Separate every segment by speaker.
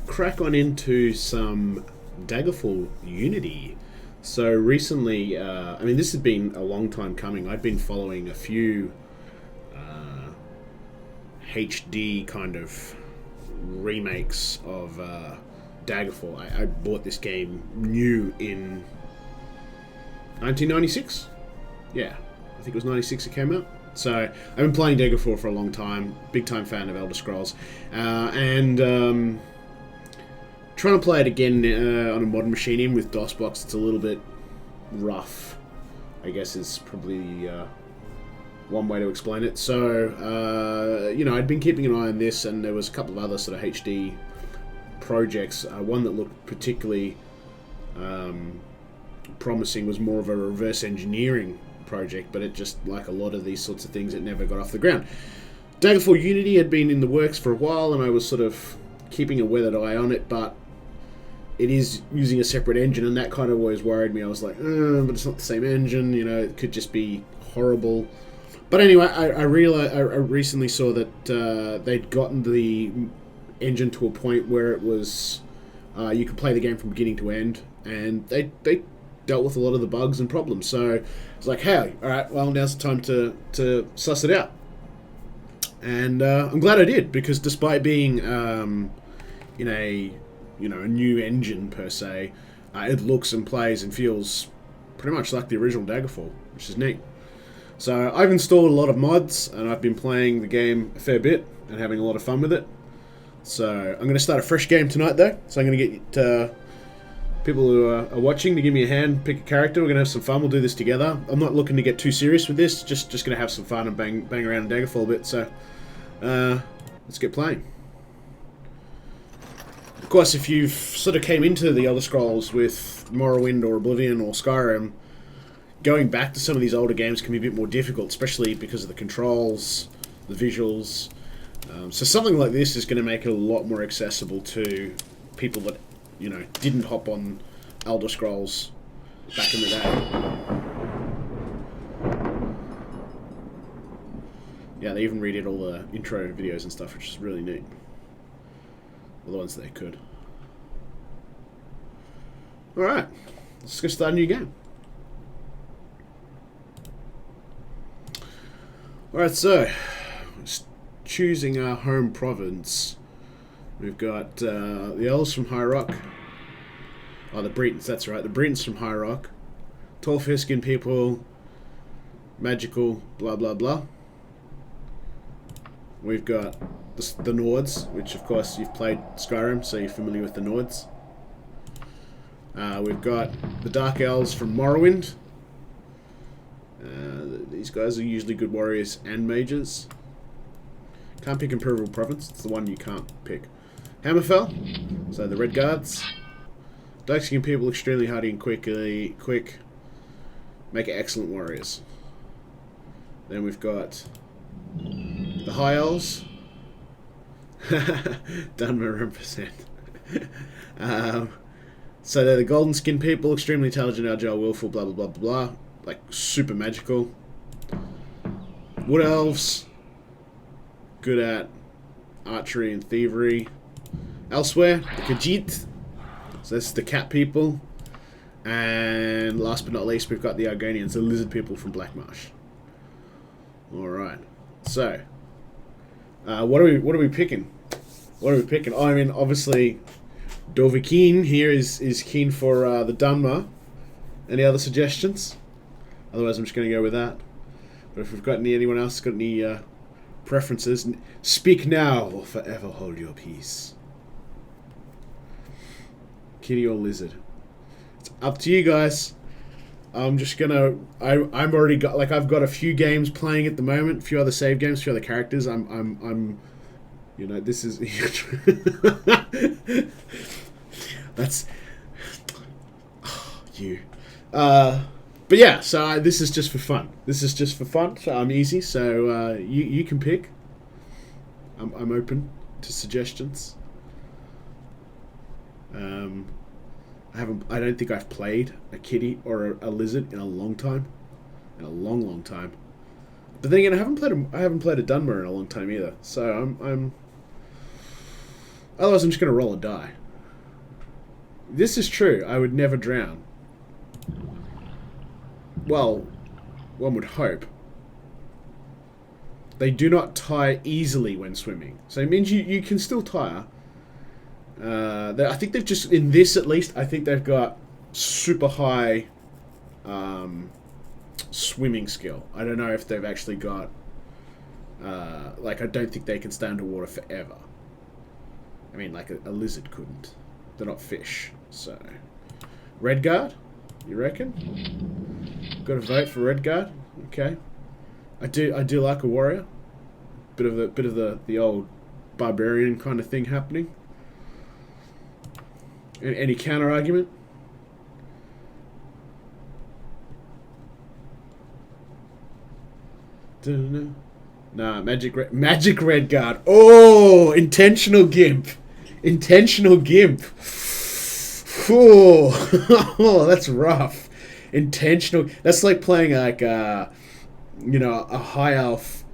Speaker 1: Crack on into some Daggerfall Unity. So recently, I mean, this has been a long time coming. I've been following a few HD kind of remakes of Daggerfall. I bought this game new in 1996. Yeah, I think it was 96 it came out. So I've been playing Daggerfall for a long time. Big time fan of Elder Scrolls, and trying to play it again on a modern machine in with DOSBox. It's a little bit rough, I guess is probably one way to explain it. So I'd been keeping an eye on this, and there was a couple of other sort of HD projects. One that looked particularly promising was more of a reverse engineering project, but it just, like a lot of these sorts of things, it never got off the ground. Daggerfall Unity had been in the works for a while, and I was sort of keeping a weathered eye on it, but it is using a separate engine, and that kind of always worried me. I was like, but it's not the same engine, it could just be horrible. But anyway, I recently saw that they'd gotten the engine to a point where it was you could play the game from beginning to end, and they dealt with a lot of the bugs and problems. So it's like, hey, all right, well, now's the time to suss it out. And I'm glad I did, because despite being in a new engine per se, it looks and plays and feels pretty much like the original Daggerfall, which is neat. So I've installed a lot of mods, and I've been playing the game a fair bit and having a lot of fun with it. So I'm going to start a fresh game tonight, though. So I'm going to get people who are watching to give me a hand, pick a character. We're going to have some fun. We'll do this together. I'm not looking to get too serious with this. Just going to have some fun and bang around in Daggerfall a bit. So let's get playing. Of course, if you've sort of came into the Elder Scrolls with Morrowind or Oblivion or Skyrim, going back to some of these older games can be a bit more difficult, especially because of the controls, the visuals. So something like this is going to make it a lot more accessible to people that didn't hop on Elder Scrolls back in the day. Yeah, they even redid all the intro videos and stuff, which is really neat. Well, the ones that they could. Alright, let's go start a new game. Alright, so choosing our home province. We've got the elves from High Rock. Oh, the Bretons, that's right. The Bretons from High Rock. Tall, fair-skinned people. Magical, blah, blah, blah. We've got the Nords, which, of course, you've played Skyrim, so you're familiar with the Nords. We've got the Dark Elves from Morrowind. These guys are usually good warriors and mages. Can't pick Imperial Province. It's the one you can't pick. Hammerfell, so the Red Guards. Dark-skinned people, extremely hardy and quick. Make excellent warriors. Then we've got the High Elves. Done my 100%. So they're the golden-skinned people, extremely intelligent, agile, willful, blah, blah, blah, blah, blah. Like, super magical. Wood Elves. Good at archery and thievery. Elsewhere, the Khajiit. So that's the cat people. And last but not least, we've got the Argonians, the lizard people from Black Marsh. Alright. So, what are we picking? What are we picking? Oh, I mean, obviously, Dovahkiin here is keen for the Dunmer. Any other suggestions? Otherwise, I'm just going to go with that. But if we've got anyone else got any preferences, speak now or forever hold your peace. Kitty or lizard? It's up to you guys. I'm just gonna. I'm already got I've got a few games playing at the moment, a few other save games, a few other characters. I'm this is that's you. But yeah, so this is just for fun. So I'm easy. So you can pick. I'm open to suggestions. I don't think I've played a kitty or a lizard in a long time. In a long time. But then again, I haven't played a Dunmer in a long time either. So Otherwise, I'm just going to roll a die. This is true. I would never drown. Well, one would hope. They do not tire easily when swimming. So it means you can still tire. I think they've just, in this at least, I think they've got super high swimming skill. I don't know if they've actually got... like, I don't think they can stay underwater forever. I mean, like a lizard couldn't. They're not fish, so... Redguard? You reckon? Got to vote for Redguard? Okay. I do like a warrior. Bit of the old barbarian kind of thing happening. Any counter argument? Nah, Magic Redguard. Oh, intentional gimp. Intentional gimp. Oh, that's rough. Intentional. That's like playing like you know, a high elf,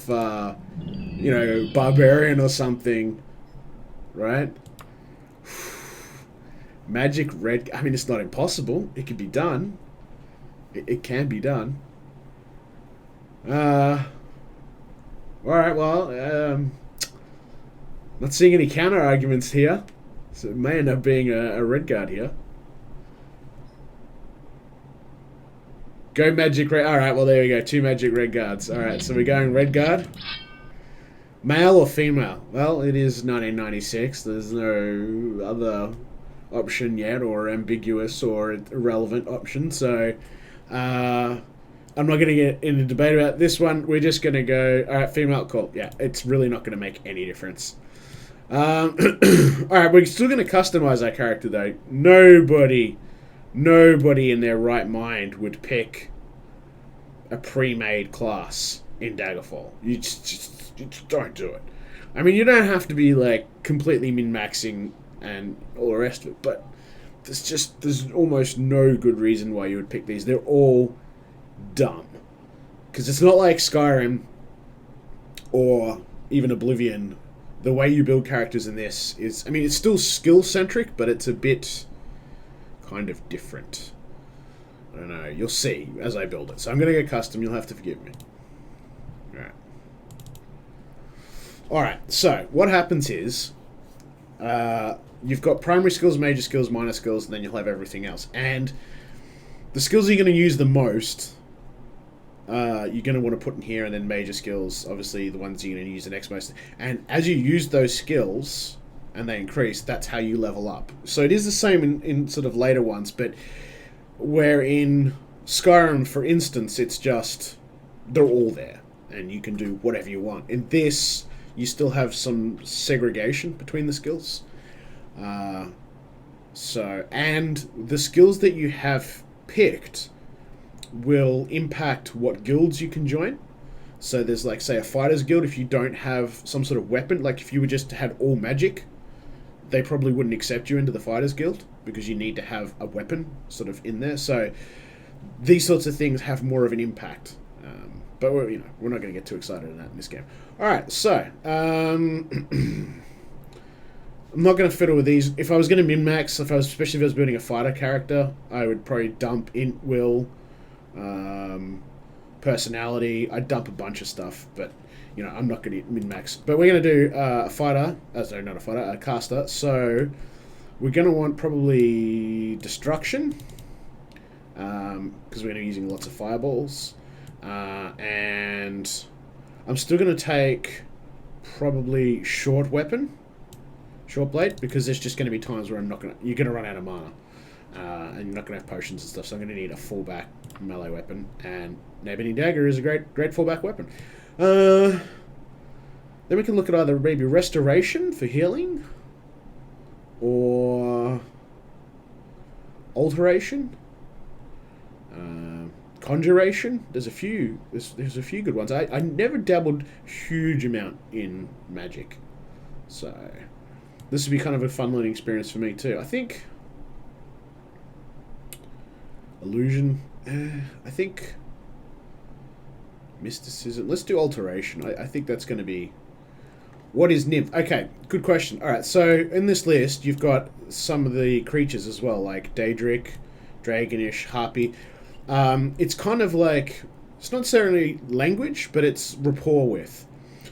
Speaker 1: you know, barbarian or something, right? Magic Red. I mean, it's not impossible. It can be done. It can be done. All right. Well, not seeing any counter arguments here, so it may end up being a Redguard here. Go Magic Red. Alright, well, there we go. 2 Magic Redguards. Alright, so we're going Redguard. Male or female? Well, it is 1996. There's no other option yet, or ambiguous or irrelevant option, so I'm not going to get in a debate about this one. We're just going to go, alright, female, cool. Yeah, it's really not going to make any difference. Alright, we're still going to customize our character, though. Nobody in their right mind would pick a pre-made class in Daggerfall. You just don't do it. I mean, you don't have to be like completely min-maxing and all the rest of it, but there's almost no good reason why you would pick these. They're all dumb. Because it's not like Skyrim or even Oblivion. The way you build characters in this is, I mean, it's still skill-centric, but it's a bit kind of different. I don't know. You'll see as I build it. So I'm going to go custom. You'll have to forgive me. Alright. Alright, so what happens is you've got primary skills, major skills, minor skills, and then you'll have everything else. And the skills you're going to use the most, you're going to want to put in here, and then major skills, obviously the ones you're going to use the next most. And as you use those skills and they increase, that's how you level up. So it is the same in sort of later ones, but where in Skyrim, for instance, it's just, they're all there, and you can do whatever you want. In this, you still have some segregation between the skills. And the skills that you have picked will impact what guilds you can join. So there's, like, say, a fighter's guild. If you don't have some sort of weapon, like if you just had all magic, they probably wouldn't accept you into the Fighters Guild because you need to have a weapon sort of in there. So these sorts of things have more of an impact. But we're not going to get too excited in that in this game. All right, so I'm not going to fiddle with these. If I was going to min-max, especially if I was building a fighter character, I would probably dump int will, personality. I'd dump a bunch of stuff, but I'm not going to min-max. But we're going to do a fighter. Sorry, not a fighter, a caster. So we're going to want probably destruction, because we're going to be using lots of fireballs. And I'm still going to take probably short weapon, short blade, because there's just going to be times where you're going to run out of mana, and you're not going to have potions and stuff. So I'm going to need a fallback melee weapon, and Ebony Dagger is a great fallback weapon. Then we can look at either maybe restoration for healing, or alteration, conjuration. There's a few good ones. I never dabbled huge amount in magic, so this would be kind of a fun learning experience for me too. I think illusion. I think mysticism. Let's do alteration. I think that's going to be What is nymph? Okay, good question. All right, so in this list, you've got some of the creatures as well, like Daedric, Dragonish, Harpy. It's kind of like, it's not necessarily language, but it's rapport with.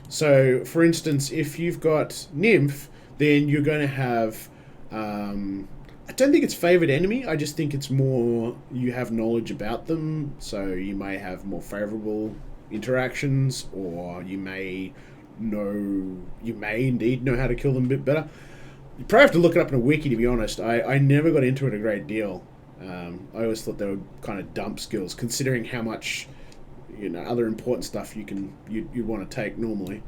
Speaker 1: So, for instance, if you've got nymph, then you're going to have. I don't think it's favored enemy. I just think it's more you have knowledge about them, so you may have more favorable interactions, or you may indeed know how to kill them a bit better. You probably have to look it up in a wiki, to be honest. I never got into it a great deal. I always thought they were kind of dump skills, considering how much other important stuff you want to take normally.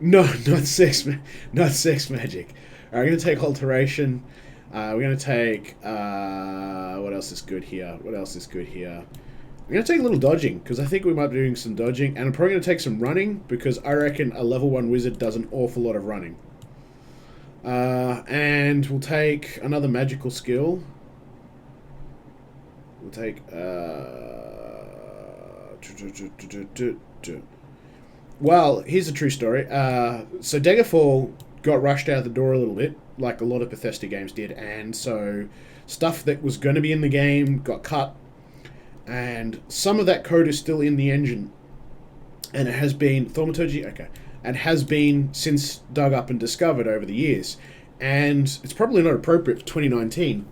Speaker 1: No, not sex magic. All right, I'm going to take alteration. We're going to take what else is good here? I'm going to take a little dodging, because I think we might be doing some dodging, and I'm probably going to take some running, because I reckon a level 1 wizard does an awful lot of running. And we'll take another magical skill. We'll take well, here's a true story. So Daggerfall got rushed out of the door a little bit, like a lot of Bethesda games did, and so stuff that was going to be in the game got cut, and some of that code is still in the engine, and it has been thaumaturgy, and has been since dug up and discovered over the years, and it's probably not appropriate for 2019,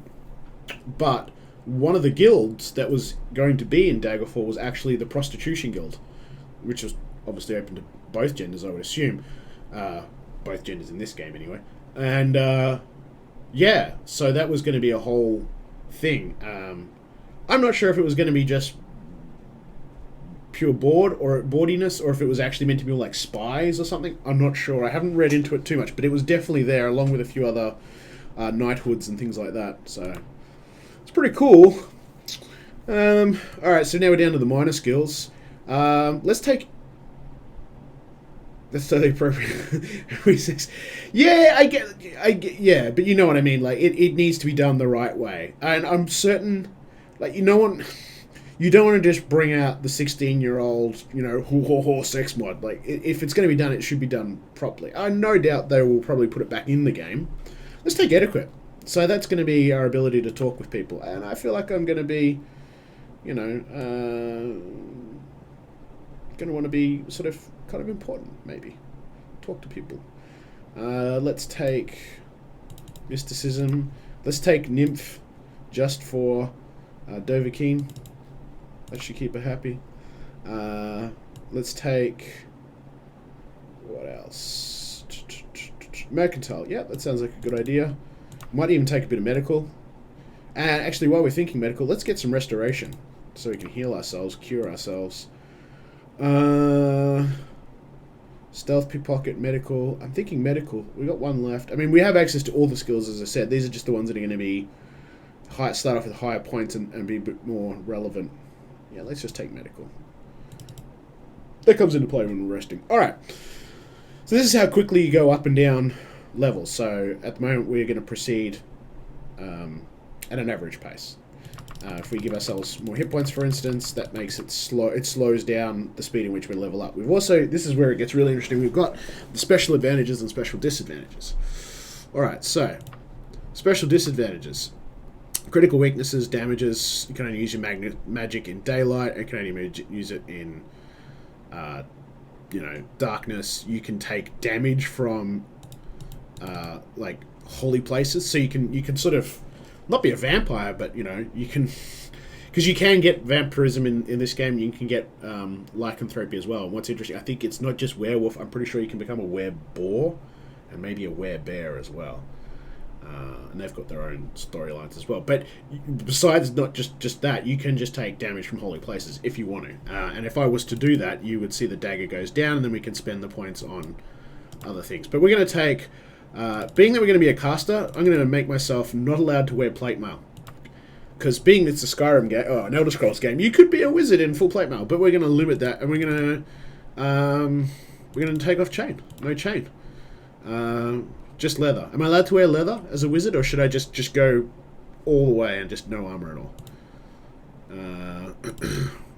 Speaker 1: but one of the guilds that was going to be in Daggerfall was actually the Prostitution Guild, which was obviously open to both genders, I would assume. Both genders in this game, anyway. And, yeah, so that was going to be a whole thing. I'm not sure if it was going to be just pure boardiness, or if it was actually meant to be like spies or something. I'm not sure. I haven't read into it too much, but it was definitely there, along with a few other knighthoods and things like that. So it's pretty cool. Alright, so now we're down to the minor skills. Let's take... That's totally appropriate. Yeah, I get, yeah, but you know what I mean. Like, it needs to be done the right way. And I'm certain, like, you don't want to just bring out the 16-year-old, sex mod. Like, if it's going to be done, it should be done properly. I no doubt they will probably put it back in the game. Let's take etiquette. So that's going to be our ability to talk with people. And I feel like I'm going to be, going to want to be sort of kind of important, maybe. Talk to people. Let's take mysticism. Let's take nymph, just for Dovahkiin. That should keep her happy. Let's take... what else? Mercantile. Yeah, that sounds like a good idea. Might even take a bit of medical. And actually, while we're thinking medical, let's get some restoration, so we can heal ourselves, cure ourselves. Stealth, pickpocket, medical. I'm thinking medical. We got one left. I mean, we have access to all the skills, as I said. These are just the ones that are going to be start off with higher points and be a bit more relevant. Yeah, let's just take medical. That comes into play when we're resting. Alright. So this is how quickly you go up and down levels. So at the moment, we're going to proceed at an average pace. If we give ourselves more hit points, for instance, that makes it slow. It slows down the speed in which we level up. We've also, this is where it gets really interesting, we've got the special advantages and special disadvantages. Alright, so, special disadvantages. Critical weaknesses, damages, you can only use your magic in daylight, you can only use it in, darkness. You can take damage from, like, holy places, so you can sort of not be a vampire, but you can, because you can get vampirism in this game. You can get lycanthropy as well. And what's interesting, I think it's not just werewolf. I'm pretty sure you can become a wereboar and maybe a werebear as well. And they've got their own storylines as well. But besides not just that, you can just take damage from holy places if you want to. And if I was to do that, you would see the dagger goes down, and then we can spend the points on other things. But we're going to take... being that we're going to be a caster, I'm going to make myself not allowed to wear plate mail. Because being it's a Skyrim game, an Elder Scrolls game, you could be a wizard in full plate mail, but we're going to limit that, and we're going to take off chain. No chain. Just leather. Am I allowed to wear leather as a wizard, or should I just go all the way and just no armor at all?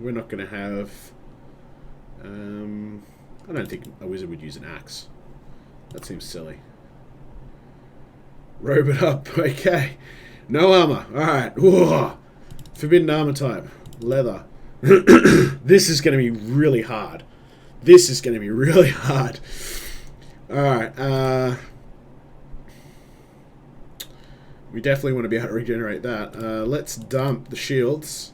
Speaker 1: We're not going to have... I don't think a wizard would use an axe. That seems silly. Robe it up. Okay. No armor. Alright. Forbidden armor type. Leather. This is going to be really hard. This is going to be really hard. Alright. We definitely want to be able to regenerate that. Let's dump the shields.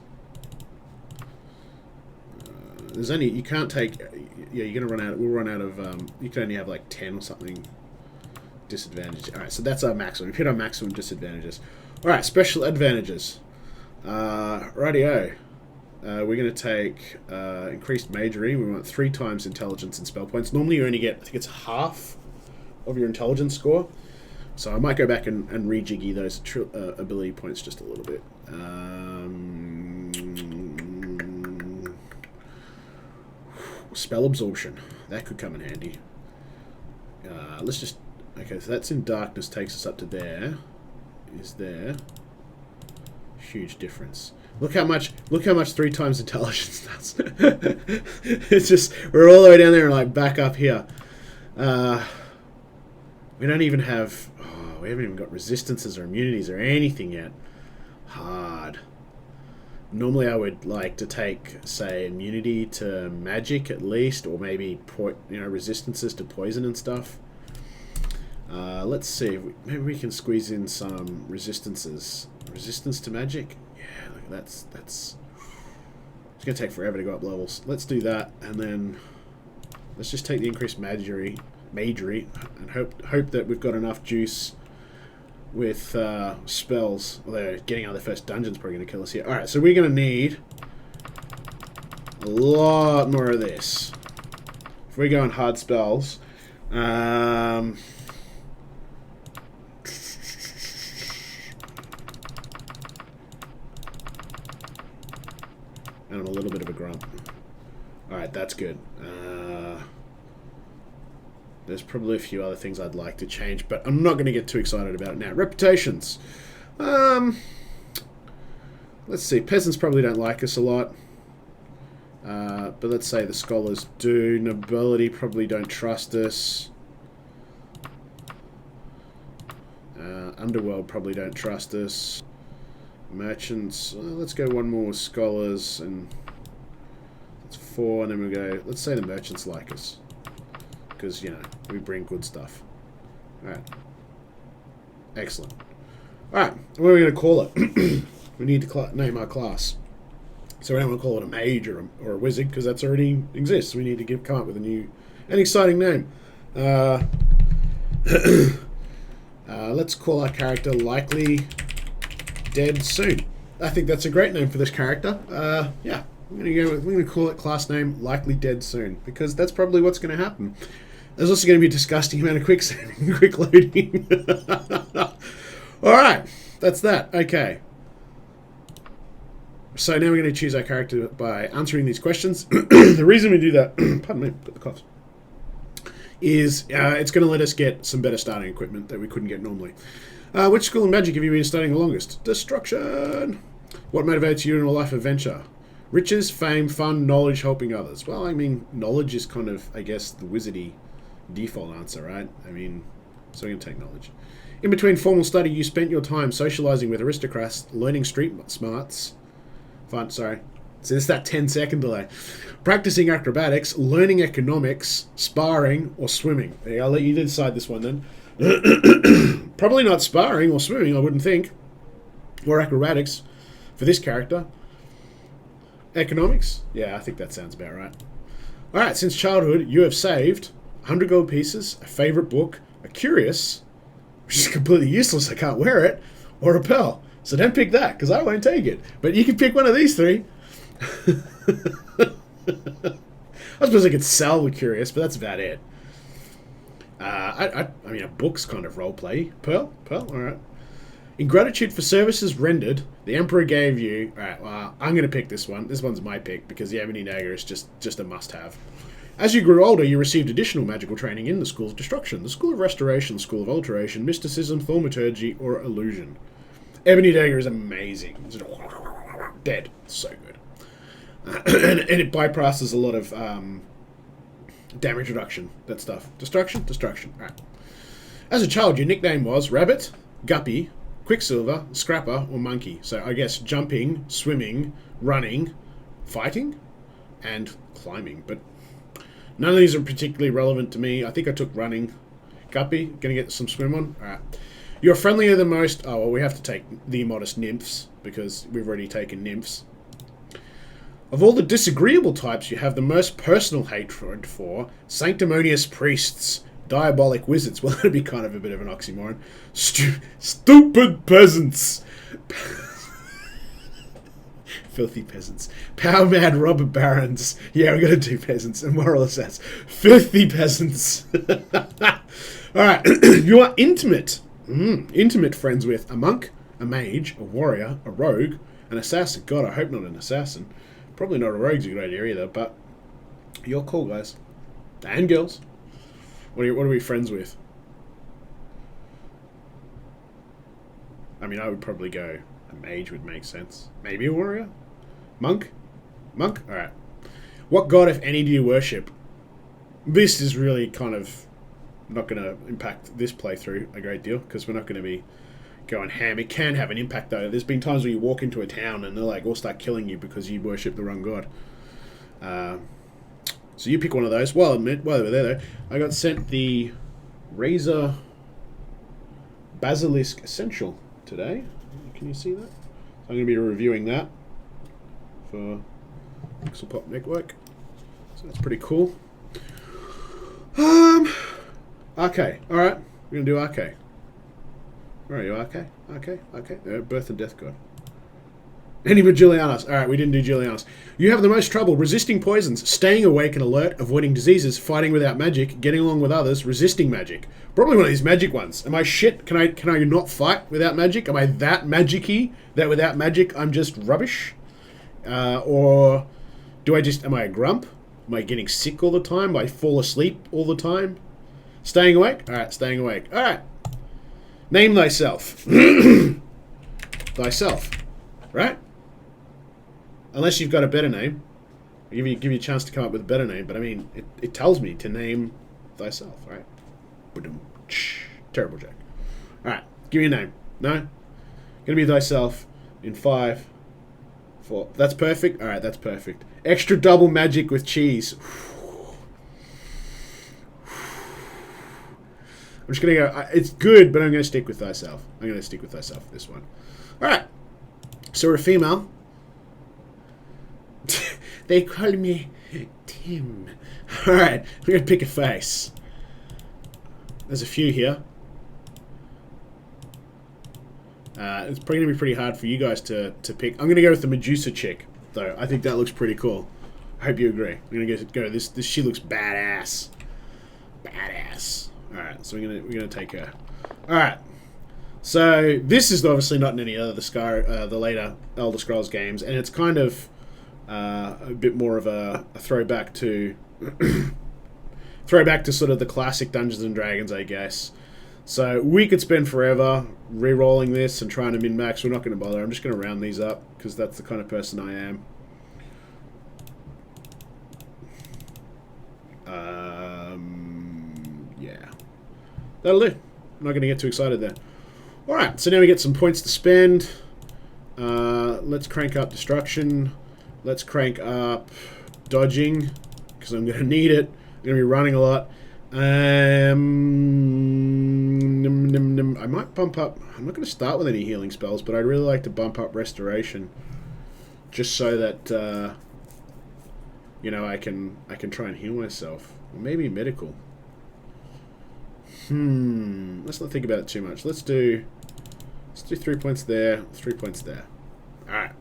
Speaker 1: There's only... You can't take... Yeah, you're going to run out... We'll run out of... you can only have like 10 or something disadvantage. Alright, so that's our maximum. We've hit our maximum disadvantages. Alright, special advantages. Rightio. We're going to take increased majoring. We want 3 times intelligence and spell points. Normally you only get... I think it's half of your intelligence score. So I might go back and rejiggy those ability points just a little bit. Spell absorption. That could come in handy. Let's just... Okay, so that's in darkness, takes us up to there. Is there. Huge difference. Look how much 3 times intelligence does. It's just... We're all the way down there and like back up here. We don't even have... Oh, we haven't even got resistances or immunities or anything yet. Hard. Normally I would like to take, say, immunity to magic at least, or maybe resistances to poison and stuff. Let's see. Maybe we can squeeze in some resistances. Resistance to magic? Yeah, look, that's... It's going to take forever to go up levels. Let's do that, and then let's just take the increased majory, and hope that we've got enough juice with spells. Although getting out of the first dungeon's probably going to kill us here. Alright, so we're going to need a lot more of this. If we go on hard spells, and I'm a little bit of a grump. Alright, that's good. There's probably a few other things I'd like to change, but I'm not going to get too excited about it now. Reputations. Let's see. Peasants probably don't like us a lot. But let's say the scholars do. Nobility probably don't trust us. Underworld probably don't trust us. Merchants. Let's go one more with scholars, and that's 4, and then we go... Let's say the merchants like us. Because, you know, we bring good stuff. Alright. Excellent. Alright, what are we going to call it? We need to name our class. So we don't want to call it a mage or a wizard, because that's already exists. We need to come up with an exciting name. Let's call our character Likely Dead Soon. I think that's a great name for this character. Yeah. We're going to call it class name Likely Dead Soon, because that's probably what's going to happen. There's also going to be a disgusting amount of quick loading. Alright, that's that. Okay. So now we're going to choose our character by answering these questions. The reason we do that, pardon me, put the coughs, is it's going to let us get some better starting equipment that we couldn't get normally. Which school of magic have you been studying the longest? Destruction. What motivates you in a life adventure? Riches, fame, fun, knowledge, helping others. Well, I mean, knowledge is kind of, I guess, the wizardy default answer, right? I mean, so we're going to take knowledge. In between formal study, you spent your time socializing with aristocrats, learning street smarts. Fun, sorry. So it's that 10-second delay. Practicing acrobatics, learning economics, sparring, or swimming. I'll let you decide this one then. Probably not sparring or swimming, I wouldn't think. Or acrobatics for this character. Economics? Yeah, I think that sounds about right. Alright, since childhood, you have saved 100 gold pieces, a favourite book, a curious, which is completely useless, I can't wear it, or a pearl. So don't pick that, because I won't take it. But you can pick one of these 3. I suppose I could sell the curious, but that's about it. I mean, a book's kind of roleplay. Pearl? Alright. In gratitude for services rendered, the Emperor gave you... Alright, well, I'm going to pick this one. This one's my pick, because the Ebony Dagger is just a must-have. As you grew older, you received additional magical training in the School of Destruction, the School of Restoration, the School of Alteration, Mysticism, Thaumaturgy, or Illusion. Ebony Dagger is amazing. It's dead. So good. And it bypasses a lot of damage reduction. That stuff. Destruction? Destruction. Alright. As a child, your nickname was Rabbit, Guppy, Quicksilver, Scrapper, or Monkey. So I guess jumping, swimming, running, fighting, and climbing. But none of these are particularly relevant to me. I think I took running. Guppy, gonna get some swim on. Alright. You're friendlier than most. Oh, well, we have to take the immodest nymphs, because we've already taken nymphs. Of all the disagreeable types, you have the most personal hatred for sanctimonious priests, diabolic wizards. Well, that'd be kind of a bit of an oxymoron. Stupid peasants. Filthy peasants. Power-mad robber barons. Yeah, we gotta do peasants. And moral assassins. Filthy peasants. Alright, you are intimate. Intimate friends with a monk, a mage, a warrior, a rogue, an assassin. God, I hope not an assassin. Probably not a rogue's a good idea either, but you're cool, guys. And girls. What are we friends with? I mean, I would probably go a mage would make sense. Maybe a warrior? Monk? Monk? Alright. What god, if any, do you worship? This is really kind of not going to impact this playthrough a great deal, because we're not going to be going ham. It can have an impact, though. There's been times where you walk into a town and they're like, all start killing you because you worship the wrong god. So you pick one of those. Well, while they were there, though, I got sent the Razor Basilisk Essential today. Can you see that? So I'm going to be reviewing that for Pixel Pop Network. So that's pretty cool. Okay, alright. We're going to do RK. Where are you, RK? RK? Birth and Death God. Any but Julianus. Alright, we didn't do Julianus. You have the most trouble resisting poisons, staying awake and alert, avoiding diseases, fighting without magic, getting along with others, resisting magic. Probably one of these magic ones. Am I shit? Can I not fight without magic? Am I that magic-y that without magic I'm just rubbish? Or do I just... Am I a grump? Am I getting sick all the time? Do I fall asleep all the time? Staying awake? Alright, staying awake. Alright. Name thyself. Thyself. Right? Unless you've got a better name. I'll give you a chance to come up with a better name, but I mean, it tells me to name thyself, right? Terrible joke. Alright, give me a name. No? Gonna be thyself in 5, 4. That's perfect? Alright, that's perfect. Extra double magic with cheese. I'm just gonna go, it's good, but I'm gonna stick with thyself. I'm gonna stick with thyself for this one. Alright. So we're a female. They call me Tim. Alright, we're going to pick a face. There's a few here. It's probably going to be pretty hard for you guys to pick. I'm going to go with the Medusa chick, though. I think that looks pretty cool. I hope you agree. I'm going to go this she looks badass. Badass. Alright, so we're going to take her. Alright. So this is obviously not in any other the later Elder Scrolls games, and it's kind of a bit more of a throwback to sort of the classic Dungeons and Dragons, I guess. So we could spend forever re-rolling this and trying to min-max. We're not going to bother. I'm just going to round these up because that's the kind of person I am. Yeah, that'll do. I'm not going to get too excited there. Alright, so now we get some points to spend. Let's crank up destruction. Let's crank up dodging, because I'm going to need it. I'm going to be running a lot. I might bump up... I'm not going to start with any healing spells, but I'd really like to bump up restoration. Just so that, you know, I can try and heal myself. Or maybe medical. Let's not think about it too much. Let's do 3 points there, 3 points there. Alright.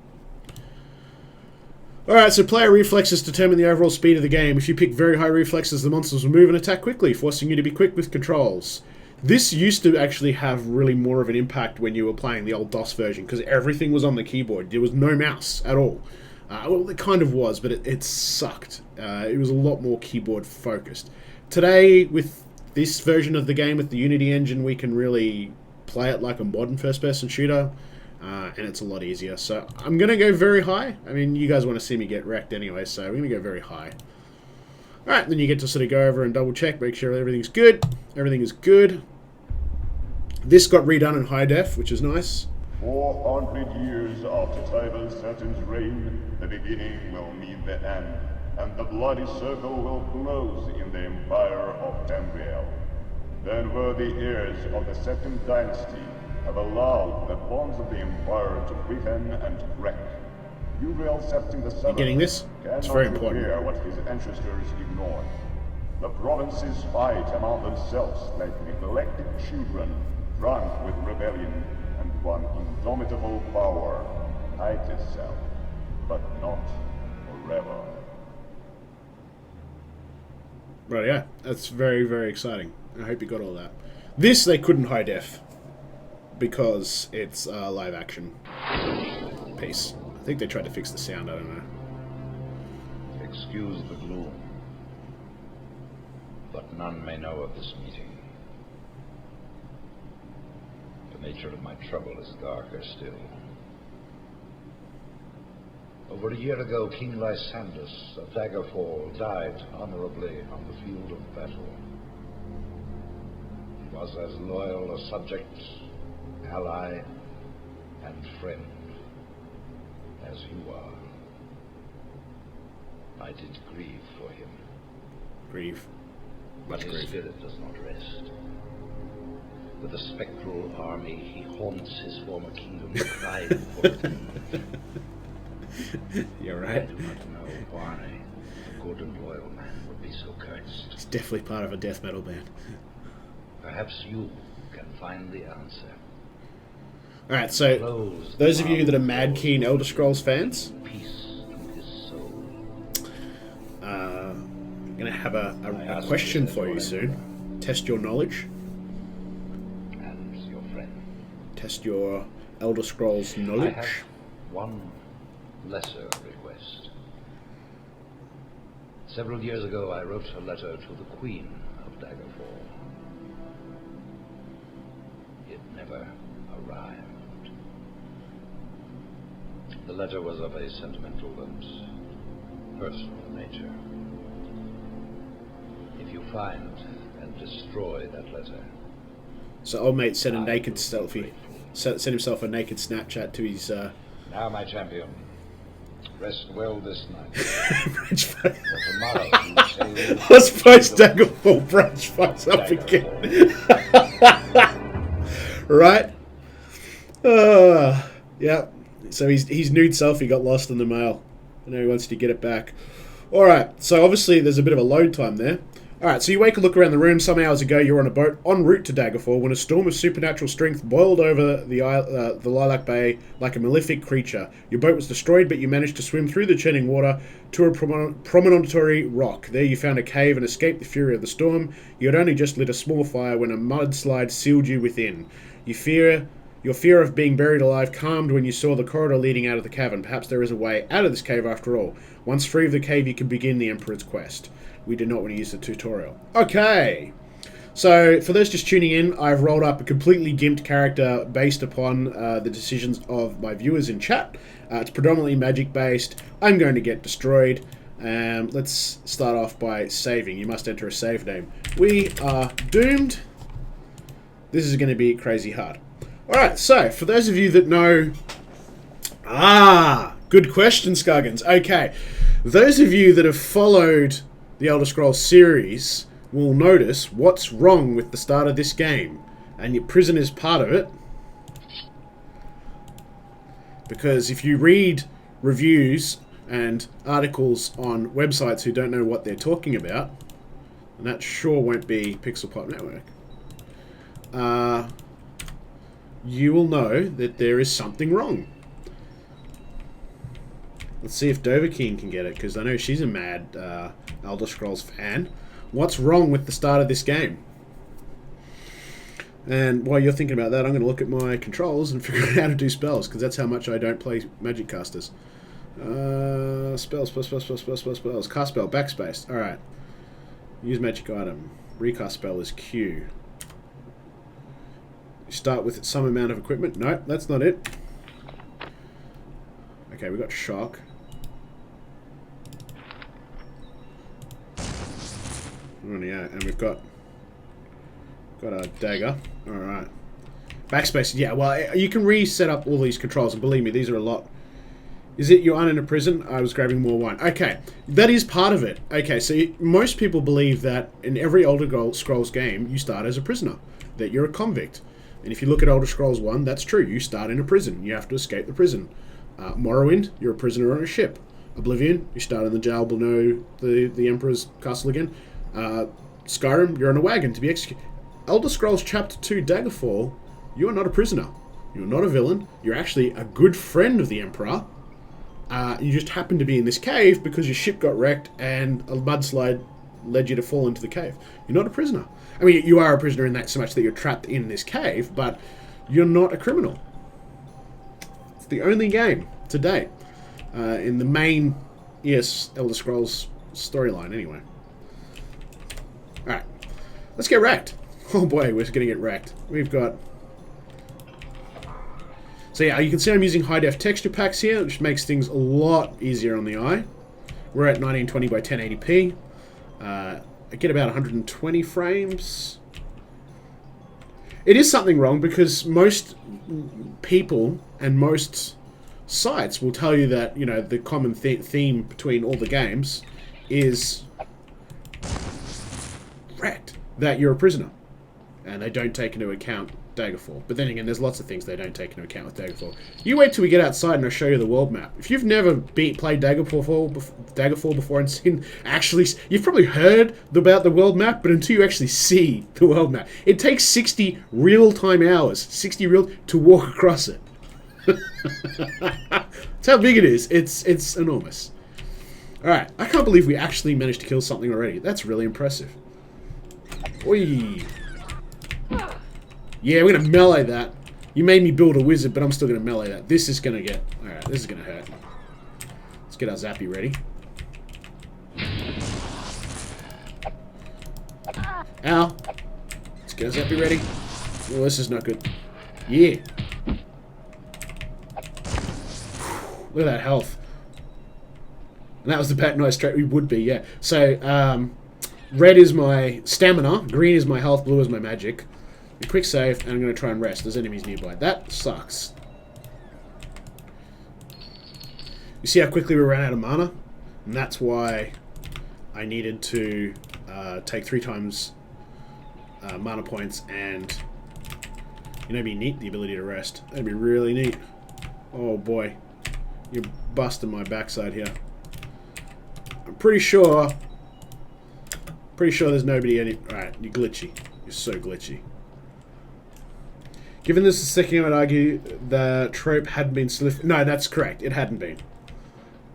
Speaker 1: Alright, so player reflexes determine the overall speed of the game. If you pick very high reflexes, the monsters will move and attack quickly, forcing you to be quick with controls. This used to actually have really more of an impact when you were playing the old DOS version, because everything was on the keyboard. There was no mouse at all. Well, it kind of was, but it sucked. It was a lot more keyboard focused. Today, with this version of the game, with the Unity engine, we can really play it like a modern first-person shooter, and it's a lot easier. So I'm going to go very high. I mean, you guys want to see me get wrecked anyway, so we're going to go very high. Alright, then you get to sort of go over and double-check, make sure everything's good. Everything is good. This got redone in high def, which is nice.
Speaker 2: 400 years after Tiber Saturn's reign, the beginning will mean the end, and the bloody circle will close in the empire of Tamriel. Then worthy heirs of the second dynasty have allowed the bonds of the empire to weaken and crack. Uriel Septim the Seventh
Speaker 1: getting this? It's very important.
Speaker 2: Repair what his ancestors ignored. The provinces fight among themselves like neglected children, drunk with rebellion, and one indomitable power hides itself, but not forever.
Speaker 1: Right, yeah. That's very, very exciting. I hope you got all that. This they couldn't high def because it's a live action piece. I think they tried to fix the sound, I don't know.
Speaker 3: Excuse the gloom, but none may know of this meeting. The nature of my trouble is darker still. Over a year ago, King Lysandus of Daggerfall died honorably on the field of battle. He was as loyal a subject, ally, and friend as you are. I did grieve for him.
Speaker 1: Grieve.
Speaker 3: But
Speaker 1: Much
Speaker 3: his
Speaker 1: grief.
Speaker 3: spirit does not rest. With a spectral army, he haunts his former kingdom, crying for it.
Speaker 1: You're
Speaker 3: I
Speaker 1: right.
Speaker 3: do not know why a good and loyal man would be so cursed.
Speaker 1: It's definitely part of a death metal band.
Speaker 3: Perhaps you can find the answer.
Speaker 1: Alright, so
Speaker 3: Close
Speaker 1: those of
Speaker 3: the
Speaker 1: you that are
Speaker 3: mouth
Speaker 1: Mad
Speaker 3: of
Speaker 1: Keen
Speaker 3: those
Speaker 1: Elder Scrolls fans,
Speaker 3: peace to his soul.
Speaker 1: I'm going to have a question for you soon. Test your knowledge.
Speaker 3: And your friend.
Speaker 1: Test your Elder Scrolls
Speaker 3: I
Speaker 1: knowledge.
Speaker 3: have one lesser request. Several years ago, I wrote a letter to the Queen of Daggerfall. It never arrived. The letter was of a sentimental and personal nature. If you find and destroy that letter,
Speaker 1: So old mate sent a
Speaker 3: I
Speaker 1: naked
Speaker 3: will be
Speaker 1: selfie.
Speaker 3: grateful.
Speaker 1: Sent himself a naked Snapchat to his
Speaker 3: Now, my champion, rest well this night.
Speaker 1: branch face.
Speaker 3: For tomorrow, you sail
Speaker 1: Let's post Daggerfall branch face up again. Right? Yeah. So his nude selfie got lost in the mail. I know he wants to get it back. Alright, so obviously there's a bit of a load time there. Alright, so you wake a look around the room. Some hours ago, you're on a boat en route to Daggerfall when a storm of supernatural strength boiled over the Lilac Bay like a malefic creature. Your boat was destroyed, but you managed to swim through the churning water to a promontory rock. There you found a cave and escaped the fury of the storm. You had only just lit a small fire when a mudslide sealed you within. Your fear of being buried alive calmed when you saw the corridor leading out of the cavern. Perhaps there is a way out of this cave after all. Once free of the cave, you can begin the Emperor's quest. We did not want to use the tutorial. Okay. So, for those just tuning in, I've rolled up a completely gimped character based upon the decisions of my viewers in chat. It's predominantly magic-based. I'm going to get destroyed. Let's start off by saving. You must enter a save name. We are doomed. This is going to be crazy hard. Alright, so, for those of you that know... good question, Scuggins. Okay, those of you that have followed the Elder Scrolls series will notice what's wrong with the start of this game. And your prison is part of it. Because if you read reviews and articles on websites who don't know what they're talking about, and that sure won't be Pixel Pop Network, you will know that there is something wrong. Let's see if Dovahkiin can get it, because I know she's a mad Elder Scrolls fan. What's wrong with the start of this game? And while you're thinking about that, I'm going to look at my controls and figure out how to do spells, because that's how much I don't play Magic Casters. Spells. Cast spell, backspace. Alright. Use magic item. Recast spell is Q. You start with some amount of equipment. No, that's not it. Okay, we got shock. Oh, yeah, and we've got a dagger. Alright. Backspace, yeah, well, you can reset up all these controls, and believe me, these are a lot. Is it you aren't in a prison? I was grabbing more wine. Okay, that is part of it. Okay, so most people believe that in every Elder Scrolls game, you start as a prisoner, that you're a convict. And if you look at Elder Scrolls 1, that's true. You start in a prison. You have to escape the prison. Morrowind, you're a prisoner on a ship. Oblivion, you start in the jail below the Emperor's castle again. Skyrim, you're on a wagon to be executed. Elder Scrolls Chapter 2 Daggerfall, you are not a prisoner. You're not a villain. You're actually a good friend of the Emperor. You just happened to be in this cave because your ship got wrecked and a mudslide led you to fall into the cave. You're not a prisoner. I mean, you are a prisoner in that so much that you're trapped in this cave, but you're not a criminal. It's the only game to date in the main Elder Scrolls storyline, anyway. Alright, let's get wrecked. Oh boy, we're going to get wrecked. We've got... So yeah, you can see I'm using high-def texture packs here, which makes things a lot easier on the eye. We're at 1920 by 1080p. I get about 120 frames. It is something wrong because most people and most sites will tell you that, you know, the common theme between all the games is wrecked, that you're a prisoner. And they don't take into account Daggerfall. But then again, there's lots of things they don't take into account with Daggerfall. You wait till we get outside and I'll show you the world map. If you've never played Daggerfall before and seen you've probably heard about the world map, but until you actually see the world map, it takes 60 real-time hours, to walk across it. That's how big it is. It's enormous. Alright, I can't believe we actually managed to kill something already. That's really impressive. Oi! Yeah, we're gonna melee that. You made me build a wizard, but I'm still gonna melee that. This is gonna get... Alright, this is gonna hurt. Let's get our zappy ready. Ow. Let's get our zappy ready. Oh, this is not good. Yeah. Look at that health. And that was the bat noise straight we would be, yeah. So, red is my stamina, green is my health, blue is my magic. A quick save, and I'm going to try and rest. There's enemies nearby. That sucks. You see how quickly we ran out of mana? And that's why I needed to take 3 times mana points and, you know, it'd be neat, the ability to rest. That'd be really neat. Oh boy. You're busting my backside here. I'm pretty sure there's nobody any... Alright, you're glitchy. You're so glitchy. Given this is the second game, I'd argue the trope hadn't been solidified. No, that's correct. It hadn't been.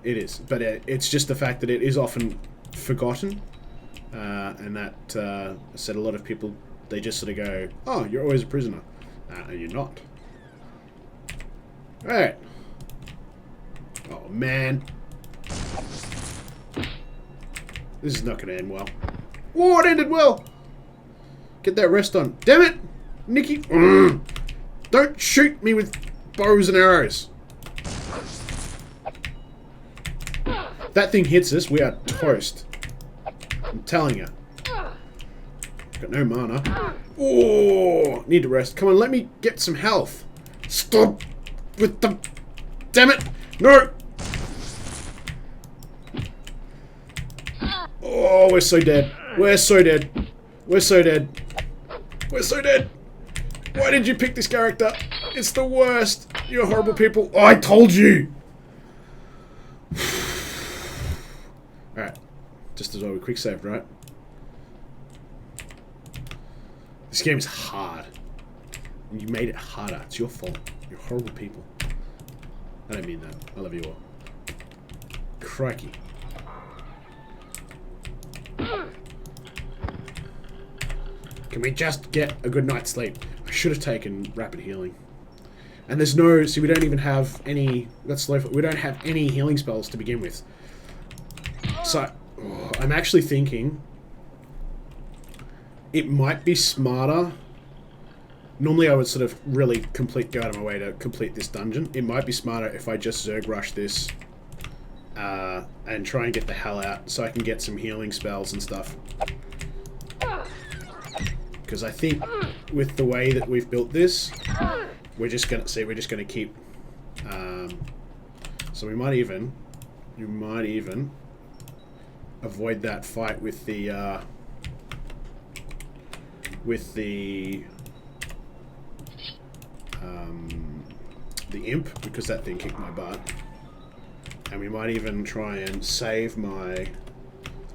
Speaker 1: It is. But it's just the fact that it is often forgotten. And that, I said a lot of people, they just sort of go, oh, you're always a prisoner. And you're not. Alright. Oh, man. This is not going to end well. Whoa, it ended well! Get that rest on. Damn it! Nikki! Don't shoot me with bows and arrows. If that thing hits us, we are toast. I'm telling you. Got no mana. Oh, need to rest. Come on, let me get some health. Stop with the... Damn it! No! Oh, we're so dead. We're so dead. We're so dead. We're so dead. Why did you pick this character? It's the worst. You're horrible people. Oh, I told you! Alright. Just as well we quick saved, right? This game is hard. And you made it harder. It's your fault. You're horrible people. I don't mean that. I love you all. Crikey. Can we just get a good night's sleep? I should have taken rapid healing. And there's no... See, we don't even have any... Let's slow... We don't have any healing spells to begin with. So, I'm actually thinking... It might be smarter... Normally I would sort of really go out of my way to complete this dungeon. It might be smarter if I just Zerg rush this... and try and get the hell out so I can get some healing spells and stuff. Because I think with the way that we've built this, we're just gonna keep. So we might even avoid that fight with the imp, because that thing kicked my butt. And we might even try and save my...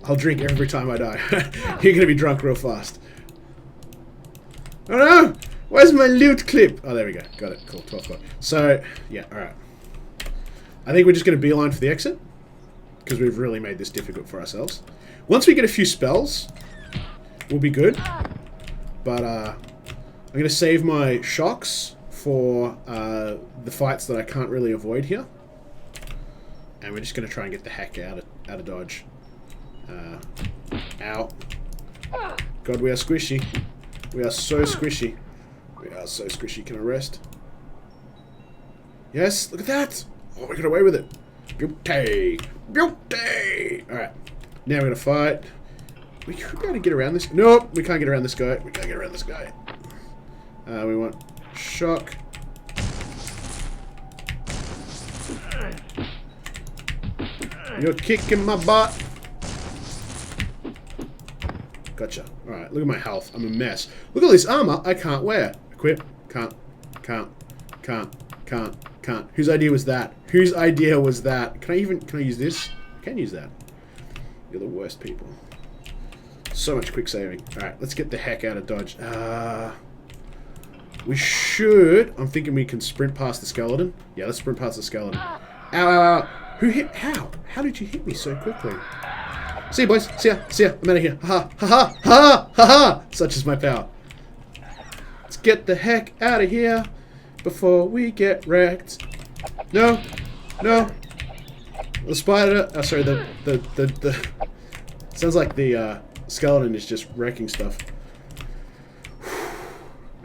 Speaker 1: I'll drink every time I die. You're gonna be drunk real fast. Oh no! Where's my loot clip? Oh, there we go. Got it. Cool. 12 o'clock. So, yeah, alright. I think we're just gonna beeline for the exit, because we've really made this difficult for ourselves. Once we get a few spells, we'll be good. But, I'm gonna save my shocks for the fights that I can't really avoid here. And we're just going to try and get the heck out of dodge. Ow. God, we are squishy. We are so squishy. We are so squishy. Can I rest? Yes, look at that. Oh, we got away with it. Beauty. Beauty. Alright. Now we're going to fight. We could be able to get around this. Nope, we can't get around this guy. We can't get around this guy. We want shock. You're kicking my butt. Gotcha. Alright, look at my health. I'm a mess. Look at all this armor I can't wear. Equip. Can't. Whose idea was that? Whose idea was that? Can I use this? I can use that. You're the worst people. So much quick saving. Alright, let's get the heck out of dodge. We should... I'm thinking we can sprint past the skeleton. Yeah, let's sprint past the skeleton. Ow, ow, ow. Who hit... How? How did you hit me so quickly? See you, boys. See ya. See ya. I'm out of here. Ha ha. Ha ha. Ha ha. Ha. Such is my power. Let's get the heck out of here before we get wrecked. No. No. The spider... Oh, sorry. The sounds like the skeleton is just wrecking stuff.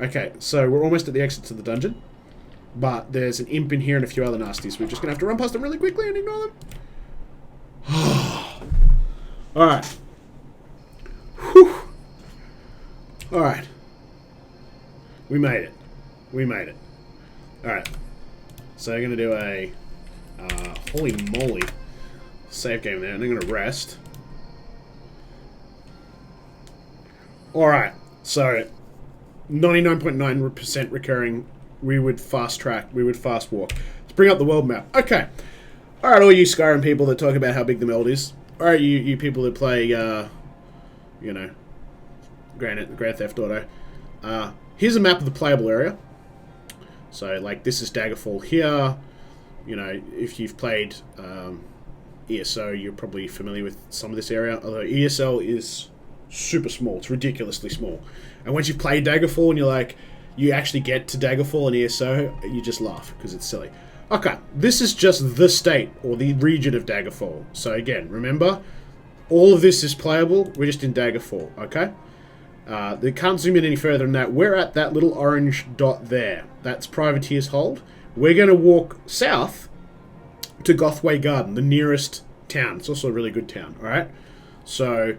Speaker 1: Okay, so we're almost at the exit to the dungeon. But there's an imp in here and a few other nasties. We're just going to have to run past them really quickly and ignore them. Alright. Alright. We made it. We made it. Alright. So I'm going to do a... holy moly. Save game there. And I'm going to rest. Alright. So... 99.9% recurring. We would fast track. We would fast walk. Let's bring up the world map. Okay. Alright, all you Skyrim people that talk about how big the world is. Alright, you people that play, you know, Grand Theft Auto. Here's a map of the playable area. So, like, this is Daggerfall here. You know, if you've played ESO, you're probably familiar with some of this area. Although ESL is super small. It's ridiculously small. And once you've played Daggerfall and you're like, you actually get to Daggerfall and ESO, you just laugh because it's silly. Okay, this is just the state or the region of Daggerfall. So again, remember, all of this is playable. We're just in Daggerfall, okay? They can't zoom in any further than that. We're at that little orange dot there. That's Privateer's Hold. We're going to walk south to Gothway Garden, the nearest town. It's also a really good town, alright? So...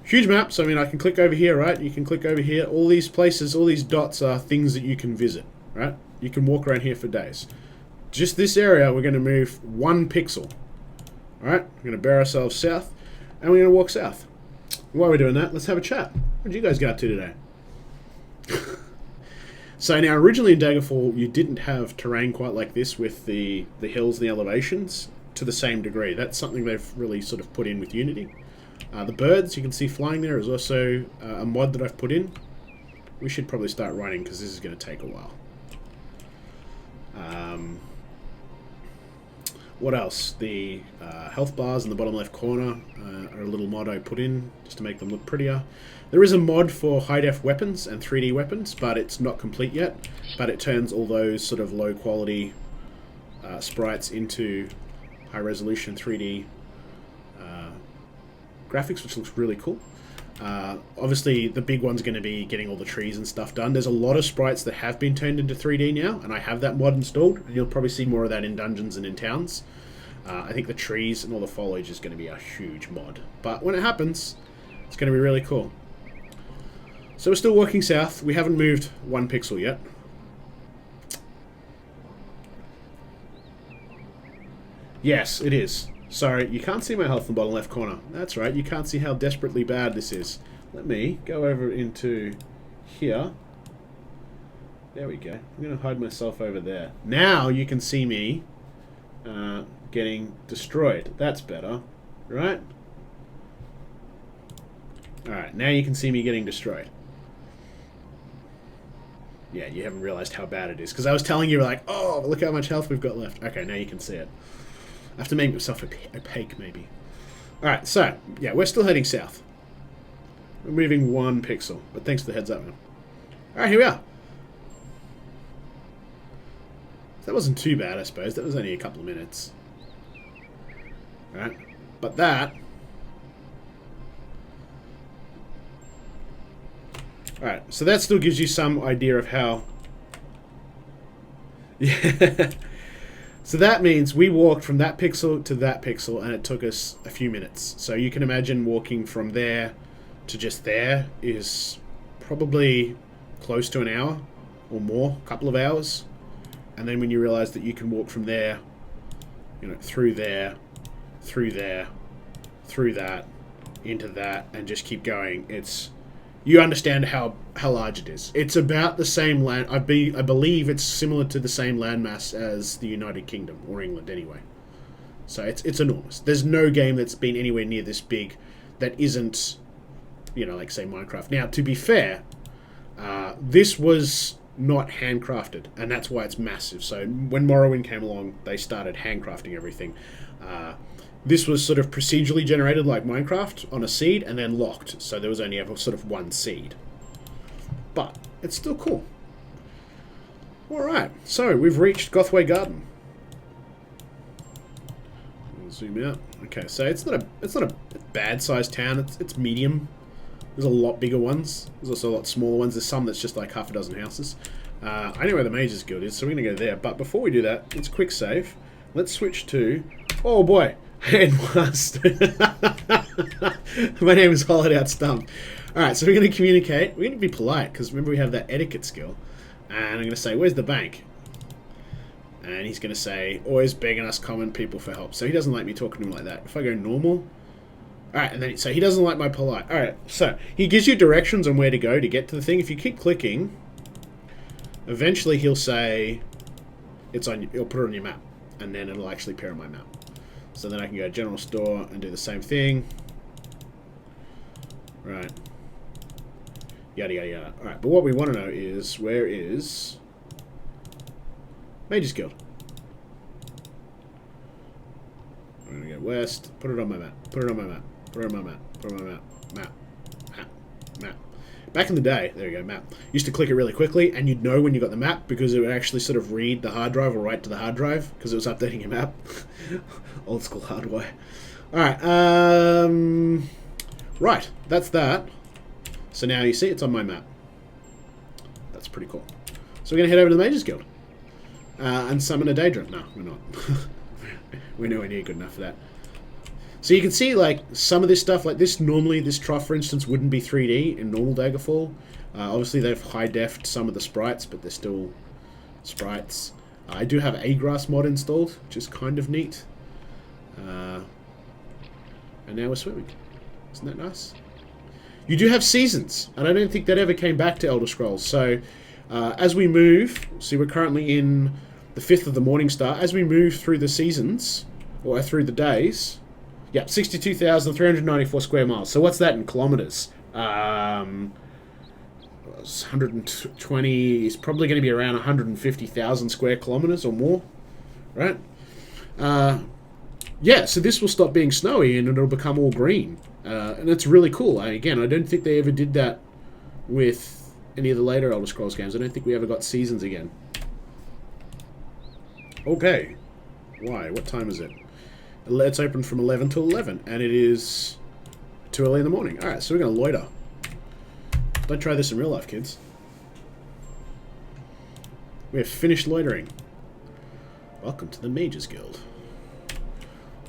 Speaker 1: huge map, so I mean I can click over here, right? You can click over here. All these places, all these dots are things that you can visit, right? You can walk around here for days. Just this area, we're going to move 1 pixel. Alright, we're going to bear ourselves south, and we're going to walk south. While we're doing that, let's have a chat. What did you guys get up to today? So now, originally in Daggerfall, you didn't have terrain quite like this with the hills and the elevations to the same degree. That's something they've really sort of put in with Unity. The birds you can see flying there is also a mod that I've put in. We should probably start running because this is going to take a while. What else? The health bars in the bottom left corner are a little mod I put in just to make them look prettier. There is a mod for high-def weapons and 3D weapons, but it's not complete yet. But it turns all those sort of low-quality sprites into high-resolution 3D graphics, which looks really cool. Obviously, the big one's going to be getting all the trees and stuff done. There's a lot of sprites that have been turned into 3D now, and I have that mod installed, and you'll probably see more of that in dungeons and in towns. I think the trees and all the foliage is going to be a huge mod. But when it happens, it's going to be really cool. So we're still walking south. We haven't moved 1 pixel yet. Yes, it is. Sorry, you can't see my health in the bottom left corner. That's right, you can't see how desperately bad this is. Let me go over into here. There we go. I'm going to hide myself over there. Now you can see me getting destroyed. That's better, right? Alright, now you can see me getting destroyed. Yeah, you haven't realized how bad it is. Because I was telling you, like, oh, look how much health we've got left. Okay, now you can see it. I have to make myself opaque, maybe. Alright, so, yeah, we're still heading south. We're moving 1 pixel, but thanks for the heads up, man. Alright, here we are. That wasn't too bad, I suppose. That was only a couple of minutes. Alright, but that... Alright, so that still gives you some idea of how... Yeah. So that means we walked from that pixel to that pixel, and it took us a few minutes. So you can imagine walking from there to just there is probably close to an hour or more, a couple of hours. And then when you realize that you can walk from there, you know, through there, through there, through that, into that, and just keep going, it's... You understand how large it is. It's about the same land... I believe it's similar to the same landmass as the United Kingdom, or England anyway. So it's enormous. There's no game that's been anywhere near this big that isn't, you know, like, say, Minecraft. Now, to be fair, this was not handcrafted, and that's why it's massive. So when Morrowind came along, they started handcrafting everything. This was sort of procedurally generated like Minecraft on a seed and then locked. So there was only ever sort of 1 seed. But it's still cool. Alright, so we've reached Gothway Garden. I'll zoom out. Okay, so it's not a bad sized town, it's medium. There's a lot bigger ones. There's also a lot smaller ones. There's some that's just like half a dozen houses. I know where the Mages Guild is, so we're gonna go there. But before we do that, let's quick save. Let's switch to... Oh boy! Headmaster. My name is Hollowed Out Stump. Alright, so we're going to communicate. We're going to be polite, because remember we have that etiquette skill. And I'm going to say, where's the bank? And he's going to say, always begging us common people for help. So he doesn't like me talking to him like that. If I go normal... Alright, and then so he doesn't like my polite. Alright, so he gives you directions on where to go to get to the thing. If you keep clicking, eventually he'll say, he'll put it on your map. And then it'll actually appear on my map. So then I can go to general store and do the same thing. Right. Yada yada yada. Alright, but what we want to know is, where is Mages Guild? I'm going to go west, put it on my map, put it on my map, put it on my map, put it on my map, map. Back in the day, there you go, map. Used to click it really quickly, and you'd know when you got the map, because it would actually sort of read the hard drive or write to the hard drive, because it was updating your map. Old school hardware. Alright, right, that's that. So now you see it's on my map. That's pretty cool. So we're going to head over to the Mages Guild. And summon a Daedra. No, we're not. We're nowhere near good enough for that. So you can see, like, some of this stuff, like this, normally this trough, for instance, wouldn't be 3D in normal Daggerfall. Obviously, they've high-defed some of the sprites, but they're still sprites. I do have a grass mod installed, which is kind of neat. And now we're swimming. Isn't that nice? You do have seasons, and I don't think that ever came back to Elder Scrolls. So, as we move, see, we're currently in the 5th of the Morning Star. As we move through the seasons, or through the days... Yeah, 62,394 square miles. So what's that in kilometers? 120 is probably going to be around 150,000 square kilometers or more, right? Yeah, so this will stop being snowy and it'll become all green. And it's really cool. Again, I don't think they ever did that with any of the later Elder Scrolls games. I don't think we ever got seasons again. Okay. Why? What time is it? It's open from 11 to 11, and it is too early in the morning. Alright, so we're going to loiter. Don't try this in real life, kids. We have finished loitering. Welcome to the Mages Guild.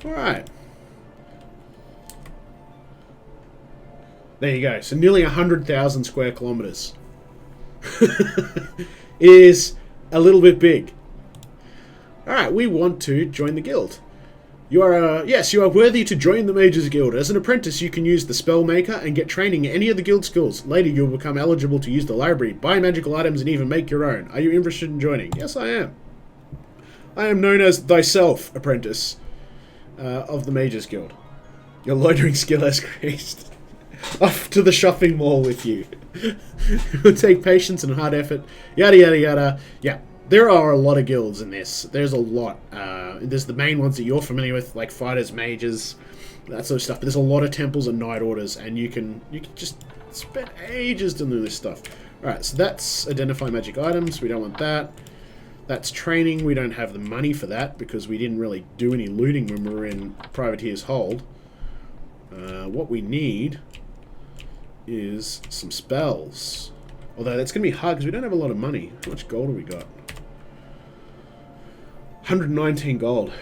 Speaker 1: Alright. There you go. So nearly 100,000 square kilometers. Is a little bit big. Alright, we want to join the guild. You are, yes, you are worthy to join the Mages Guild. As an apprentice, you can use the Spell Maker and get training in any of the guild skills. Later, you will become eligible to use the library, buy magical items, and even make your own. Are you interested in joining? Yes, I am. I am known as Thyself, apprentice of the Mages Guild. Your loitering skill has increased. Off to the shopping mall with you. It will take patience and hard effort. Yada, yada, yada. Yeah. There are a lot of guilds in this. There's a lot. There's the main ones that you're familiar with, like fighters, mages, that sort of stuff. But there's a lot of temples and night orders, and you can just spend ages doing this stuff. All right, so that's identify magic items. We don't want that. That's training. We don't have the money for that because we didn't really do any looting when we were in Privateer's Hold. What we need is some spells. Although that's going to be hard because we don't have a lot of money. How much gold have we got? 119 gold.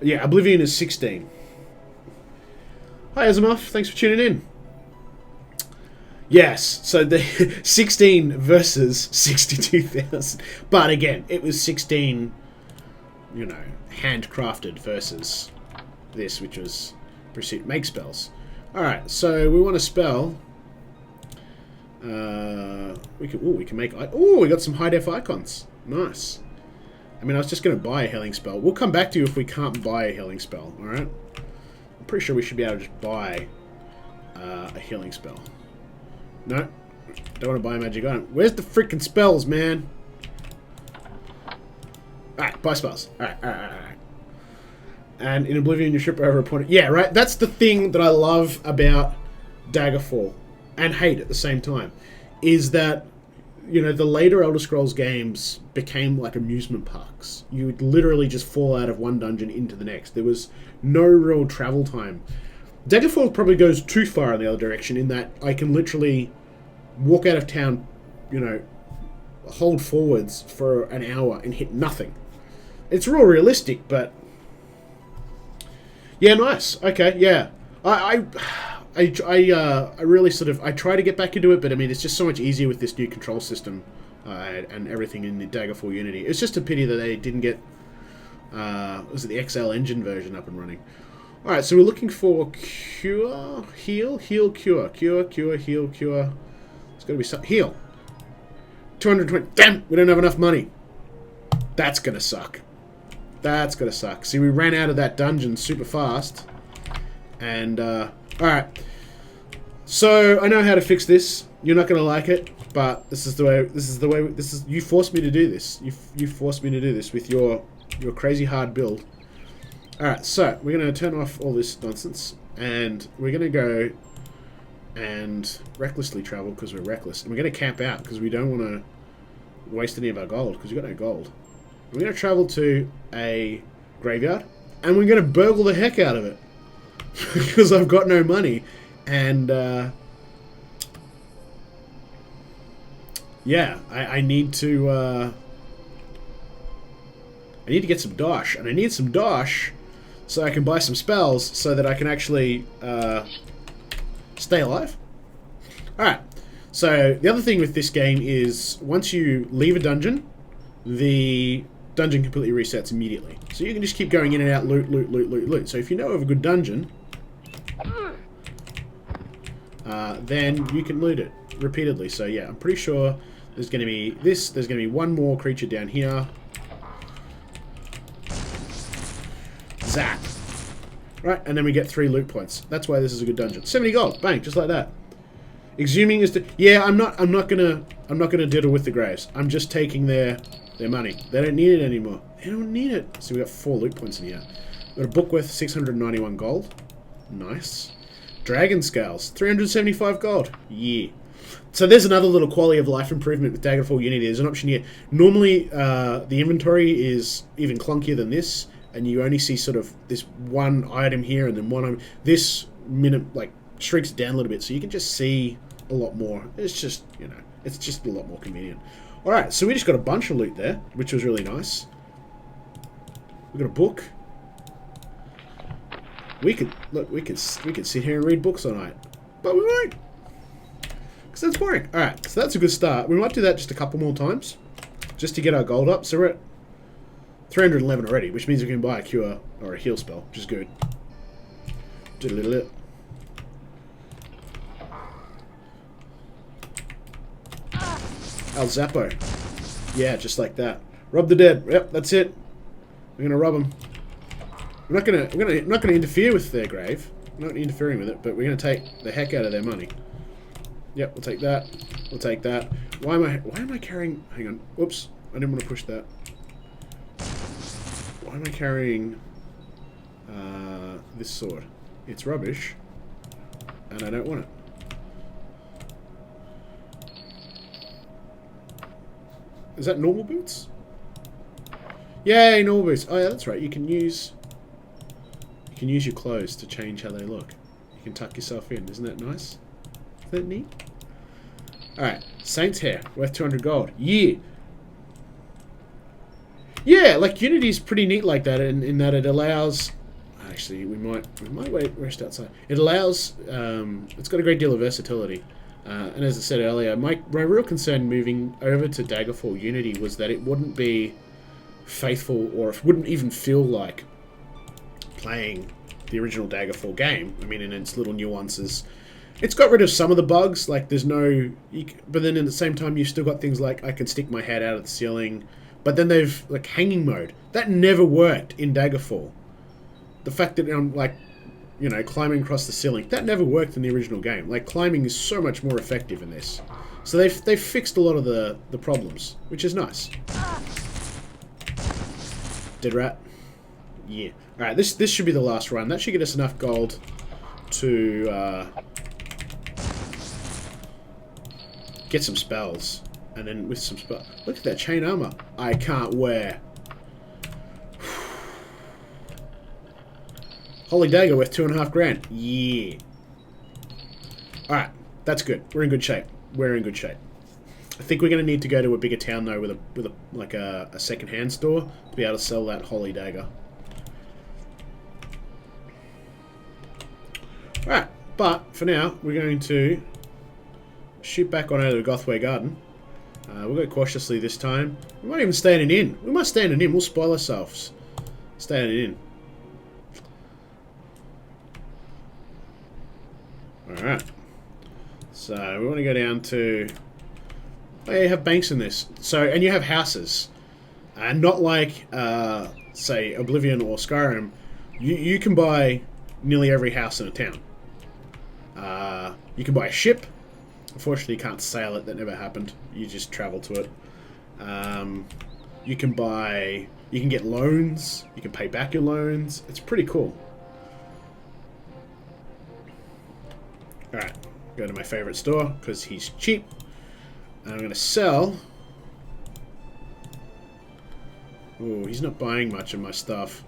Speaker 1: Yeah, Oblivion is 16. Hi, Asimov. Thanks for tuning in. Yes, so the 16 versus 62,000. But again, it was 16, you know, handcrafted versus this, which was pursuit make spells. Alright, so we want to spell. We can make. Oh, we got some high def icons. Nice. I mean, I was just going to buy a healing spell. We'll come back to you if we can't buy a healing spell, alright? I'm pretty sure we should be able to just buy a healing spell. No? Don't want to buy a magic item. Where's the freaking spells, man? Alright, buy spells. Alright. And in Oblivion, you ship over a point. Yeah, right? That's the thing that I love about Daggerfall, and hate at the same time, is that, you know, the later Elder Scrolls games became like amusement parks. You would literally just fall out of one dungeon into the next. There was no real travel time. Daggerfall probably goes too far in the other direction in that I can literally walk out of town, you know, hold forwards for an hour and hit nothing. It's real realistic, but yeah, nice. Okay, yeah. I really sort of, I try to get back into it, but I mean, it's just so much easier with this new control system and everything in the Daggerfall Unity. It's just a pity that they didn't get, was it the XL engine version up and running? Alright, so we're looking for cure, heal, cure. Cure, heal, cure. It's gotta be some, heal. 220, damn, we don't have enough money. That's gonna suck. That's gonna suck. See, we ran out of that dungeon super fast. And, alright. So, I know how to fix this. You're not gonna like it, but this is the way, you forced me to do this. You forced me to do this with your crazy hard build. Alright, so, we're gonna turn off all this nonsense, and we're gonna go and recklessly travel, because we're reckless. And we're gonna camp out, because we don't want to waste any of our gold, because we've got no gold. We're gonna travel to a graveyard, and we're gonna burgle the heck out of it. Because I've got no money, and yeah, I need to get some dosh, and I need some dosh so I can buy some spells so that I can actually stay alive. Alright, so the other thing with this game is once you leave a dungeon, the dungeon completely resets immediately. So you can just keep going in and out, loot. So if you know of a good dungeon, then you can loot it repeatedly. So yeah, I'm pretty sure there's going to be this. There's going to be one more creature down here. Zap. Right, and then we get 3 loot points. That's why this is a good dungeon. 70 gold, bang, just like that. Exhuming is yeah. I'm not gonna diddle with the graves. I'm just taking their money. They don't need it anymore. They don't need it. So we got 4 loot points in here. Got a book worth 691 gold. Nice. Dragon scales, 375 gold. Yeah. So there's another little quality of life improvement with Daggerfall Unity. There's an option here. Normally, the inventory is even clunkier than this, and you only see sort of this one item here and then one item. This like shrinks it down a little bit, so you can just see a lot more. It's just, you know, it's just a lot more convenient. All right, so we just got a bunch of loot there, which was really nice. We got a book. We could sit here and read books all night, but we won't. Because that's boring. Alright, so that's a good start. We might do that just a couple more times. Just to get our gold up. So we're at 311 already, which means we can buy a cure or a heal spell, which is good. El Zappo. Yeah, just like that. Rob the dead. Yep, that's it. We're gonna rob them. We're not gonna interfere with their grave. We're not interfering with it, but we're gonna take the heck out of their money. Yep, we'll take that. We'll take that. Why am I carrying? Hang on. Whoops, I didn't want to push that. Why am I carrying this sword? It's rubbish, and I don't want it. Is that normal boots? Yay, normal boots. Oh yeah, that's right. You can use your clothes to change how they look. You can tuck yourself in. Isn't that nice? Isn't that neat? Alright, Saint's Hair, worth 200 gold. Yeah! Yeah, like Unity's pretty neat like that in that it allows... Actually, we might rest outside. It allows... it's got a great deal of versatility. And as I said earlier, my real concern moving over to Daggerfall Unity was that it wouldn't be faithful, or it wouldn't even feel like playing the original Daggerfall game. I mean, in its little nuances. It's got rid of some of the bugs, like there's no... but then at the same time, you've still got things like I can stick my head out of the ceiling. But then they've... like, hanging mode. That never worked in Daggerfall. The fact that I'm, like, you know, climbing across the ceiling, that never worked in the original game. Like, climbing is so much more effective in this. So they've fixed a lot of the problems, which is nice. Dead rat? Yeah. Alright, this should be the last run. That should get us enough gold to... get some spells, and then with some spells. Look at that chain armor. I can't wear. Holy Dagger worth 2.5 grand. Yeah. Alright, that's good. We're in good shape. We're in good shape. I think we're going to need to go to a bigger town though with a second-hand store to be able to sell that Holy Dagger. Alright, but for now, we're going to shoot back on over to Gothway Garden. We'll go cautiously this time. We might even stay in an inn. We might stay in an inn. We'll spoil ourselves. Stay in an inn. Alright. So, we want to go down to... oh, yeah, you have banks in this. So, and you have houses. And not like, say, Oblivion or Skyrim. You can buy nearly every house in a town. You can buy a ship. Unfortunately, you can't sail it. That never happened. You just travel to it. You can get loans. You can pay back your loans. It's pretty cool. Alright, go to my favorite store, because he's cheap. And I'm going to sell... ooh, he's not buying much of my stuff.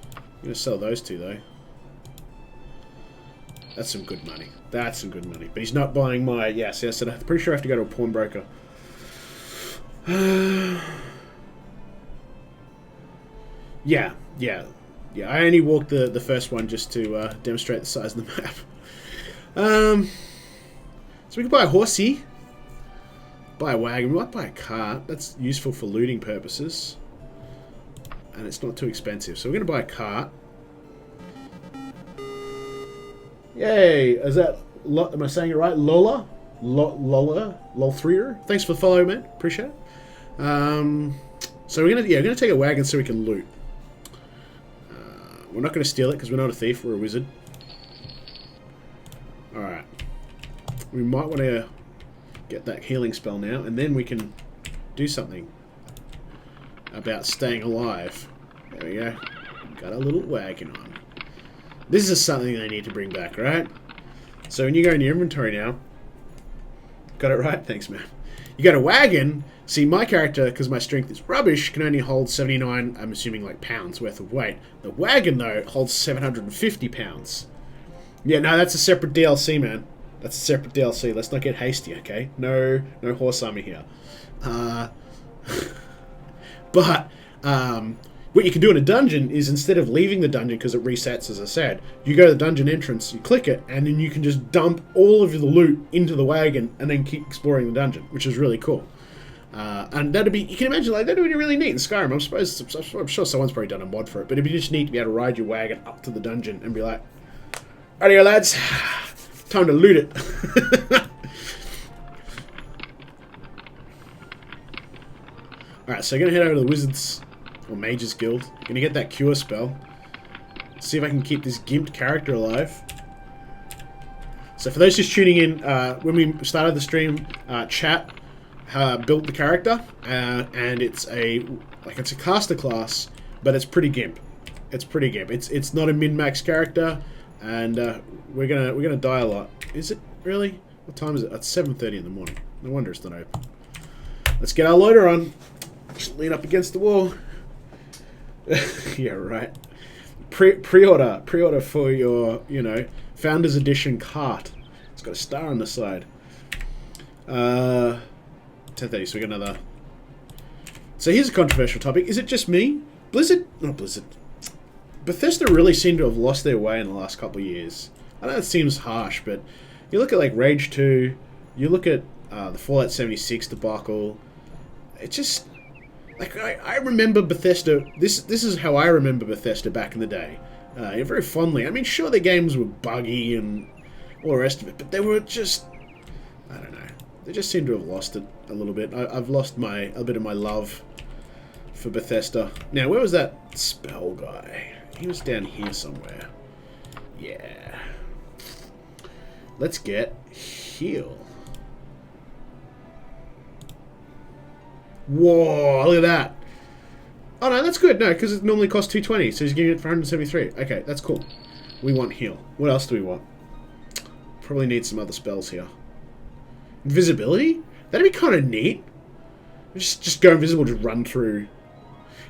Speaker 1: I'm going to sell those two, though. That's some good money. That's some good money. But he's not buying my... yes, I'm pretty sure I have to go to a pawnbroker. Yeah. I only walked the first one just to demonstrate the size of the map. So we can buy a horsey. Buy a wagon. We might buy a cart. That's useful for looting purposes. And it's not too expensive. So we're going to buy a cart. Yay! Is that... am I saying it right? Lola? Lol3er? Thanks for the follow, man. Appreciate it. So we're gonna take a wagon so we can loot. We're not gonna steal it because we're not a thief. We're a wizard. All right. We might want to get that healing spell now, and then we can do something about staying alive. There we go. Got a little wagon on. This is something they need to bring back, right? So when you go in your inventory now, got it right? Thanks, man. You got a wagon. See, my character, because my strength is rubbish, can only hold 79, I'm assuming, like, pounds worth of weight. The wagon, though, holds 750 pounds. Yeah, no, that's a separate DLC, man. That's a separate DLC. Let's not get hasty, okay? No horse armor here. But, What you can do in a dungeon is, instead of leaving the dungeon, because it resets, as I said, you go to the dungeon entrance, you click it, and then you can just dump all of the loot into the wagon and then keep exploring the dungeon, which is really cool. And that'd be, you can imagine, like, that'd be really neat in Skyrim. I'm sure someone's probably done a mod for it, but it'd be just neat to be able to ride your wagon up to the dungeon and be like, "Alrighty, lads, time to loot it." Alright, so I'm going to head over to the Wizards, or Mages Guild. Going to get that cure spell. See if I can keep this gimped character alive. So for those just tuning in, when we started the stream, chat built the character, and it's a caster class, but it's pretty gimp. It's pretty gimp. It's not a min-max character, and we're gonna die a lot. Is it really? What time is it? It's 7:30 in the morning. No wonder it's not open. Let's get our loader on. Just lean up against the wall. Yeah, right. Pre-order for your, Founders Edition cart. It's got a star on the side. 10:30, so we got another. So here's a controversial topic. Is it just me? Not Blizzard. Bethesda really seem to have lost their way in the last couple of years. I know it seems harsh, but you look at like Rage 2, you look at the Fallout 76 debacle. It just, like, I remember Bethesda. This is how I remember Bethesda back in the day. Very fondly. I mean, sure, their games were buggy and all the rest of it, but they were just, I don't know. They just seem to have lost it a little bit. I've lost a bit of my love for Bethesda. Now, where was that spell guy? He was down here somewhere. Yeah. Let's get heal. Whoa, look at that. Oh no, that's good. No, because it normally costs 220, so he's getting it for 173. Okay, that's cool. We want heal. What else do we want? Probably need some other spells here. Invisibility? That'd be kind of neat. Just go invisible, just run through.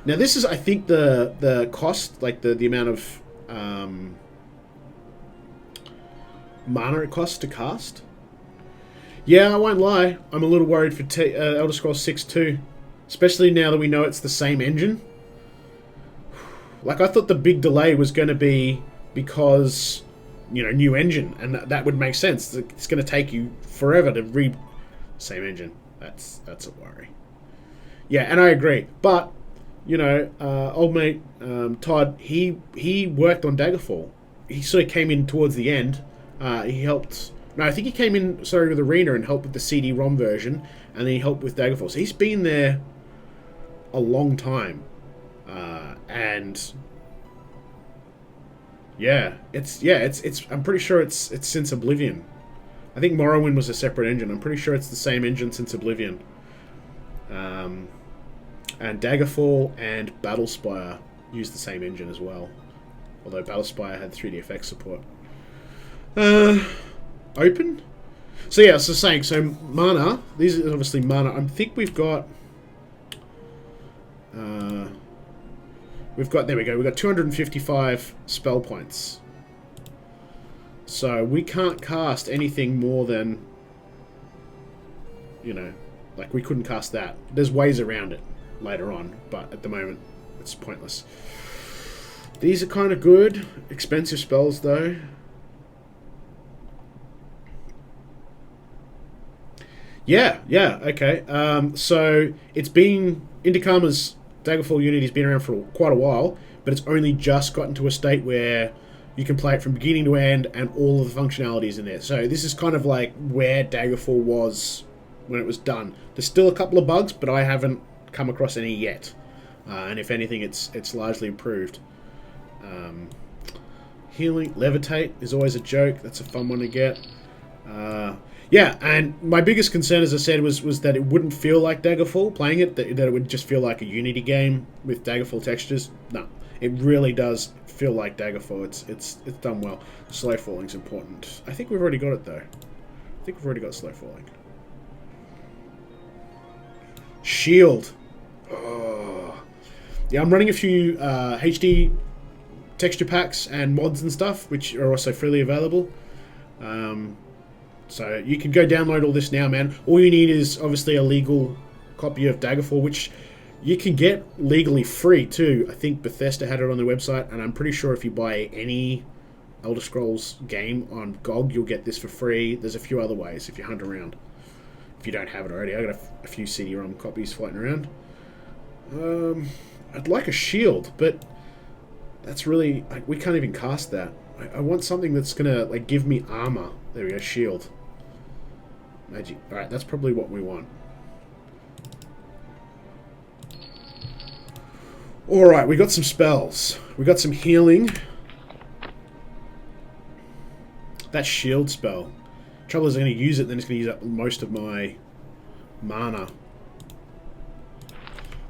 Speaker 1: Now this is, I think, the cost, like the amount of mana it costs to cast. Yeah, I won't lie. I'm a little worried for Elder Scrolls 6 too. Especially now that we know it's the same engine. Like, I thought the big delay was going to be because, new engine. And that would make sense. It's going to take you forever to same engine. That's a worry. Yeah, and I agree. But, old mate Todd, he worked on Daggerfall. He sort of came in towards the end. He helped... No, I think he came in, with Arena and helped with the CD-ROM version, and then he helped with Daggerfall. So he's been there a long time, and it's. I'm pretty sure it's since Oblivion. I think Morrowind was a separate engine. I'm pretty sure it's the same engine since Oblivion. And Daggerfall and Battlespire use the same engine as well, although Battlespire had 3DFX support. Open? So yeah, so mana, these are obviously mana. I think we've got there we go, we've got 255 spell points. So we can't cast anything more than, like, we couldn't cast that. There's ways around it later on, but at the moment it's pointless. These are kind of good, expensive spells though. Yeah, okay. So it's been... Indicama's Daggerfall Unity's been around for quite a while, but it's only just gotten to a state where you can play it from beginning to end and all of the functionalities in there. So this is kind of like where Daggerfall was when it was done. There's still a couple of bugs, but I haven't come across any yet. And if anything, it's largely improved. Healing, levitate is always a joke. That's a fun one to get. Yeah, and my biggest concern, as I said, was that it wouldn't feel like Daggerfall playing it, that it would just feel like a Unity game with Daggerfall textures. No, it really does feel like Daggerfall. It's done well. Slow falling's important. I think we've already got it though. I think we've already got slow falling. Shield. Oh. Yeah, I'm running a few HD texture packs and mods and stuff, which are also freely available. So you can go download all this now, man. All you need is obviously a legal copy of Daggerfall, which You can get legally free too. I think Bethesda had it on their website, and I'm pretty sure if you buy any Elder Scrolls game on GOG, you'll get this for free. There's a few other ways if you hunt around. If you don't have it already, I got a few CD-ROM copies floating around. I'd like a shield, but that's really we can't even cast that. I want something that's gonna like give me armor. There we go, shield. Magic. All right, that's probably what we want. All right, we got some spells. We got some healing. That shield spell. Trouble is, I'm going to use it, then it's going to use up most of my mana.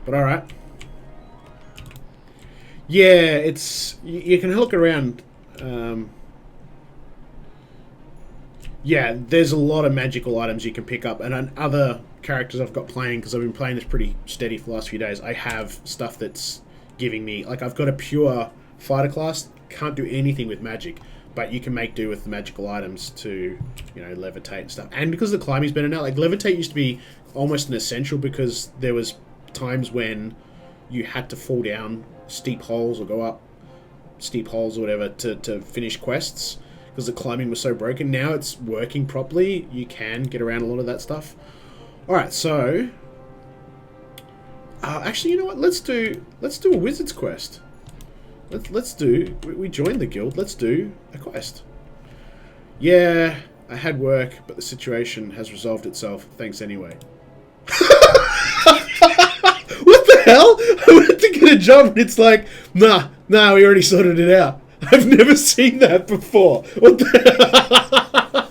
Speaker 1: But all right. Yeah, it's you can look around. Yeah, there's a lot of magical items you can pick up, and other characters I've got playing, because I've been playing this pretty steady for the last few days, I have stuff that's giving me, like I've got a pure fighter class, can't do anything with magic, but you can make do with the magical items to, you know, levitate and stuff. And because the climbing's better now, like levitate used to be almost an essential because there was times when you had to fall down steep holes or go up steep holes or whatever to finish quests because the climbing was so broken. Now it's working properly. You can get around a lot of that stuff. Alright, so actually, you know what? Let's do a wizard's quest. Let's do... We joined the guild. Let's do a quest. Yeah, I had work, but the situation has resolved itself. Thanks anyway. What the hell? I went to get a job and it's like, nah, we already sorted it out. I've never seen that before. What the...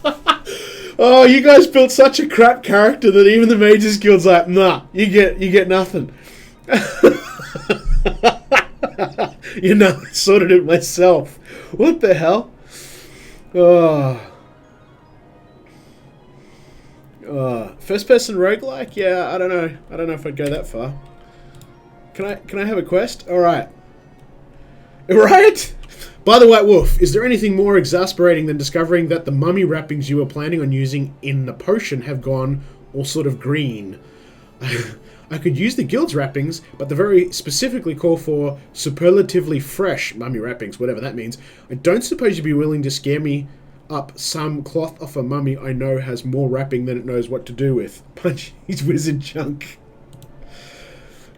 Speaker 1: Oh, you guys built such a crap character that even the Mages Guild's like, nah, you get nothing. You know, I sorted it myself. What the hell? First person roguelike? Yeah, I don't know. I don't know if I'd go that far. Can I have a quest? Alright. Right? By the White Wolf, is there anything more exasperating than discovering that the mummy wrappings you were planning on using in the potion have gone all sort of green? I could use the guild's wrappings, but they very specifically call for superlatively fresh mummy wrappings, whatever that means. I don't suppose you'd be willing to scare me up some cloth off a mummy I know has more wrapping than it knows what to do with. Punch his wizard junk.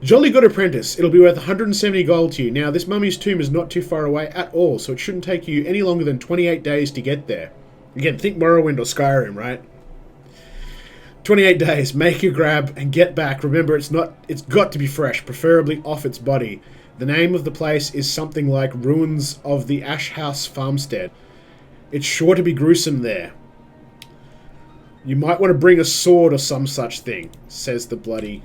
Speaker 1: Jolly good apprentice. It'll be worth 170 gold to you. Now, this mummy's tomb is not too far away at all, so it shouldn't take you any longer than 28 days to get there. Again, think Morrowind or Skyrim, right? 28 days, make your grab and get back. Remember, it's got to be fresh, preferably off its body. The name of the place is something like Ruins of the Ash House Farmstead. It's sure to be gruesome there. You might want to bring a sword or some such thing, says the bloody...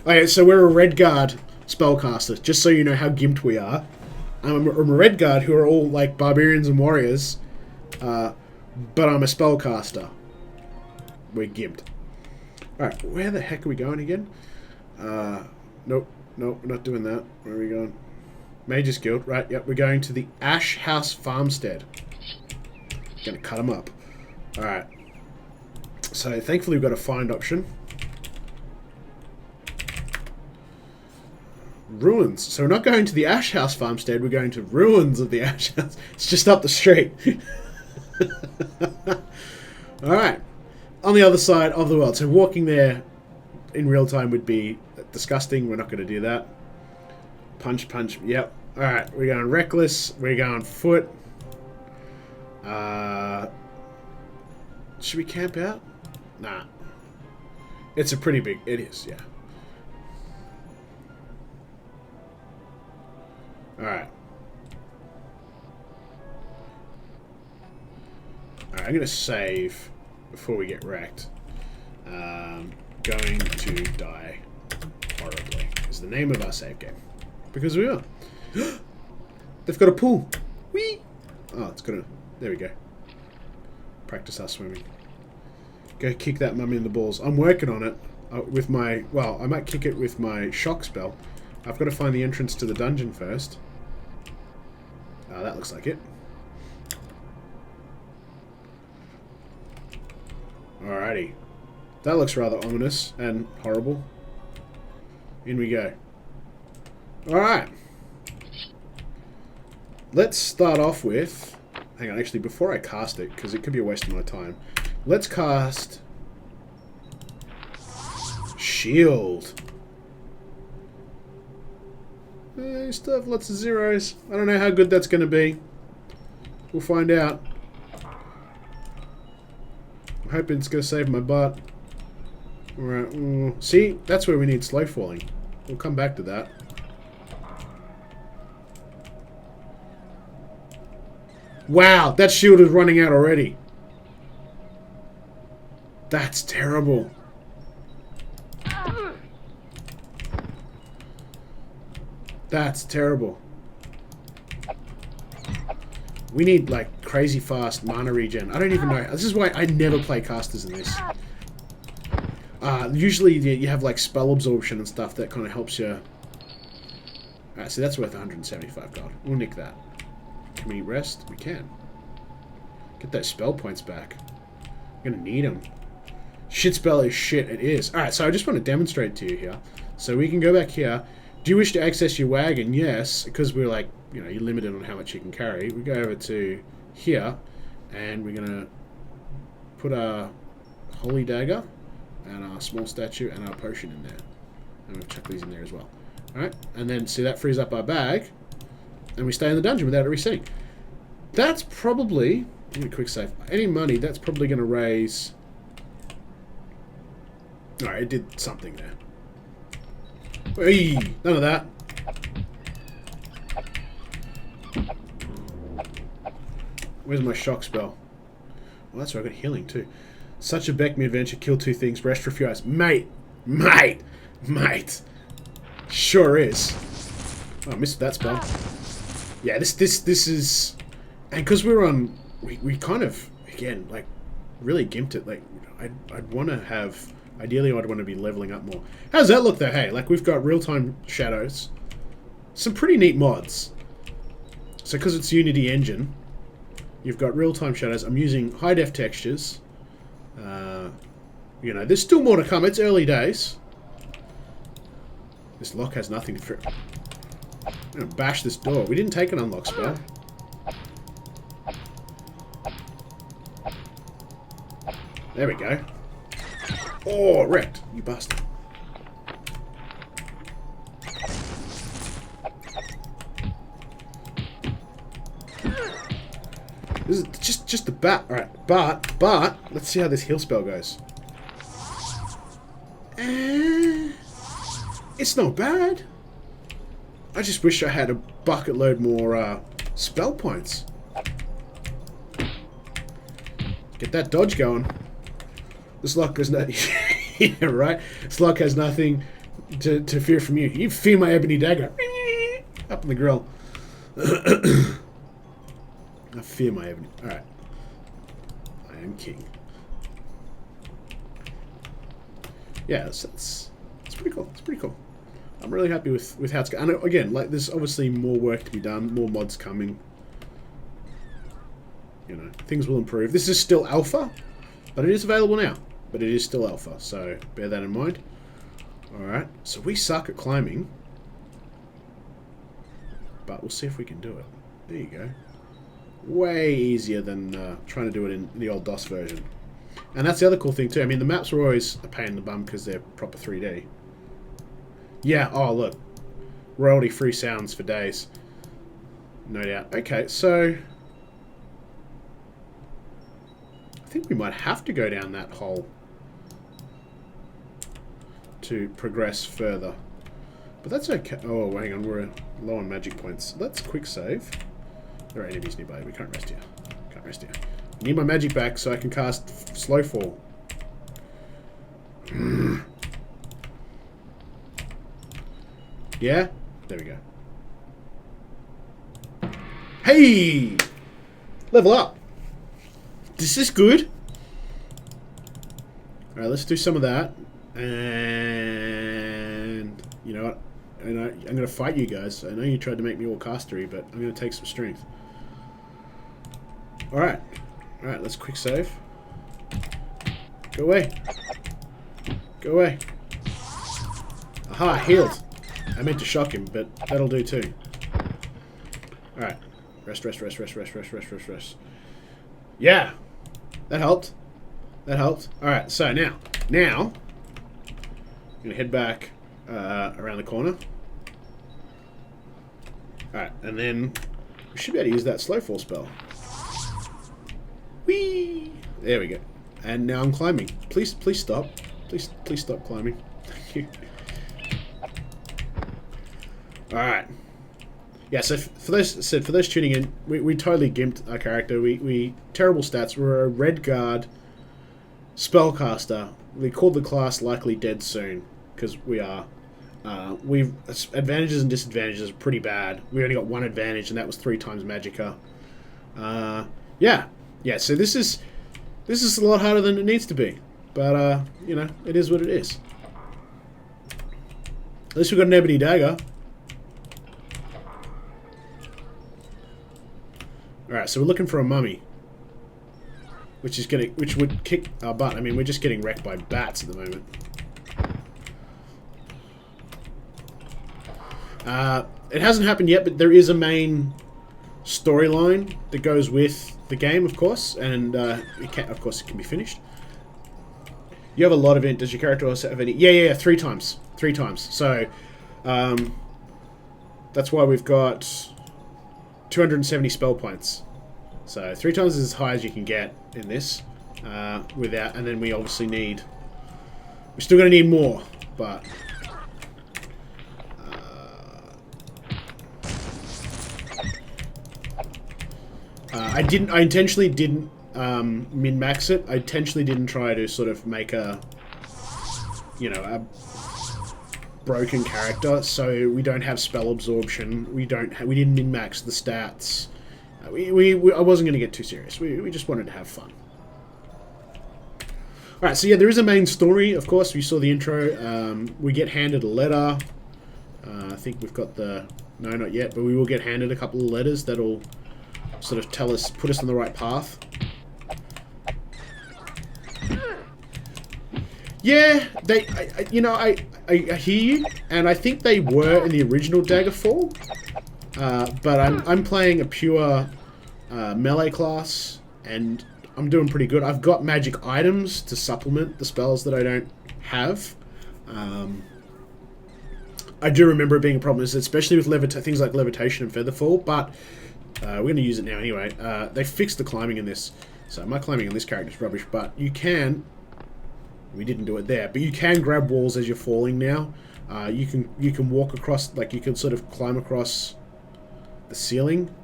Speaker 1: Okay, so we're a Redguard spellcaster, just so you know how gimped we are. I'm a Redguard who are all like barbarians and warriors, but I'm a spellcaster. We're gimped. Alright, where the heck are we going again? Nope, we're not doing that. Where are we going? Mages Guild, right, yep, we're going to the Ash House Farmstead. Gonna cut them up. Alright. So, thankfully we've got a find option. Ruins. So we're not going to the Ash House Farmstead, we're going to Ruins of the Ash House. It's just up the street. Alright. On the other side of the world. So walking there in real time would be disgusting. We're not going to do that. Punch. Yep. Alright. We're going reckless. We're going foot. Should we camp out? Nah. It's a pretty big... It is, yeah. Alright. Alright, I'm going to save... before we get wrecked. Going to die horribly is the name of our save game. Because we are. They've got a pool. Whee! Oh, it's gonna... There we go. Practice our swimming. Go kick that mummy in the balls. I'm working on it with my... Well, I might kick it with my shock spell. I've got to find the entrance to the dungeon first. That looks like it. Alrighty. That looks rather ominous and horrible. In we go. Alright. Let's start off with... Hang on, actually, before I cast it, because it could be a waste of my time. Let's cast... Shield. You still have lots of zeros. I don't know how good that's going to be. We'll find out. I'm hoping it's going to save my butt. Alright, see? That's where we need slow falling. We'll come back to that. Wow, that shield is running out already. That's terrible. That's terrible. We need, like, crazy fast mana regen. I don't even know. This is why I never play casters in this. Usually you have, like, spell absorption and stuff that kind of helps you. Alright, so that's worth 175 gold. We'll nick that. Can we rest? We can. Get those spell points back. I'm gonna need them. Shit spell is shit. It is. Alright, so I just want to demonstrate to you here. So we can go back here. Do you wish to access your wagon? Yes, because we're like, you know, you're limited on how much you can carry. We go over to here, and we're gonna put our holy dagger and our small statue and our potion in there. And we'll chuck these in there as well. Alright, and then see that frees up our bag, and we stay in the dungeon without it resetting. That's probably, give me a quick save, any money, that's probably going to raise... Alright, it did something there. Hey, none of that. Where's my shock spell? Well, that's right, I got healing too. Such a Beck me adventure, kill two things, rest for a few hours. Mate! Sure is. Oh, I missed that spell. Yeah, this is... And because we're on... We kind of, again, like, really gimped it. Like, I'd want to have... Ideally, I'd want to be leveling up more. How's that look, though? Hey, like, we've got real-time shadows. Some pretty neat mods. So, because it's Unity engine, you've got real-time shadows. I'm using high-def textures. You know, there's still more to come. It's early days. This lock has nothing to... I'm going to bash this door. We didn't take an unlock spell. There we go. Oh, wrecked. You bastard. This is just the bat. Alright, but, let's see how this heal spell goes. It's not bad. I just wish I had a bucket load more spell points. Get that dodge going. This lock has no... yeah, right? This lock has nothing to fear from you. You fear my Ebony Dagger. Up in the grill. I fear my Ebony... Alright. I am king. Yeah, it's pretty cool. It's pretty cool. I'm really happy with how it's going. And again, like, there's obviously more work to be done. More mods coming. You know, things will improve. This is still alpha, but it is available now. But it is still alpha, so bear that in mind. Alright, so we suck at climbing. But we'll see if we can do it. There you go. Way easier than trying to do it in the old DOS version. And that's the other cool thing too. I mean, the maps were always a pain in the bum because they're proper 3D. Yeah, oh look. Royalty-free sounds for days. No doubt. Okay, so... I think we might have to go down that hole to progress further. But that's okay. Oh, hang on, we're low on magic points. Let's quick save. There are enemies nearby. We can't rest here. Can't rest here. I need my magic back so I can cast slow fall. Yeah? There we go. Hey! Level up! This is good. Alright, let's do some of that. And... You know what? I'm going to fight you guys. I know you tried to make me all castery, but I'm going to take some strength. Alright. Alright, let's quick save. Go away. Go away. Aha, healed. I meant to shock him, but that'll do too. Alright. Rest. Yeah! That helped. That helped. Alright, so now, I'm going to head back around the corner. Alright, and then we should be able to use that slow fall spell. Whee! There we go. And now I'm climbing. Please stop. Please stop climbing. Thank you. Alright. Yeah, so for those tuning in, we totally gimped our character. We terrible stats. We're a red guard spellcaster. We called the class likely dead soon, because we are. We've advantages and disadvantages are pretty bad. We only got one advantage, and that was 3 times Magicka. Yeah. So this is a lot harder than it needs to be, but you know, it is what it is. At least we got an Ebony Dagger. All right, so we're looking for a mummy, which would kick our butt. I mean, we're just getting wrecked by bats at the moment. It hasn't happened yet, but there is a main storyline that goes with the game, of course, and it can be finished. You have a lot of it. Does your character also have any? Yeah, 3 times. 3 times. So that's why we've got 270 spell points. So 3 times is as high as you can get in this. Without, and then we obviously need. We're still going to need more, but. I intentionally didn't min-max it. I intentionally didn't try to sort of make a broken character, so we don't have spell absorption. We didn't min-max the stats. I wasn't going to get too serious. We just wanted to have fun. Alright, so yeah, there is a main story, of course. We saw the intro. We get handed a letter. I think we've got the... No, not yet, but we will get handed a couple of letters that'll sort of put us on the right path. Yeah, I hear you, and I think they were in the original Daggerfall, but I'm playing a pure melee class, and I'm doing pretty good. I've got magic items to supplement the spells that I don't have. I do remember it being a problem, especially with things like levitation and featherfall, but we're going to use it now anyway. They fixed the climbing in this, so my climbing in this character is rubbish, but you can... We didn't do it there, but you can grab walls as you're falling now. You can walk across, like you can sort of climb across the ceiling,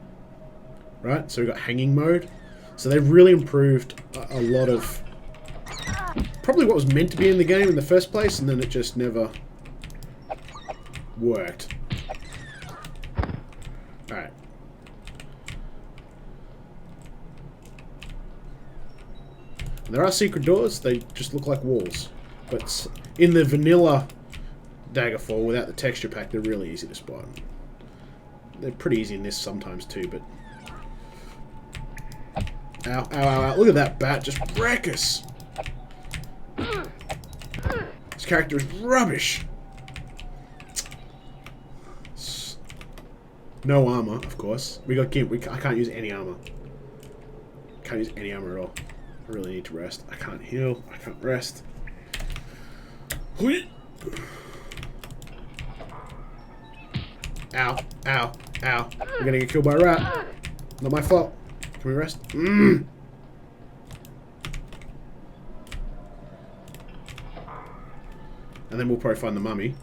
Speaker 1: right? So we've got hanging mode. So they've really improved a lot of probably what was meant to be in the game in the first place, and then it just never worked. All right. There are secret doors, they just look like walls. But in the vanilla Daggerfall, without the texture pack, they're really easy to spot. They're pretty easy in this sometimes too, but... Ow, ow, ow, ow. Look at that bat, just wreck us! This character is rubbish! No armor, of course. We got Gimp, I can't use any armor. Can't use any armor at all. I really need to rest. I can't heal. I can't rest. Ow. Ow. Ow. We're gonna get killed by a rat. Not my fault. Can we rest? And then we'll probably find the mummy.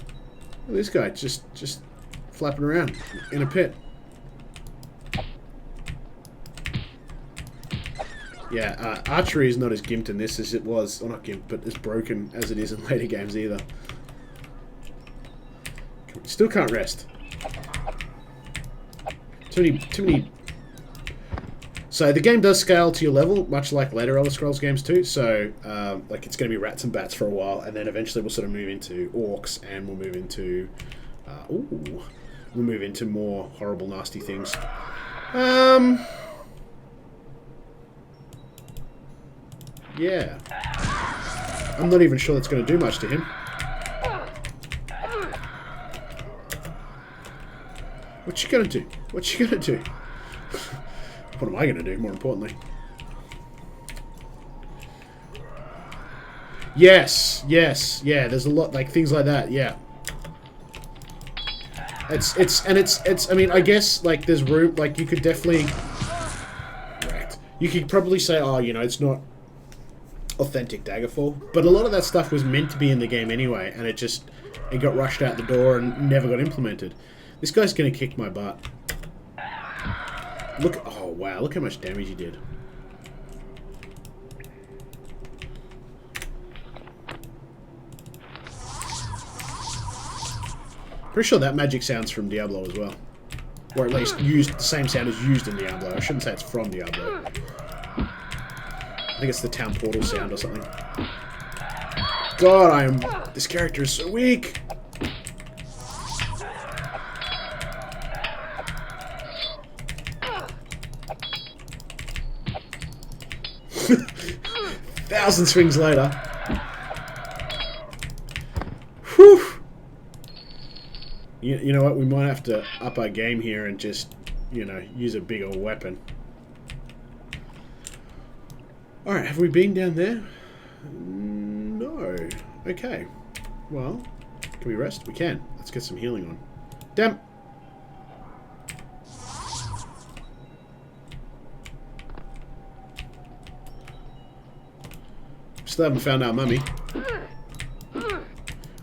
Speaker 1: Look at this guy just flapping around in a pit. Yeah, archery is not as gimped in this as it was, or not gimped, but as broken as it is in later games either. Still can't rest. Too many. So the game does scale to your level, much like later Elder Scrolls games too. So like it's going to be rats and bats for a while, and then eventually we'll sort of move into orcs, and we'll move into more horrible, nasty things. Yeah. I'm not even sure that's going to do much to him. What you gonna do? What you gonna do? What am I gonna do, more importantly? Yes, yes, yeah, there's a lot, like, things like that, yeah. It's, I mean, I guess, like, there's room, like, you could definitely... Right. You could probably say, oh, you know, it's not authentic Daggerfall, but a lot of that stuff was meant to be in the game anyway, and it got rushed out the door and never got implemented. This guy's gonna kick my butt. Look, oh wow, look how much damage he did. Pretty sure that magic sound's from Diablo as well. Or at least used the same sound as used in Diablo. I shouldn't say it's from Diablo. I think it's the town portal sound or something. God, this character is so weak. Thousand swings later. Whew. You know what? We might have to up our game here and just, you know, use a bigger weapon. Alright, have we been down there? No. Okay. Well, can we rest? We can. Let's get some healing on. Damn! Still haven't found our mummy.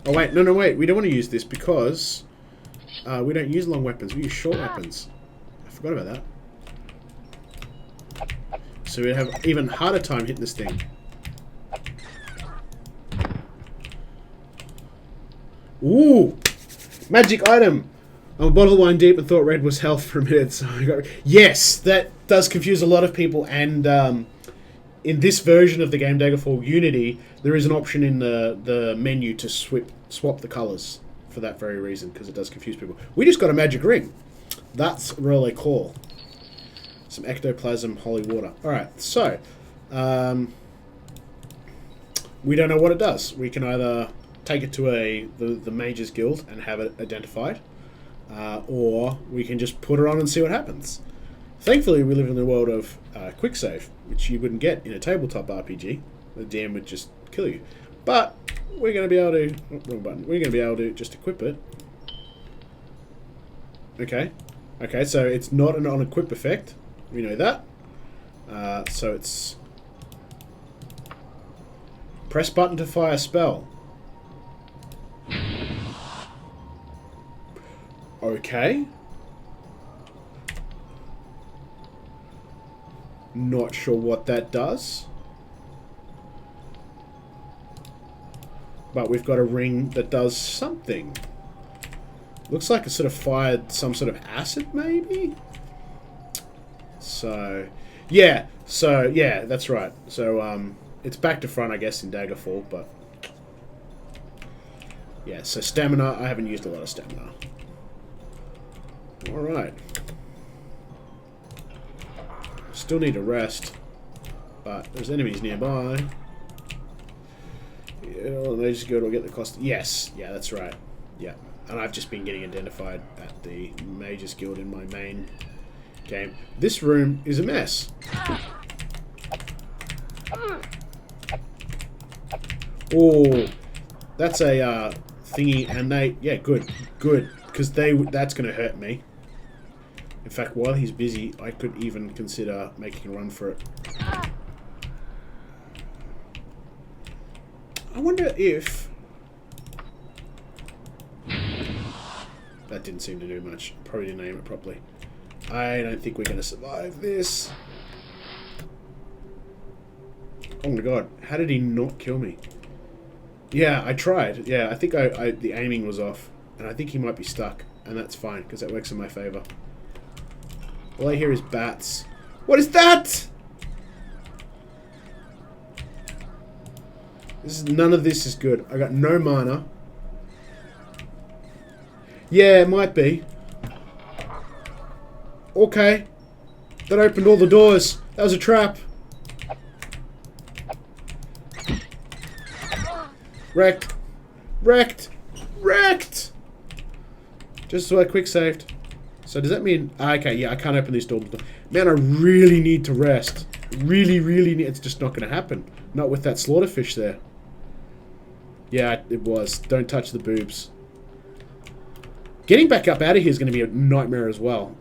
Speaker 1: Oh wait, no, wait. We don't want to use this because we don't use long weapons. We use short weapons. I forgot about that. So we'd have even harder time hitting this thing. Ooh! Magic item! I'm a bottle of wine deep and thought red was health for a minute, so I got... Yes! That does confuse a lot of people, and in this version of the game, Daggerfall Unity, there is an option in the menu to swap the colours for that very reason, because it does confuse people. We just got a magic ring. That's really cool. Some ectoplasm, holy water. Alright, so we don't know what it does. We can either take it to the Mages Guild and have it identified, or we can just put it on and see what happens. Thankfully, we live in the world of quick save, which you wouldn't get in a tabletop RPG. The DM would just kill you. But we're going to be able to... Oh, wrong button. We're going to be able to just equip it. Okay. Okay, so it's not an on-equip effect. We know that. So it's... Press button to fire spell. Okay. Not sure what that does. But we've got a ring that does something. Looks like it sort of fired some sort of acid, maybe? So, yeah. So, yeah, that's right. So, it's back to front, I guess, in Daggerfall, but... Yeah, so stamina. I haven't used a lot of stamina. Alright. Still need to rest, but there's enemies nearby. Yeah, they just go to get the cost. Yes, yeah, that's right. Yeah, and I've just been getting identified at the Mages Guild in my main game. This room is a mess. Oh, that's a thingy, and yeah, good, because that's gonna hurt me. In fact, while he's busy, I could even consider making a run for it. I wonder if... That didn't seem to do much. Probably didn't aim it properly. I don't think we're going to survive this. Oh my god, how did he not kill me? Yeah, I tried. Yeah, I think the aiming was off. And I think he might be stuck. And that's fine, because that works in my favour. All I hear is bats. What is that? None of this is good. I got no mana. Yeah, it might be. Okay. That opened all the doors. That was a trap. Wrecked. Wrecked. Wrecked. Just as I quick saved. So does that mean... Okay, yeah, I can't open this door. Man, I really need to rest. Really, really need... It's just not going to happen. Not with that slaughterfish there. Yeah, it was. Don't touch the boobs. Getting back up out of here is going to be a nightmare as well.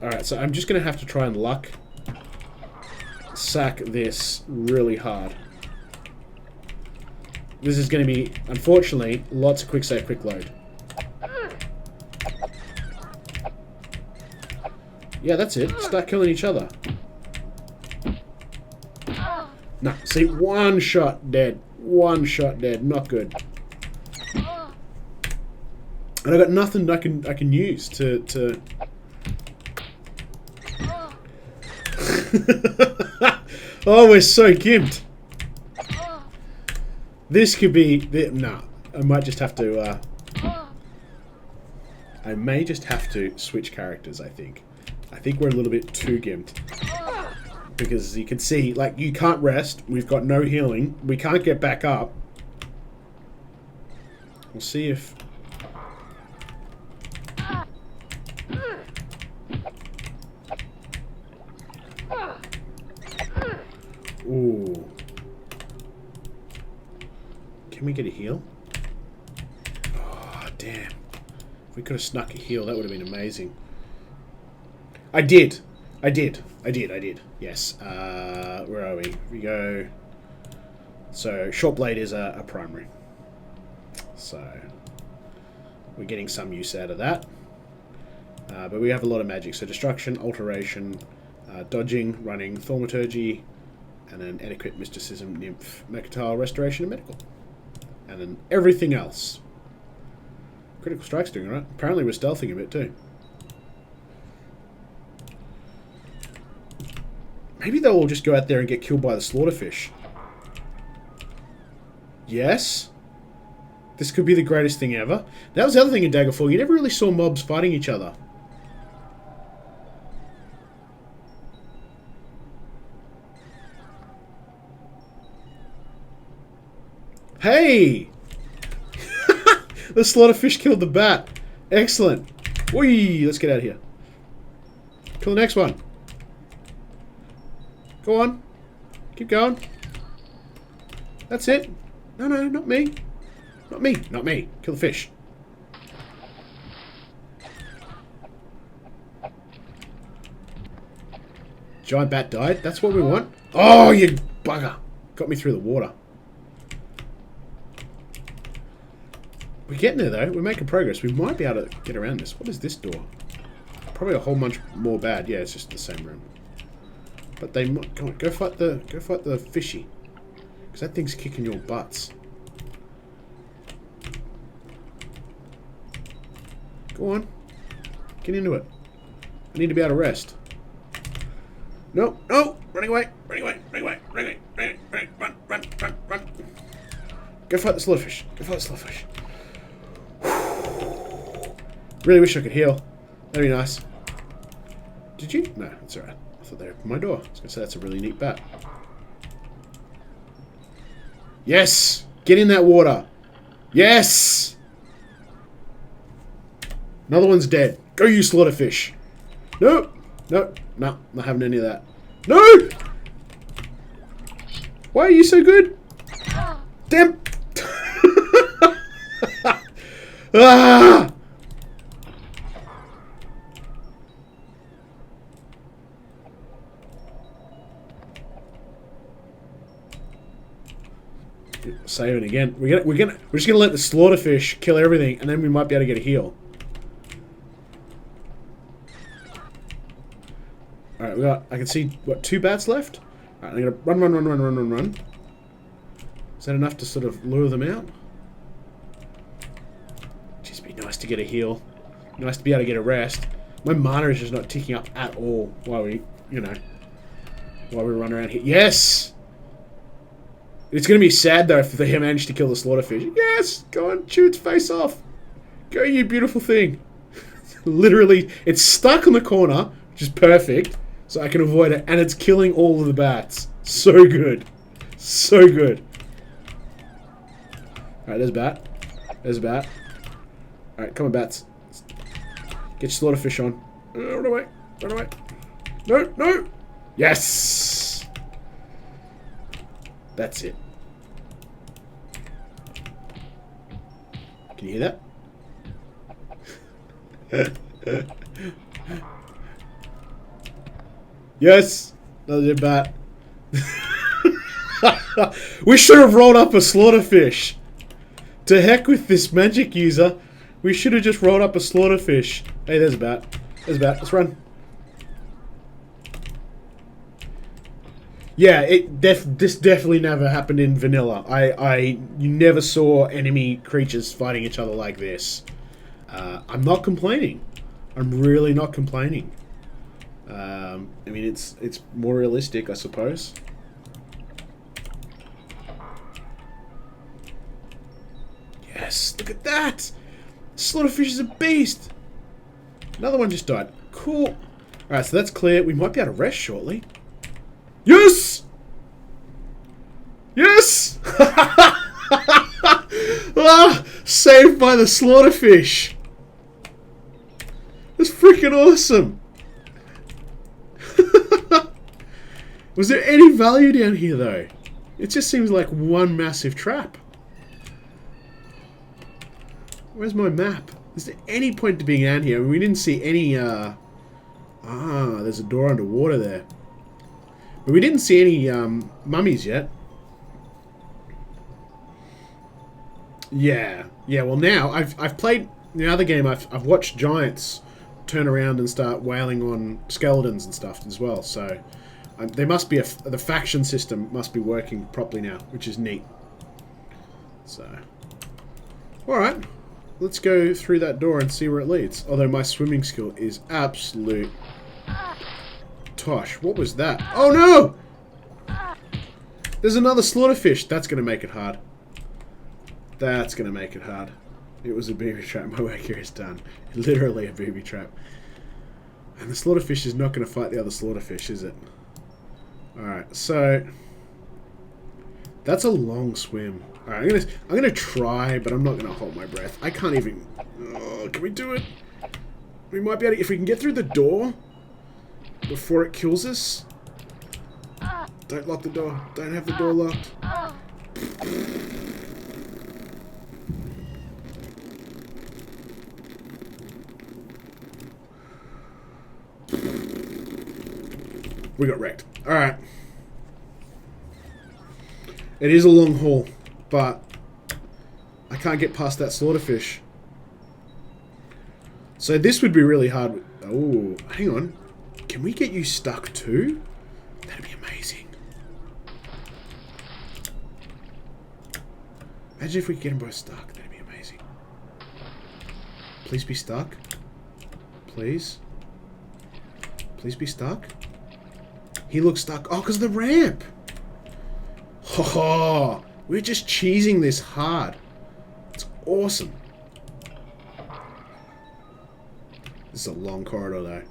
Speaker 1: Alright, so I'm just going to have to try and luck sack this really hard. This is going to be, unfortunately, lots of quick save, quick load. Yeah, that's it. Start killing each other. No, see, one shot dead. One shot dead. Not good. And I got nothing I can use to... Oh, we're so gimped. This could be... Nah, I might just have to... I may just have to switch characters, I think. I think we're a little bit too gimped. Because you can see, like, you can't rest. We've got no healing. We can't get back up. We'll see if... Ooh. Can we get a heal? Oh, damn. If we could have snuck a heal, that would have been amazing. I did. Yes. Where are we? We go... So, short blade is a primary. So, we're getting some use out of that. But we have a lot of magic. So, destruction, alteration, dodging, running, thaumaturgy, and then etiquette, mysticism, nymph, mercantile, restoration, and medical. And then everything else. Critical strike's doing alright. Apparently we're stealthing a bit too. Maybe they'll all just go out there and get killed by the slaughterfish. Yes? This could be the greatest thing ever. That was the other thing in Daggerfall. You never really saw mobs fighting each other. Hey! The slaughterfish killed the bat. Excellent. Whee! Let's get out of here. Kill the next one. Go on. Keep going. That's it. No, no, not me. Not me. Not me. Kill the fish. Giant bat died. That's what we want. Oh, you bugger. Got me through the water. We're getting there, though. We're making progress. We might be able to get around this. What is this door? Probably a whole bunch more bad. Yeah, it's just the same room. But they might... Come on, go fight the fishy. Because that thing's kicking your butts. Go on. Get into it. I need to be able to rest. No, no! Running away! Running away! Running away! Running away! Run! Run! Run! Run! Go fight the slaughterfish. Go fight the slaughterfish. Really wish I could heal. That'd be nice. Did you? No, that's alright. I thought they opened my door. I was going to say that's a really neat bat. Yes! Get in that water! Yes! Another one's dead. Go, you slaughterfish! Nope! Nope. No, not having any of that. No! Why are you so good? Damn! Ah! Saving again. We're just gonna let the slaughterfish kill everything, and then we might be able to get a heal. All right, I can see what, 2 bats left. All right, I'm gonna run. Is that enough to sort of lure them out? Just be nice to get a heal. Nice to be able to get a rest. My mana is just not ticking up at all while we, while we run around here. Yes. It's going to be sad, though, if they manage to kill the slaughterfish. Yes! Go on, chew its face off. Go, you beautiful thing. Literally, it's stuck on the corner, which is perfect, so I can avoid it, and it's killing all of the bats. So good. So good. Alright, there's a bat. There's a bat. Alright, come on, bats. Get your slaughterfish on. Run away. Run away. No, no. Yes. That's it. Can you hear that? Yes. Another bat. We should have rolled up a slaughterfish. To heck with this magic user. We should have just rolled up a slaughterfish. Hey, there's a bat. There's a bat. Let's run. Yeah, this definitely never happened in vanilla. You never saw enemy creatures fighting each other like this. I'm not complaining. I'm really not complaining. I mean, it's more realistic, I suppose. Yes, look at that! Slaughterfish is a beast! Another one just died. Cool. Alright, so that's clear. We might be able to rest shortly. Yes! Yes! Ah, saved by the slaughterfish. That's freaking awesome. Was there any value down here, though? It just seems like one massive trap. Where's my map? Is there any point to being down here? I mean, we didn't see any, there's a door underwater there. But we didn't see any, mummies yet. Yeah. Yeah, well now, I've played the other game, I've watched giants turn around and start wailing on skeletons and stuff as well, so... There must be the faction system must be working properly now, which is neat. So... Alright. Let's go through that door and see where it leads. Although my swimming skill is absolute... Tosh, what was that? Oh no! There's another slaughterfish. That's going to make it hard. That's going to make it hard. It was a booby trap. My work here is done. Literally a booby trap. And the slaughterfish is not going to fight the other slaughterfish, is it? Alright, so... That's a long swim. Alright, I'm gonna try, but I'm not gonna hold my breath. I can't even... Oh, can we do it? We might be able to... If we can get through the door before it kills us. Don't lock the door. Don't have the door locked. We got wrecked. Alright. It is a long haul, but I can't get past that slaughterfish. So this would be really hard. Oh, hang on. Can we get you stuck too? That'd be amazing. Imagine if we could get them both stuck. That'd be amazing. Please be stuck. Please. Please be stuck. He looks stuck. Oh, because of the ramp. Oh, we're just cheesing this hard. It's awesome. This is a long corridor, though.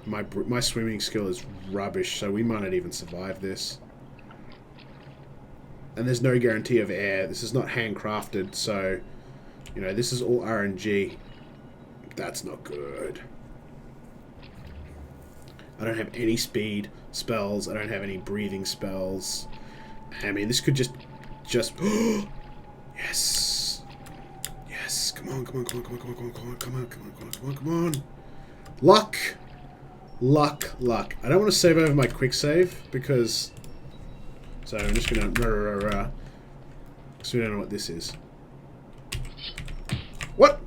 Speaker 1: My swimming skill is rubbish, so we might not even survive this. And there's no guarantee of air. This is not handcrafted, so... You know, this is all RNG. That's not good. I don't have any speed spells. I don't have any breathing spells. I mean, this could just... Yes! Yes! Come on, come on, come on, come on, come on, come on, come on, come on, come on, come on, come on! Luck! Luck, luck. I don't want to save over my quick save, because... So I'm just gonna... So we don't know what this is. What?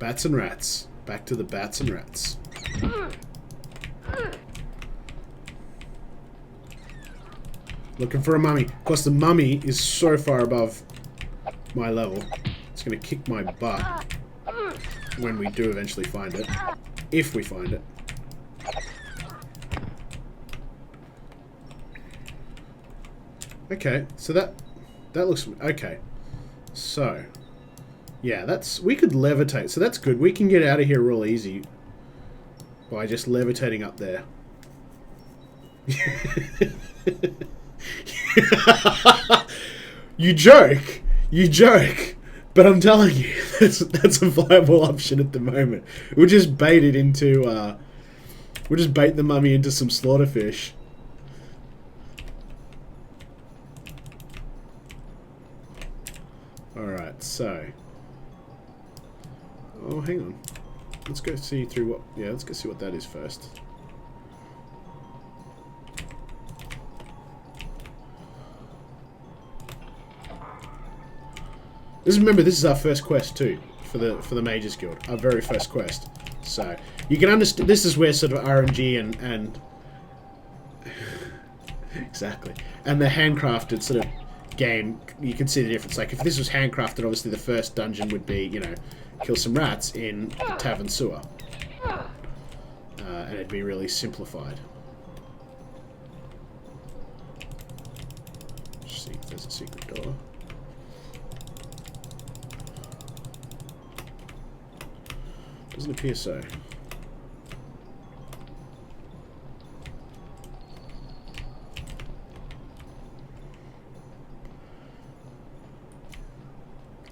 Speaker 1: Bats and rats. Back to the bats and rats. Looking for a mummy. Of course, the mummy is so far above my level. It's going to kick my butt when we do eventually find it. If we find it. Okay, so that looks... Okay. So... Yeah, that's... We could levitate, so that's good. We can get out of here real easy by just levitating up there. You joke. You joke, but I'm telling you, that's a viable option at the moment. We'll just bait it into, we'll just bait the mummy into some slaughterfish. Alright, so... Oh, hang on. Let's go see through what... Yeah, let's go see what that is first. Remember, this is our first quest too, for the Mages Guild. Our very first quest. So, you can understand... This is where sort of RNG and exactly. And the handcrafted sort of game, you can see the difference. Like, if this was handcrafted, obviously the first dungeon would be, you know, kill some rats in the tavern sewer. And it'd be really simplified. Let's see if there's a secret door. Doesn't appear so.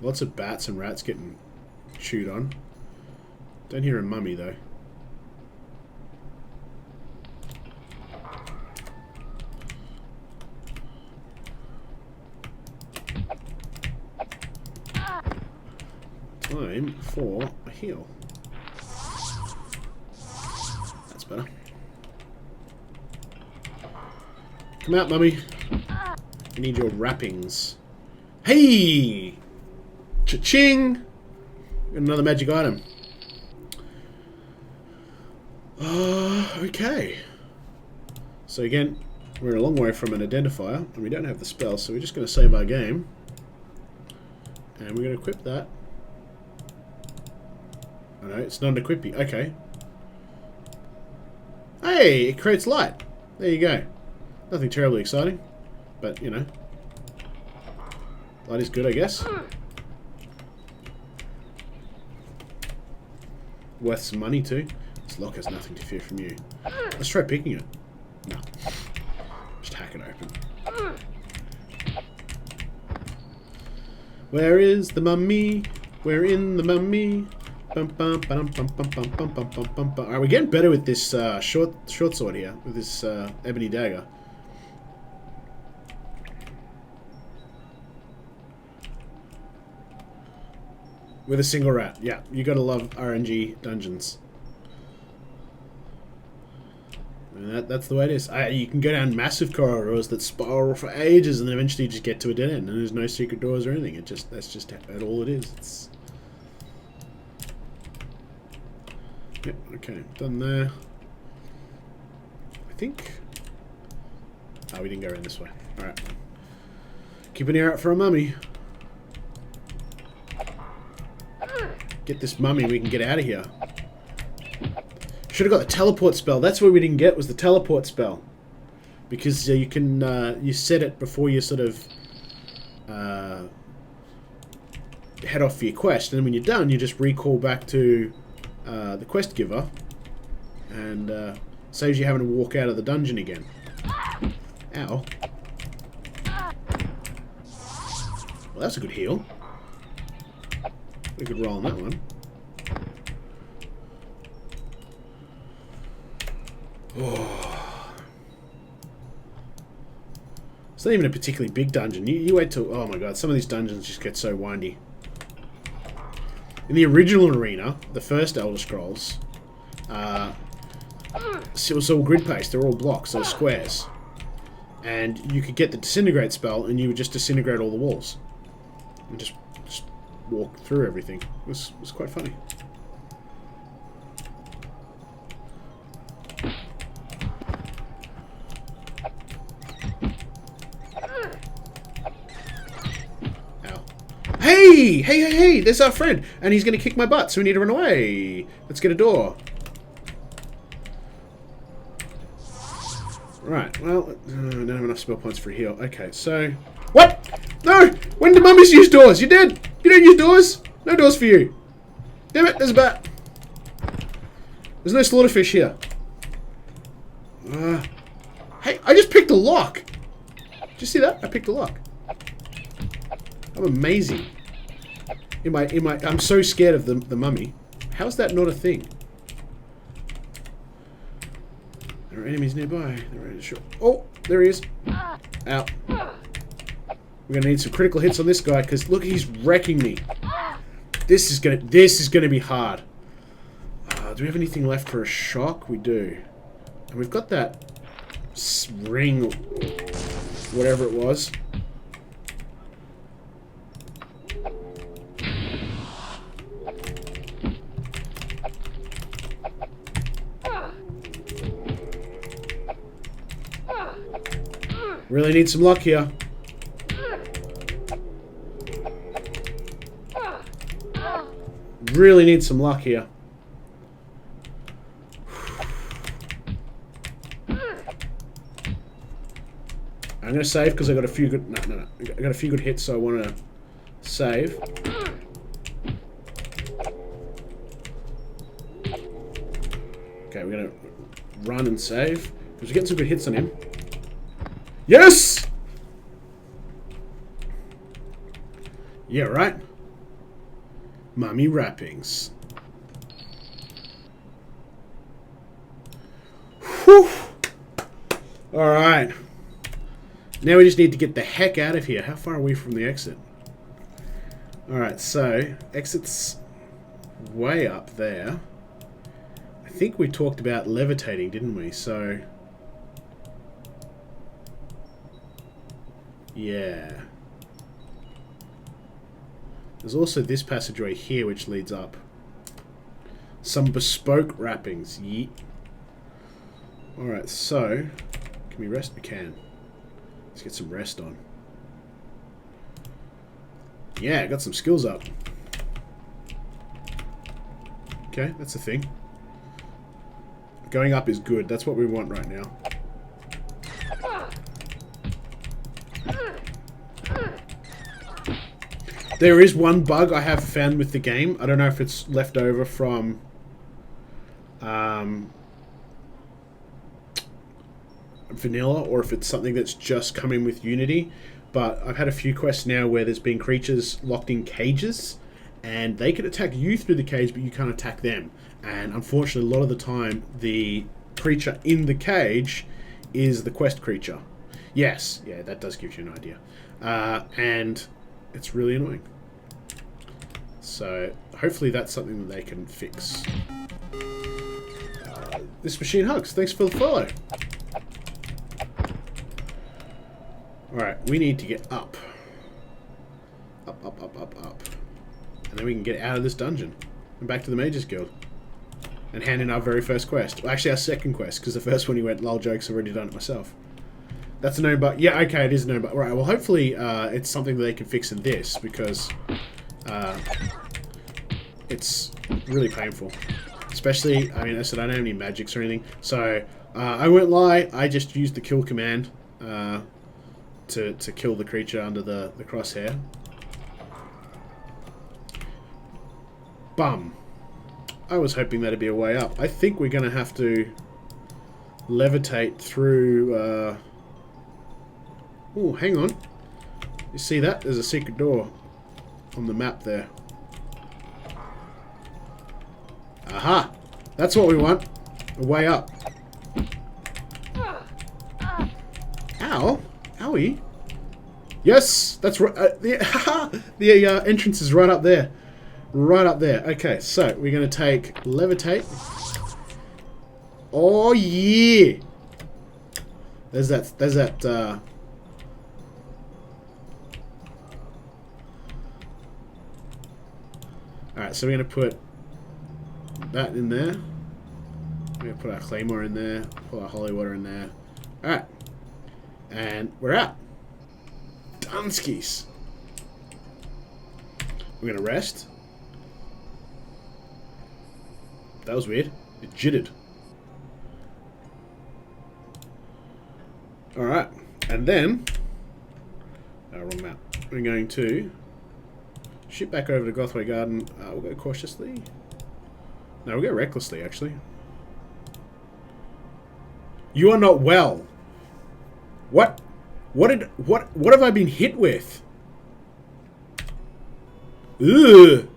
Speaker 1: Lots of bats and rats getting chewed on. Don't hear a mummy though. Time for a heal. That's better. Come out, mummy. I need your wrappings. Hey! Cha-ching! Got another magic item. Okay. So again, we're a long way from an identifier, and we don't have the spell, so we're just going to save our game. And we're going to equip that. Oh no, it's not an equippy. Okay. Hey, it creates light. There you go. Nothing terribly exciting, but, you know. Light is good, I guess. Worth some money too. This lock has nothing to fear from you. Let's try picking it. No. Just hack it open. Where is the mummy? We're in the mummy. Alright, we're getting better with this short sword here. With this Ebony Dagger. With a single rat. Yeah, you gotta love RNG dungeons. And that's the way it is. You can go down massive corridors that spiral for ages, and then eventually you just get to a dead end, and there's no secret doors or anything. That's just all it is. It's... Yep, okay, done there. I think... Oh, we didn't go around this way. Alright. Keep an ear out for a mummy. Get this mummy, we can get out of here. Should have got the teleport spell. That's what we didn't get, was the teleport spell. Because you can, you set it before you sort of head off for your quest. And then when you're done, you just recall back to the quest giver. And saves you having to walk out of the dungeon again. Ow. Well, that's a good heal. We could roll on that one. Oh. It's not even a particularly big dungeon. You wait till... Oh my god, some of these dungeons just get so windy. In the original arena, the first Elder Scrolls, it was all grid-based. They were all blocks, so squares. And you could get the Disintegrate spell, and you would just disintegrate all the walls. And just walk through everything. It was quite funny. Ow. Hey! There's our friend! And he's gonna kick my butt, so we need to run away. Let's get a door. Right, well, I don't have enough spell points for a heal. Okay, so... What? No! When do mummies use doors? You're dead! You don't use doors! No doors for you! Damn it, there's a bat! There's no slaughterfish here. Hey, I just picked a lock! Did you see that? I picked a lock. I'm amazing. I'm so scared of the mummy. How's that not a thing? There are enemies nearby. Oh, there he is. Ow. We're gonna need some critical hits on this guy because look, he's wrecking me. This is gonna be hard. Do we have anything left for a shock? We do. And we've got that ring, whatever it was. Really need some luck here. Really need some luck here. I'm gonna save because I got a few good. No. I got a few good hits, so I want to save. Okay, we're gonna run and save because we're getting some good hits on him. Yes. Yeah, right. Mummy wrappings. Whew. All right. Now we just need to get the heck out of here. How far are we from the exit? Alright, so exit's way up there. I think we talked about levitating, didn't we? So yeah. There's also this passageway here which leads up. Some bespoke wrappings. Yeet. Alright, so can we rest? We can. Let's get some rest on. Yeah, got some skills up. Okay, that's the thing. Going up is good. That's what we want right now. There is one bug I have found with the game. I don't know if it's left over from vanilla or if it's something that's just coming with Unity, but I've had a few quests now where there's been creatures locked in cages and they can attack you through the cage but you can't attack them, and unfortunately a lot of the time the creature in the cage is the quest creature. Yes, yeah, that does give you an idea, and it's really annoying. So hopefully that's something that they can fix. This machine hugs, thanks for the follow. Alright, we need to get up. Up, up, up, up, up. And then we can get out of this dungeon. And back to the Mages Guild. And hand in our very first quest. Well, actually our second quest, because the first one you went, lol jokes, I've already done it myself. That's a no bug. Yeah, okay, it is a no bug. Right, well hopefully it's something that they can fix in this, because it's really painful. Especially, I mean, I said I don't have any magics or anything. So, I won't lie, I just used the kill command. To kill the creature under the crosshair. Bum. I was hoping that'd be a way up. I think we're going to have to levitate through... Oh, hang on. You see that? There's a secret door on the map there. Aha! That's what we want. A way up. Ow! Owie. Yes, that's right. The entrance is right up there. Right up there. Okay, so we're going to take levitate. Oh, yeah. There's that, Alright, so we're going to put that in there. We're going to put our claymore in there. Put our holy water in there. Alright. And we're out. Dunskies. We're gonna rest. That was weird. It jittered. Alright. And then... wrong map. We're going to... ship back over to Gothway Garden. We'll go cautiously. No, we'll go recklessly, actually. You are not well. What have I been hit with? Ugh.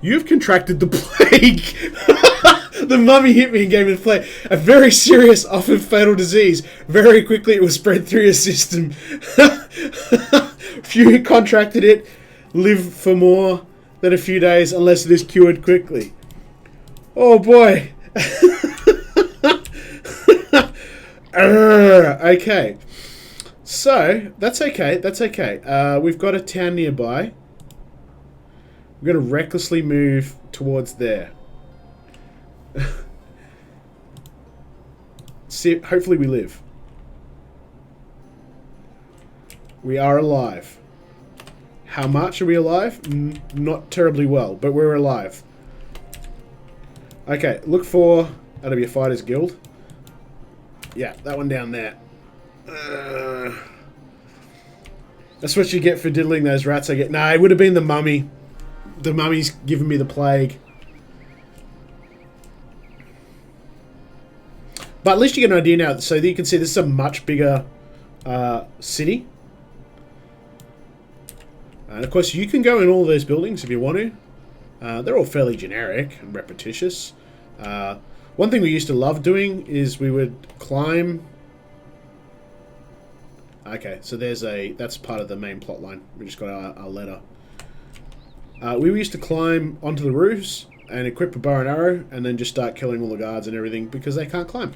Speaker 1: You've contracted the plague. The mummy hit me and gave me the plague. A very serious, often fatal disease. Very quickly it will spread through your system. Few who contracted it live for more than a few days unless it is cured quickly. Oh boy. Okay. So, that's okay. That's okay. We've got a town nearby. We're going to recklessly move towards there. See, hopefully we live. We are alive. How much are we alive? Not terribly well, but we're alive. Okay, look for... That'll be a Fighters Guild. Yeah, that one down there. That's what you get for diddling those rats I get. Nah, it would have been the mummy. The mummy's given me the plague. But at least you get an idea now. So that you can see this is a much bigger city. And of course you can go in all those buildings if you want to. They're all fairly generic and repetitious. One thing we used to love doing is we would climb... Okay, so that's part of the main plot line. We just got our letter. We used to climb onto the roofs and equip a bow and arrow and then just start killing all the guards and everything because they can't climb.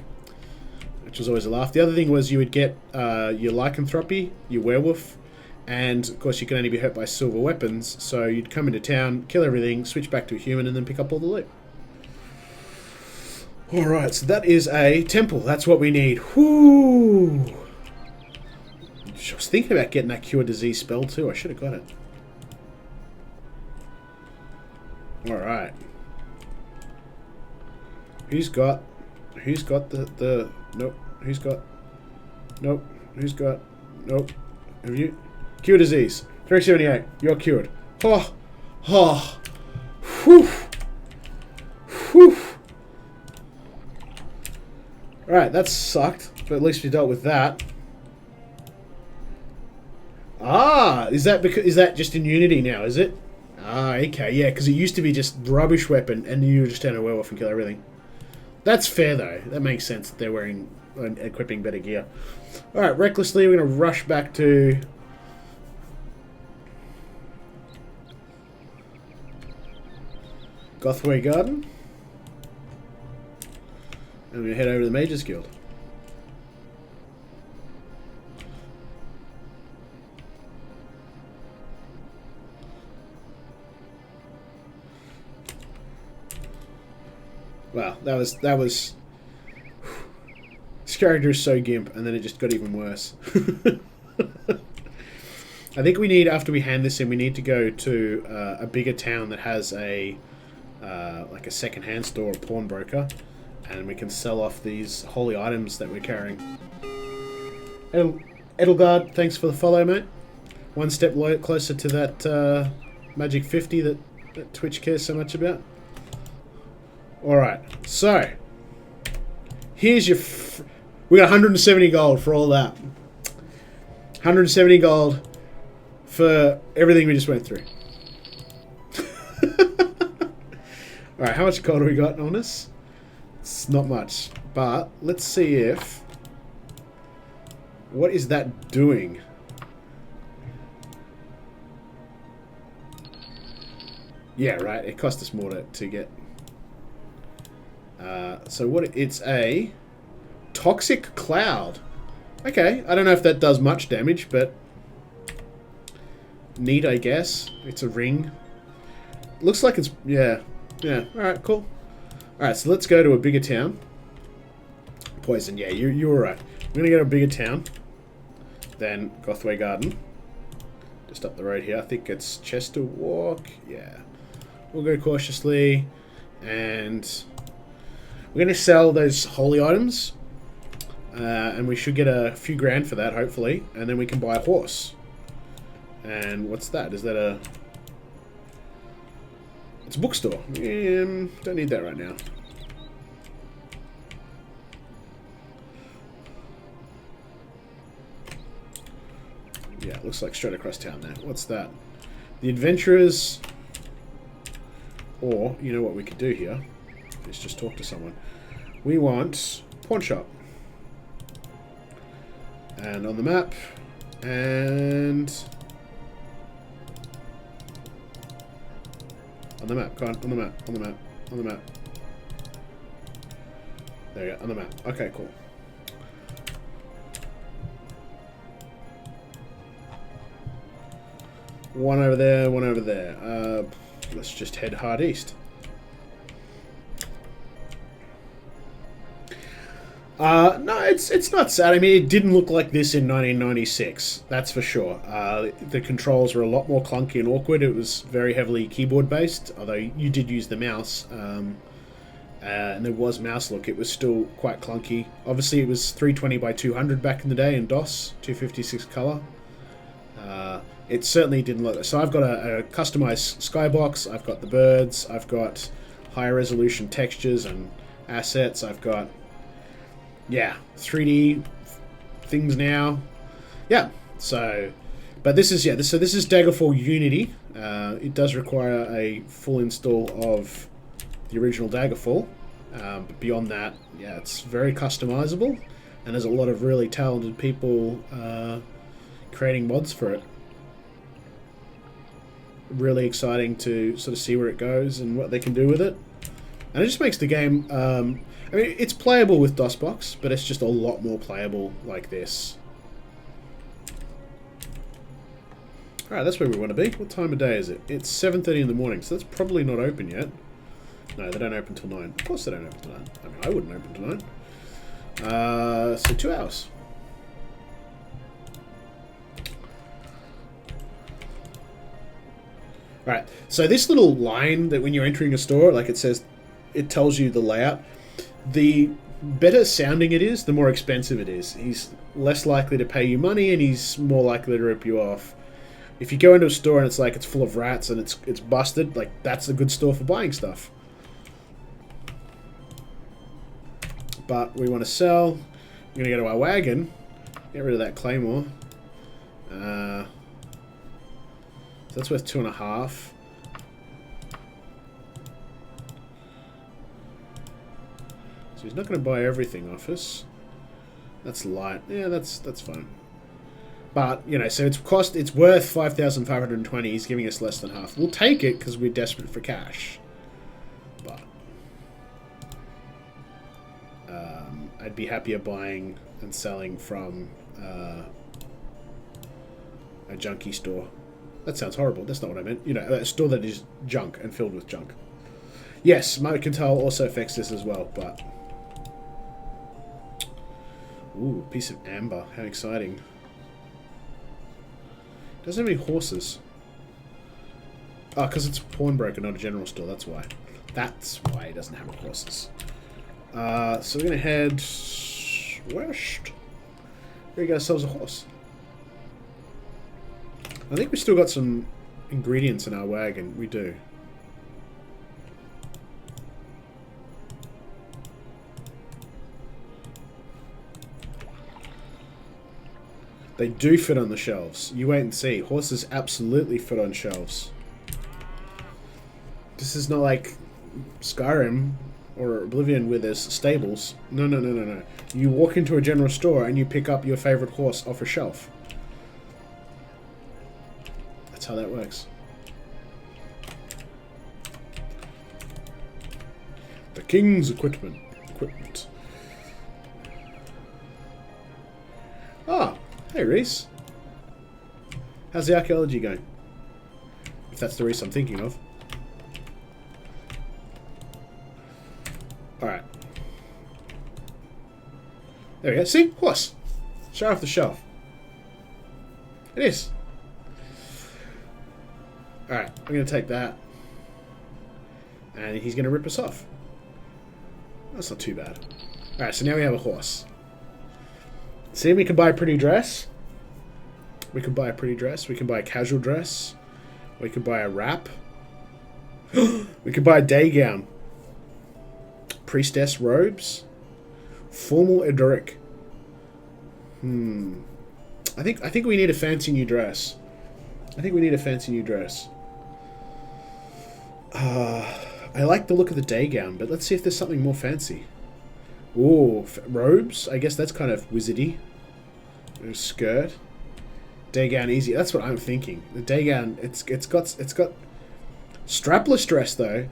Speaker 1: Which was always a laugh. The other thing was you would get your lycanthropy, your werewolf, and of course you can only be hurt by silver weapons, so you'd come into town, kill everything, switch back to a human, and then pick up all the loot. Alright, so that is a temple. That's what we need. Whoo! I was thinking about getting that cure disease spell too. I should have got it. Alright. Who's got the nope. Who's got nope. Who's got nope. Have you? Cure disease. 378. You're cured. Oh. Oh. Whew. Whew. Alright, that sucked. But at least we dealt with that. Ah, is that just in Unity now, is it? Ah, okay, yeah, because it used to be just rubbish weapon and you just turn a werewolf and kill everything. That's fair though. That makes sense that they're wearing and equipping better gear. Alright, recklessly we're going to rush back to Gothway Garden. And we're going to head over to the Mages Guild. Wow, that was this character is so gimp, and then it just got even worse. I think we need, after we hand this in, we need to go to a bigger town that has a like a second-hand store or pawnbroker, and we can sell off these holy items that we're carrying. Edelgard, thanks for the follow, mate. One step closer to that magic 50 that Twitch cares so much about. Alright, so here's your... we got 170 gold for all that. 170 gold for everything we just went through. Alright, how much gold have we got on us? It's not much, but let's see if... what is that doing? Yeah, right, it cost us more to get... so what? It's a toxic cloud. Okay, I don't know if that does much damage, but neat, I guess. It's a ring. Looks like it's yeah. Alright, cool. Alright, so let's go to a bigger town. Poison, yeah, you're alright. I'm gonna go to a bigger town than Gothway Garden. Just up the road here. I think it's Chester Walk. Yeah. We'll go cautiously, and we're going to sell those holy items, and we should get a few grand for that, hopefully, and then we can buy a horse. And what's that? Is that a... it's a bookstore. Don't need that right now. Yeah, it looks like straight across town there. What's that? The Adventurers. Or, you know what we could do here? Let's just talk to someone. We want pawn shop. And on the map. And on the map. Go on the map. On the map. On the map. There you go. On the map. Okay, cool. One over there, one over there. Let's just head hard east. No, it's not sad. I mean, it didn't look like this in 1996. That's for sure. The controls were a lot more clunky and awkward. It was very heavily keyboard based, although you did use the mouse. And there was mouse look. It was still quite clunky. Obviously, it was 320 by 200 back in the day in DOS, 256 color. It certainly didn't look. So I've got a customized skybox. I've got the birds. I've got higher resolution textures and assets. I've got 3D things now. Yeah. So, but this is So this is Daggerfall Unity. It does require a full install of the original Daggerfall. But beyond that, it's very customizable, and there's a lot of really talented people creating mods for it. Really exciting to sort of see where it goes and what they can do with it. And it just makes the game... I mean, it's playable with DOSBox, but it's just a lot more playable like this. Alright, that's where we want to be. What time of day is it? It's 7:30 in the morning, so that's probably not open yet. No, they don't open till 9. Of course they don't open till 9. I mean, I wouldn't open till 9. So 2 hours. Right, so this little line that when you're entering a store, like it says, it tells you the layout. The better sounding it is, the more expensive it is. He's less likely to pay you money, and he's more likely to rip you off. If you go into a store and it's like it's full of rats and it's busted, like that's a good store for buying stuff. But we want to sell. We're gonna go to our wagon, get rid of that claymore. So that's worth 2.5. So he's not going to buy everything off us. That's light. Yeah, that's fine. But so it's worth 5,520. He's giving us less than half. We'll take it because we're desperate for cash. But I'd be happier buying and selling from a junkie store. That sounds horrible. That's not what I meant. A store that is junk and filled with junk. Yes, Mercantile also affects this as well, but... Ooh, a piece of amber. How exciting. Doesn't have any horses. Oh, because it's a pawnbroker, not a general store. That's why. That's why it doesn't have horses. So we're going to head west. There we go, ourselves a horse. I think we still got some ingredients in our wagon. We do. They do fit on the shelves. You wait and see. Horses absolutely fit on shelves. This is not like Skyrim or Oblivion where there's stables. No. You walk into a general store and you pick up your favorite horse off a shelf. That's how that works. The king's equipment. Ah, hey Reese. How's the archaeology going? If that's the Reese I'm thinking of. Alright. There we go. See? Horse. Straight off the shelf. It is. Alright, I'm going to take that. And he's going to rip us off. That's not too bad. Alright, so now we have a horse. See, we can buy a pretty dress. We can buy a pretty dress. We can buy a casual dress. We can buy a wrap. We can buy a day gown. Priestess robes. Formal Edric. I think we need a fancy new dress. I think we need a fancy new dress. I like the look of the day gown, but let's see if there's something more fancy. Ooh, robes? I guess that's kind of wizardy. A skirt. Day gown easy. That's what I'm thinking. The day gown, it's got strapless dress though.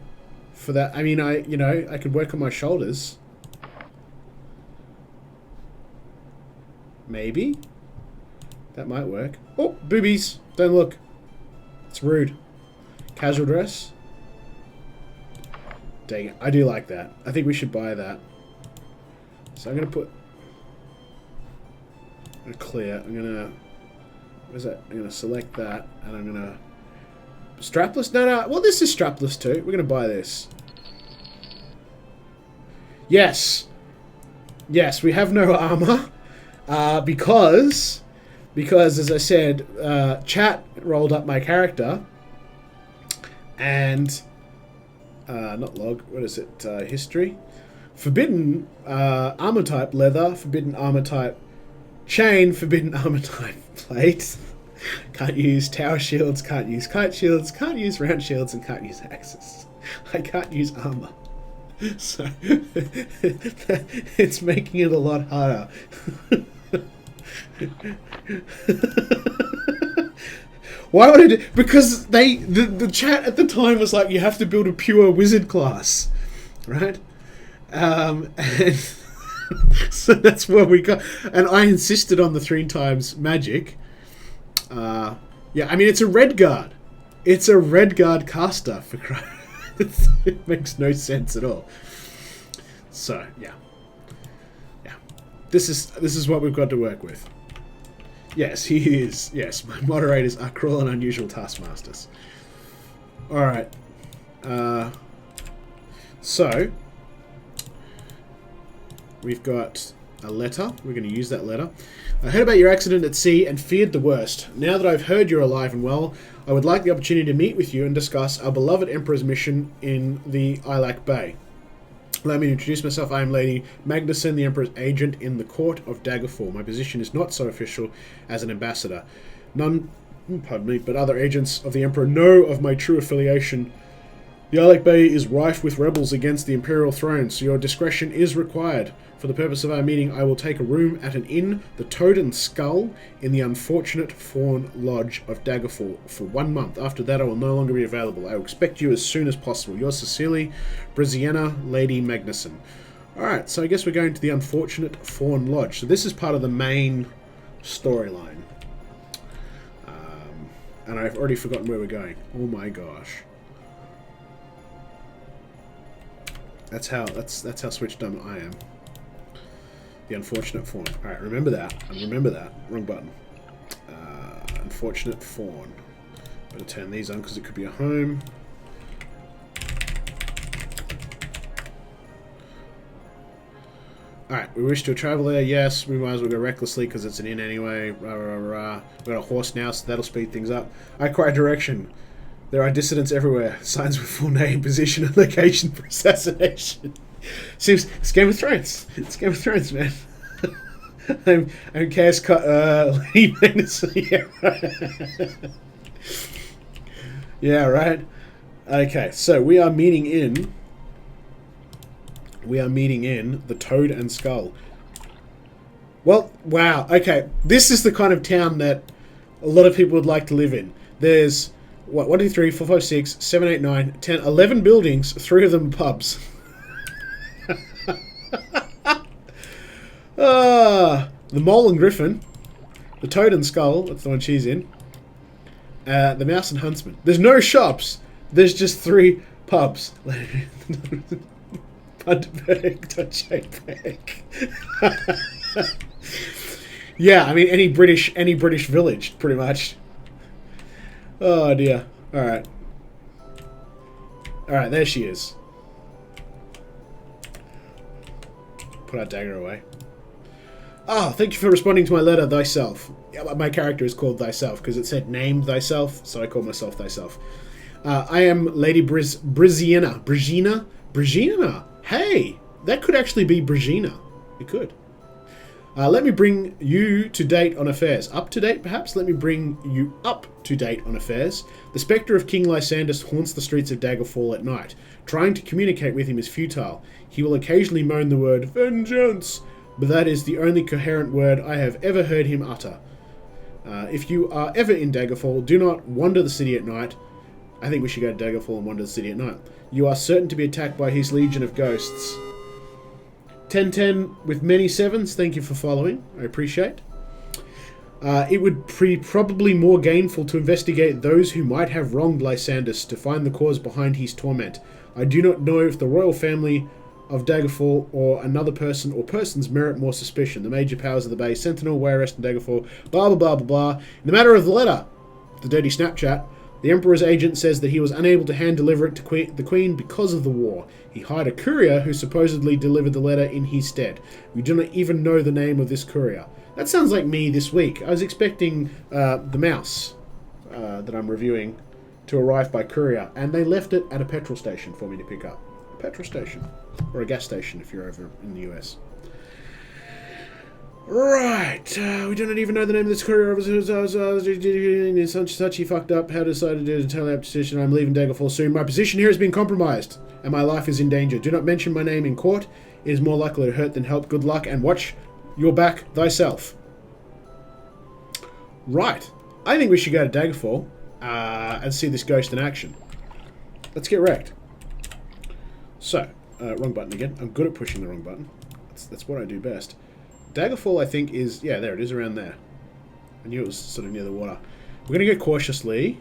Speaker 1: For that, I mean, I could work on my shoulders. Maybe that might work. Oh, boobies! Don't look. It's rude. Casual dress. Dang it, I do like that. I think we should buy that. So I'm gonna put. I'm gonna clear. I'm gonna. Where's that? I'm gonna select that, and I'm gonna. Strapless? No. Well, this is strapless too. We're gonna buy this. Yes. Yes, we have no armor. Because as I said, chat rolled up my character, and not log. What is it? History. Forbidden armor type leather. Forbidden armor type chain. Forbidden armor type plate. Can't use tower shields. Can't use kite shields. Can't use round shields, and can't use axes. I can't use armor. So it's making it a lot harder. Why would I do? Because the chat at the time was like, you have to build a pure wizard class, right? And so that's what we got. And I insisted on the 3 times magic. Yeah, I mean, it's a red guard. It's a red guard caster, for Christ. It makes no sense at all. So, yeah. This is what we've got to work with. Yes, he is. Yes, my moderators are cruel and unusual taskmasters. Alright. So, we've got a letter. We're going to use that letter. I heard about your accident at sea and feared the worst. Now that I've heard you're alive and well, I would like the opportunity to meet with you and discuss our beloved Emperor's mission in the Ilac Bay. Allow me to introduce myself. I am Lady Magnuson, the Emperor's agent in the court of Daggerfall. My position is not so official as an ambassador. None, but other agents of the Emperor know of my true affiliation. The Ilac Bay is rife with rebels against the Imperial throne, so your discretion is required. For the purpose of our meeting, I will take a room at an inn, the Toad and Skull, in the Unfortunate Fawn Lodge of Daggerfall for 1 month. After that, I will no longer be available. I will expect you as soon as possible. Yours sincerely, Briziana, Lady Magnuson. Alright, so I guess we're going to the Unfortunate Fawn Lodge. So this is part of the main storyline. And I've already forgotten where we're going. Oh my gosh. That's how switched on I am. The Unfortunate Fawn. Alright, remember that. And remember that. Wrong button. Unfortunate Fawn. Better turn these on because it could be a home. Alright, we wish to travel there. Yes, we might as well go recklessly because it's an inn anyway. Rah, rah, rah. We've got a horse now, so that'll speed things up. I acquire direction. There are dissidents everywhere. Signs with full name, position, and location for assassination. Seems it's Game of Thrones. It's Game of Thrones, man. I'm Chaos Lady Magnuson. Yeah, right. Okay, so we are meeting in the Toad and Skull. Well, wow. Okay, this is the kind of town that a lot of people would like to live in. There's 1, 2, 3, 4, 5, 6, 7, 8, 9, 10, 11 buildings. 3 of them pubs. The Mole and Griffin, the Toad and Skull, that's the one she's in, the Mouse and Huntsman. There's no shops, there's just 3 pubs. Yeah, I mean any British village, pretty much. Oh dear. Alright, there she is. Put our dagger away. Oh, thank you for responding to my letter, thyself. My character is called Thyself because it said name thyself, so I called myself Thyself. I am Lady Briziana. Brigina? Hey! That could actually be Brigina. It could. Let me bring you to date on affairs. Up to date, perhaps? Let me bring you up to date on affairs. The spectre of King Lysandus haunts the streets of Daggerfall at night. Trying to communicate with him is futile. He will occasionally moan the word, vengeance, but that is the only coherent word I have ever heard him utter. If you are ever in Daggerfall, do not wander the city at night. I think we should go to Daggerfall and wander the city at night. You are certain to be attacked by his legion of ghosts. 1010 with many sevens, thank you for following. I appreciate. It would be probably more gainful to investigate those who might have wronged Lysandus to find the cause behind his torment. I do not know if the royal family of Daggerfall or another person or persons merit more suspicion. The major powers of the Bay, Sentinel, Wayrest, and Daggerfall, blah blah blah blah blah. In the matter of the letter, the dirty Snapchat, the Emperor's agent says that he was unable to hand deliver it to the Queen because of the war. He hired a courier who supposedly delivered the letter in his stead. We do not even know the name of this courier. That sounds like me this week. I was expecting the mouse that I'm reviewing to arrive by courier, and they left it at a petrol station for me to pick up. A petrol station. Or a gas station if you're over in the US. Right, we do not even know the name of this courier. Such he fucked up. How decided to do the tele position. I'm leaving Daggerfall soon. My position here has been compromised, and my life is in danger. Do not mention my name in court. It is more likely to hurt than help. Good luck, and watch your back thyself. Right, I think we should go to Daggerfall and see this ghost in action. Let's get wrecked. So, wrong button again. I'm good at pushing the wrong button. That's what I do best. Daggerfall, I think, is... Yeah, there it is, around there. I knew it was sort of near the water. We're going to go cautiously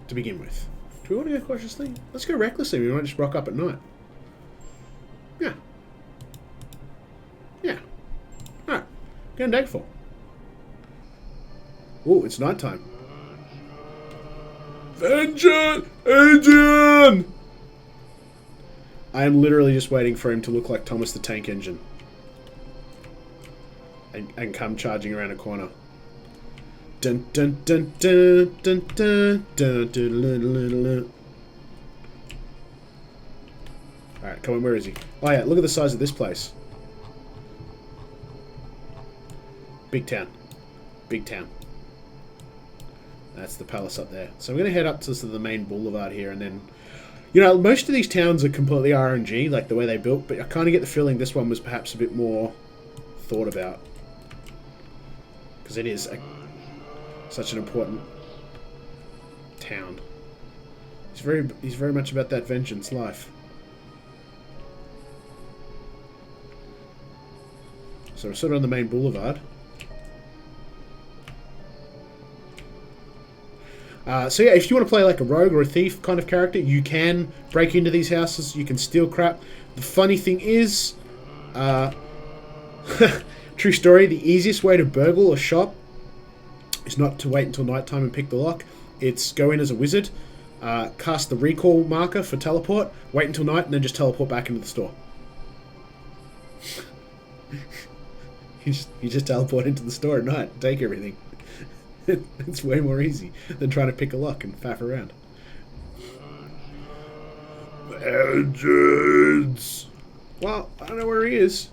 Speaker 1: to begin with. Do we want to go cautiously? Let's go recklessly. We might just rock up at night. Yeah. Yeah. Alright. Go to Daggerfall. Oh, it's nighttime. Vengeance! Engine! I am literally just waiting for him to look like Thomas the Tank Engine. And come charging around a corner. Dun dun dun dun dun dun dun dun dun dun. Alright, come on, where is he? Oh yeah, look at the size of this place. Big town. Big town. That's the palace up there. So I'm going to head up to the main boulevard here and then... You know, most of these towns are completely RNG, like the way they built, but I kind of get the feeling this one was perhaps a bit more thought about. Because it is such an important town. He's very much about that vengeance life. So we're sort of on the main boulevard. So yeah, if you want to play like a rogue or a thief kind of character, you can break into these houses, you can steal crap. The funny thing is, true story, the easiest way to burgle a shop is not to wait until nighttime and pick the lock. It's go in as a wizard, cast the recall marker for teleport, wait until night, and then just teleport back into the store. you just teleport into the store at night and take everything. It's way more easy than trying to pick a lock and faff around. Vengeance! Well, I don't know where he is.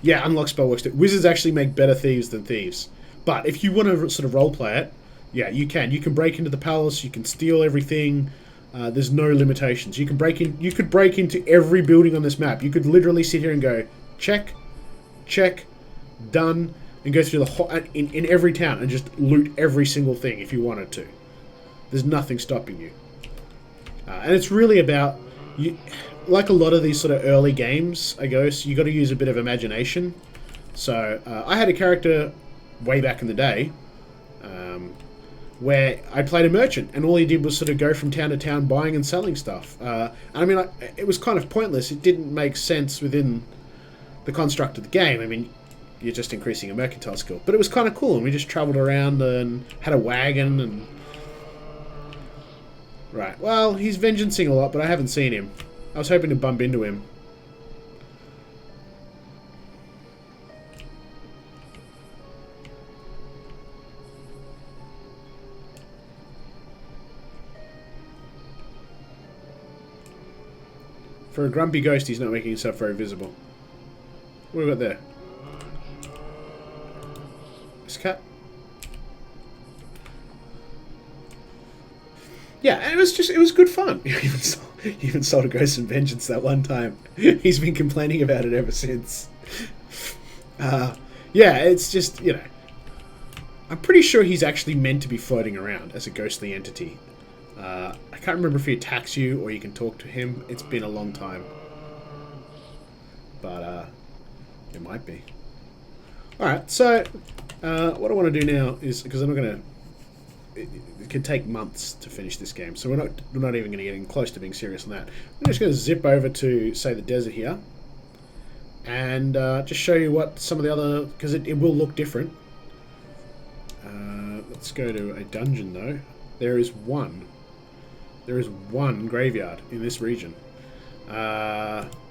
Speaker 1: Yeah, unlock spell works too. Wizards actually make better thieves than thieves. But if you want to sort of roleplay it, yeah, you can. You can break into the palace, you can steal everything. There's no limitations. You can break in. You could break into every building on this map. You could literally sit here and go, check, check, done, and go through the whole in every town and just loot every single thing if you wanted to. There's nothing stopping you. And it's really about you. Like a lot of these sort of early games, I guess, you got to use a bit of imagination. So I had a character way back in the day where I played a merchant, and all he did was sort of go from town to town buying and selling stuff. I mean, it was kind of pointless. It didn't make sense within the construct of the game. I mean, you're just increasing a mercantile skill. But it was kind of cool, and we just travelled around and had a wagon and... Right, well, he's vengeancing a lot, but I haven't seen him. I was hoping to bump into him. For a grumpy ghost, he's not making himself very visible. What have we got there? yeah, and it was good fun. Even sold a Ghost and Vengeance that one time. He's been complaining about it ever since. Yeah, it's just, you know, I'm pretty sure he's actually meant to be floating around as a ghostly entity. I can't remember if he attacks you or you can talk to him. It's been a long time. But, it might be. Alright, so, what I want to do now is, because I'm not going to... It can take months to finish this game, so we're not even going to get in close to being serious on that. I'm just going to zip over to, say, the desert here. And just show you what some of the other... Because it will look different. Let's go to a dungeon, though. There is one graveyard in this region.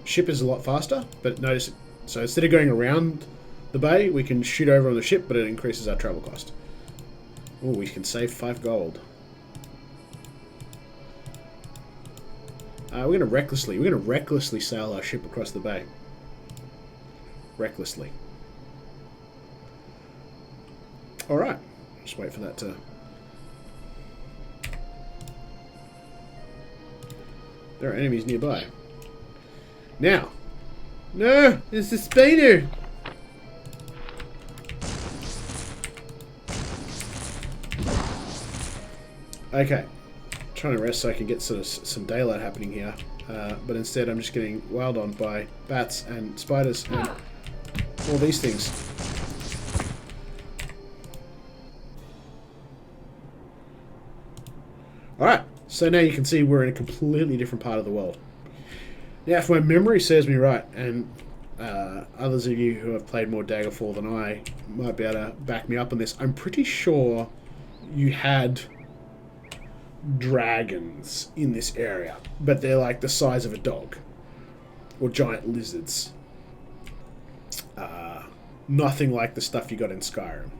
Speaker 1: Ship is a lot faster, but notice it. So instead of going around the bay, we can shoot over on the ship, but it increases our travel cost. Oh, we can save 5 gold. We're gonna recklessly sail our ship across the bay. Recklessly. All right. Just wait for that to. There are enemies nearby. Now. No, it's the spider. Okay, trying to rest so I can get sort of some daylight happening here, but instead I'm just getting wailed on by bats and spiders and all these things. Alright, so now you can see we're in a completely different part of the world. Now, if my memory serves me right, and others of you who have played more Daggerfall than I might be able to back me up on this, I'm pretty sure you had dragons in this area, but they're like the size of a dog, or giant lizards. Nothing like the stuff you got in Skyrim.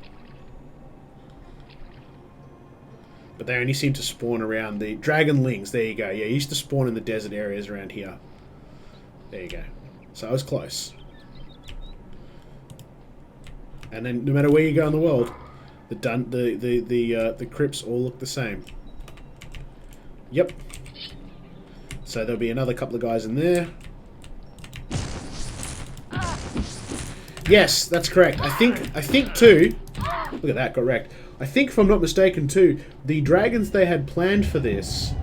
Speaker 1: But they only seem to spawn around the dragonlings. There you go. Yeah, used to spawn in the desert areas around here. There you go. So I was close. And then, no matter where you go in the world, the crypts all look the same. Yep. So there'll be another couple of guys in there. Yes, that's correct. I think too. Look at that, correct. I think, if I'm not mistaken, too, the dragons they had planned for this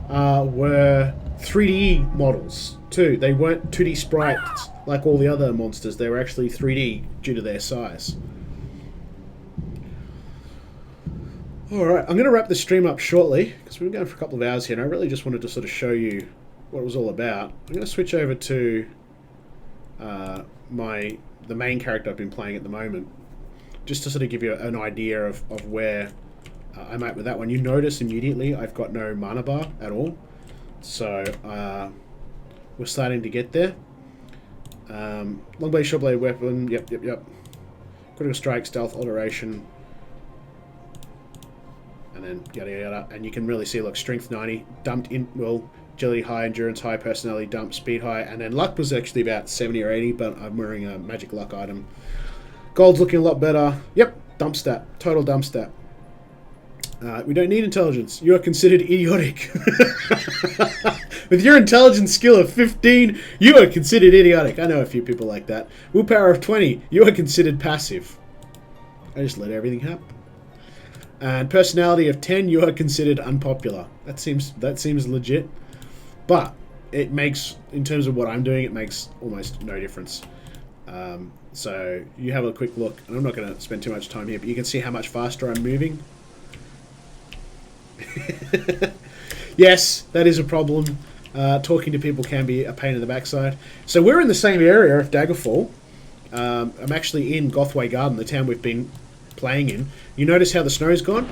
Speaker 1: were 3D models too. They weren't 2D sprites like all the other monsters. They were actually 3D due to their size. Alright, I'm going to wrap the stream up shortly, because we've been going for a couple of hours here, and I really just wanted to sort of show you what it was all about. I'm going to switch over to the main character I've been playing at the moment, just to sort of give you an idea of where I'm at with that one. You notice immediately I've got no mana bar at all, so we're starting to get there. Long blade, short blade weapon, yep. Critical strike, stealth, alteration, and then yada yada. And you can really see, look, strength 90, dumped in, well, agility high, endurance high, personality dumped, speed high, and then luck was actually about 70 or 80, but I'm wearing a magic luck item. Gold's looking a lot better. Yep, dump stat, total dump stat. We don't need intelligence. You are considered idiotic. With your intelligence skill of 15, you are considered idiotic. I know a few people like that. Willpower of 20, you are considered passive. I just let everything happen. And personality of 10, you are considered unpopular. That seems legit. But it makes, in terms of what I'm doing, it makes almost no difference. So you have a quick look, and I'm not going to spend too much time here, but you can see how much faster I'm moving. Yes, that is a problem. Talking to people can be a pain in the backside. So we're in the same area of Daggerfall. I'm actually in Gothway Garden, the town we've been playing in. You notice how the snow's gone?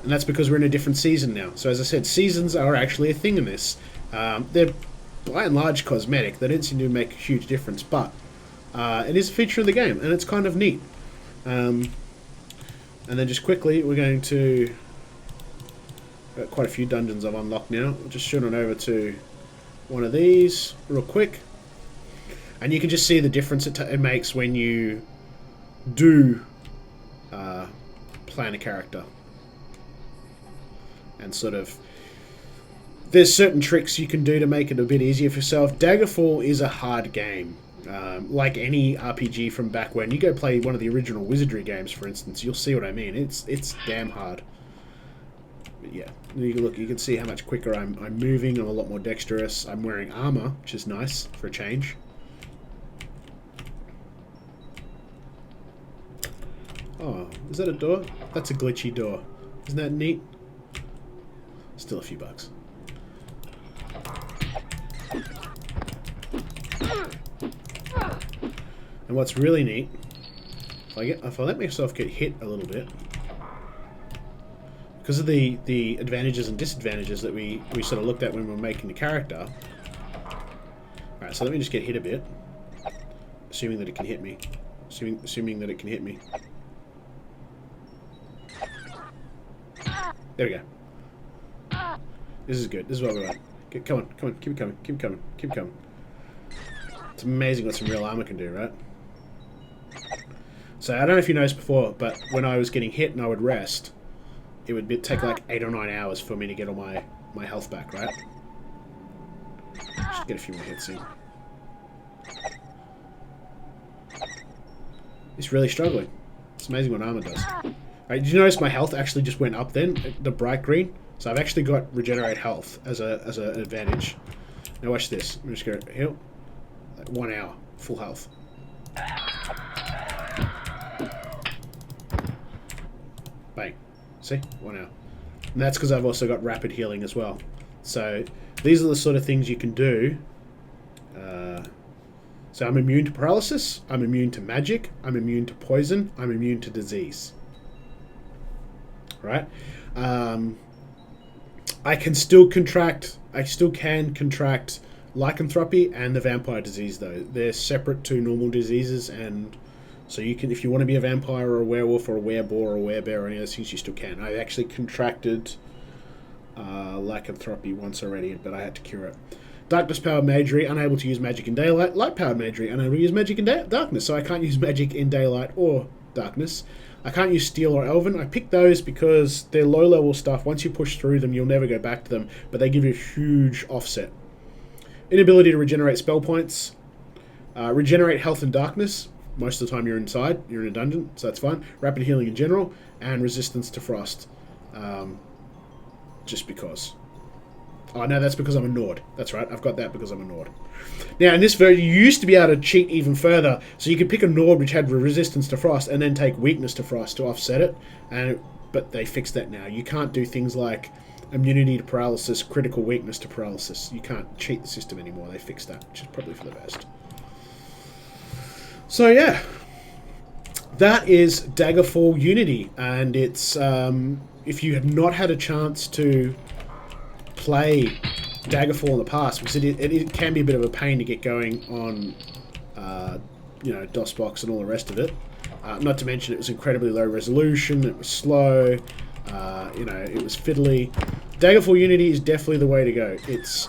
Speaker 1: And that's because we're in a different season now. So as I said, seasons are actually a thing in this. They're by and large cosmetic. They don't seem to make a huge difference, but it is a feature of the game, and it's kind of neat. And then just quickly, we're going to... quite a few dungeons I've unlocked now. We'll just shoot on over to one of these real quick. And you can just see the difference it makes when you do plan a character. and sort of there's certain tricks you can do to make it a bit easier for yourself. Daggerfall is a hard game. Like any RPG from back when. You go play one of the original Wizardry games, for instance, you'll see what I mean. It's damn hard. But yeah, you can see how much quicker I'm moving. I'm a lot more dexterous. I'm wearing armor, which is nice for a change. Oh, is that a door? That's a glitchy door. Isn't that neat? Still a few bucks. And what's really neat, if I let myself get hit a little bit, because of the advantages and disadvantages that we sort of looked at when we were making the character. Alright, so let me just get hit a bit, assuming that it can hit me. Assuming that it can hit me. There we go. This is good. This is what we're at. Come on, keep it coming, keep it coming, keep it coming. It's amazing what some real armor can do, right? So I don't know if you noticed before, but when I was getting hit and I would rest, it would take like 8 or 9 hours for me to get all my health back, right? Just get a few more hits in. It's really struggling. It's amazing what armor does. Alright, did you notice my health actually just went up then? The bright green? So I've actually got regenerate health as an advantage. Now watch this. I'm just going to heal. Like 1 hour. Full health. Bang. See? 1 hour. And that's because I've also got rapid healing as well. So these are the sort of things you can do. So I'm immune to paralysis. I'm immune to magic. I'm immune to poison. I'm immune to disease. Right? I can still contract. I still can contract lycanthropy and the vampire disease, though. They're separate to normal diseases, and so you can, if you want to be a vampire or a werewolf or a wereboar or a werebear or any of those things, you still can. I actually contracted lycanthropy once already, but I had to cure it. Darkness-powered magery, unable to use magic in daylight. Light-powered magery, unable to use magic in darkness. So I can't use magic in daylight or darkness. I can't use steel or elven. I picked those because they're low-level stuff. Once you push through them, you'll never go back to them, but they give you a huge offset. Inability to regenerate spell points. Regenerate health in darkness. Most of the time you're inside. You're in a dungeon, so that's fine. Rapid healing in general. And resistance to frost. Just because. Oh, no, that's because I'm a Nord. That's right, I've got that because I'm a Nord. Now, in this version, you used to be able to cheat even further. So you could pick a Nord which had resistance to frost and then take weakness to frost to offset it. But they fixed that now. You can't do things like immunity to paralysis, critical weakness to paralysis. You can't cheat the system anymore. They fixed that, which is probably for the best. So, yeah. That is Daggerfall Unity. And it's... if you have not had a chance to play Daggerfall in the past, because it can be a bit of a pain to get going on, DOSBox and all the rest of it. Not to mention it was incredibly low resolution, it was slow, it was fiddly. Daggerfall Unity is definitely the way to go. It's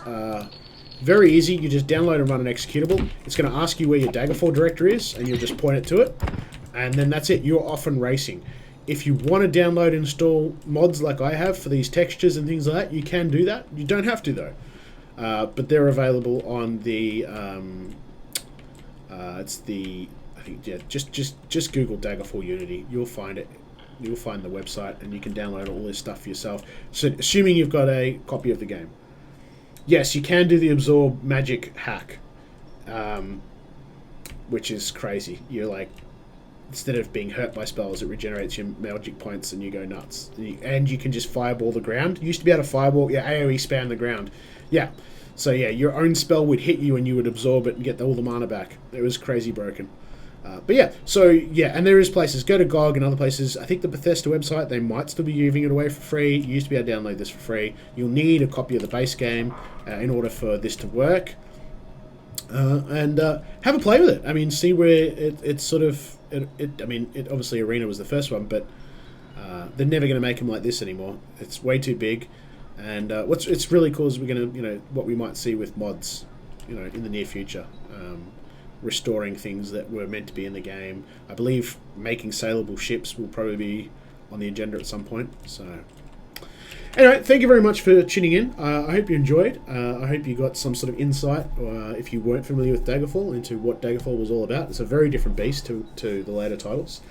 Speaker 1: very easy. You just download and run an executable. It's going to ask you where your Daggerfall directory is, and you'll just point it to it, and then that's it. You're off and racing. If you want to download and install mods like I have for these textures and things like that, you can do that. You don't have to, though. But they're available on the... just Google Daggerfall Unity. You'll find it. You'll find the website, and you can download all this stuff for yourself. So, assuming you've got a copy of the game. Yes, you can do the absorb magic hack, which is crazy. You're like... Instead of being hurt by spells, it regenerates your magic points and you go nuts. And you can just fireball the ground. You used to be able to fireball, AoE spam the ground. Yeah. So yeah, your own spell would hit you and you would absorb it and get all the mana back. It was crazy broken. But yeah, so yeah, and there is places. Go to GOG and other places. I think the Bethesda website, they might still be giving it away for free. You used to be able to download this for free. You'll need a copy of the base game in order for this to work. And have a play with it. I mean, see where it's sort of... obviously Arena was the first one, but they're never going to make them like this anymore. It's way too big, and it's really cool is we're going to, what we might see with mods, in the near future, restoring things that were meant to be in the game. I believe making sailable ships will probably be on the agenda at some point. So, Anyway, thank you very much for tuning in. I hope you enjoyed. I hope you got some sort of insight, if you weren't familiar with Daggerfall, into what Daggerfall was all about. It's a very different beast to the later titles.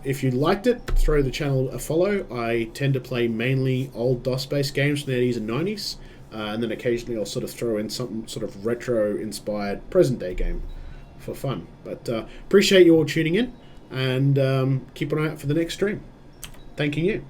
Speaker 1: If you liked it, throw the channel a follow. I tend to play mainly old DOS-based games from the 80s and 90s, and then occasionally I'll sort of throw in some sort of retro-inspired present-day game for fun. But appreciate you all tuning in, and keep an eye out for the next stream. Thanking you.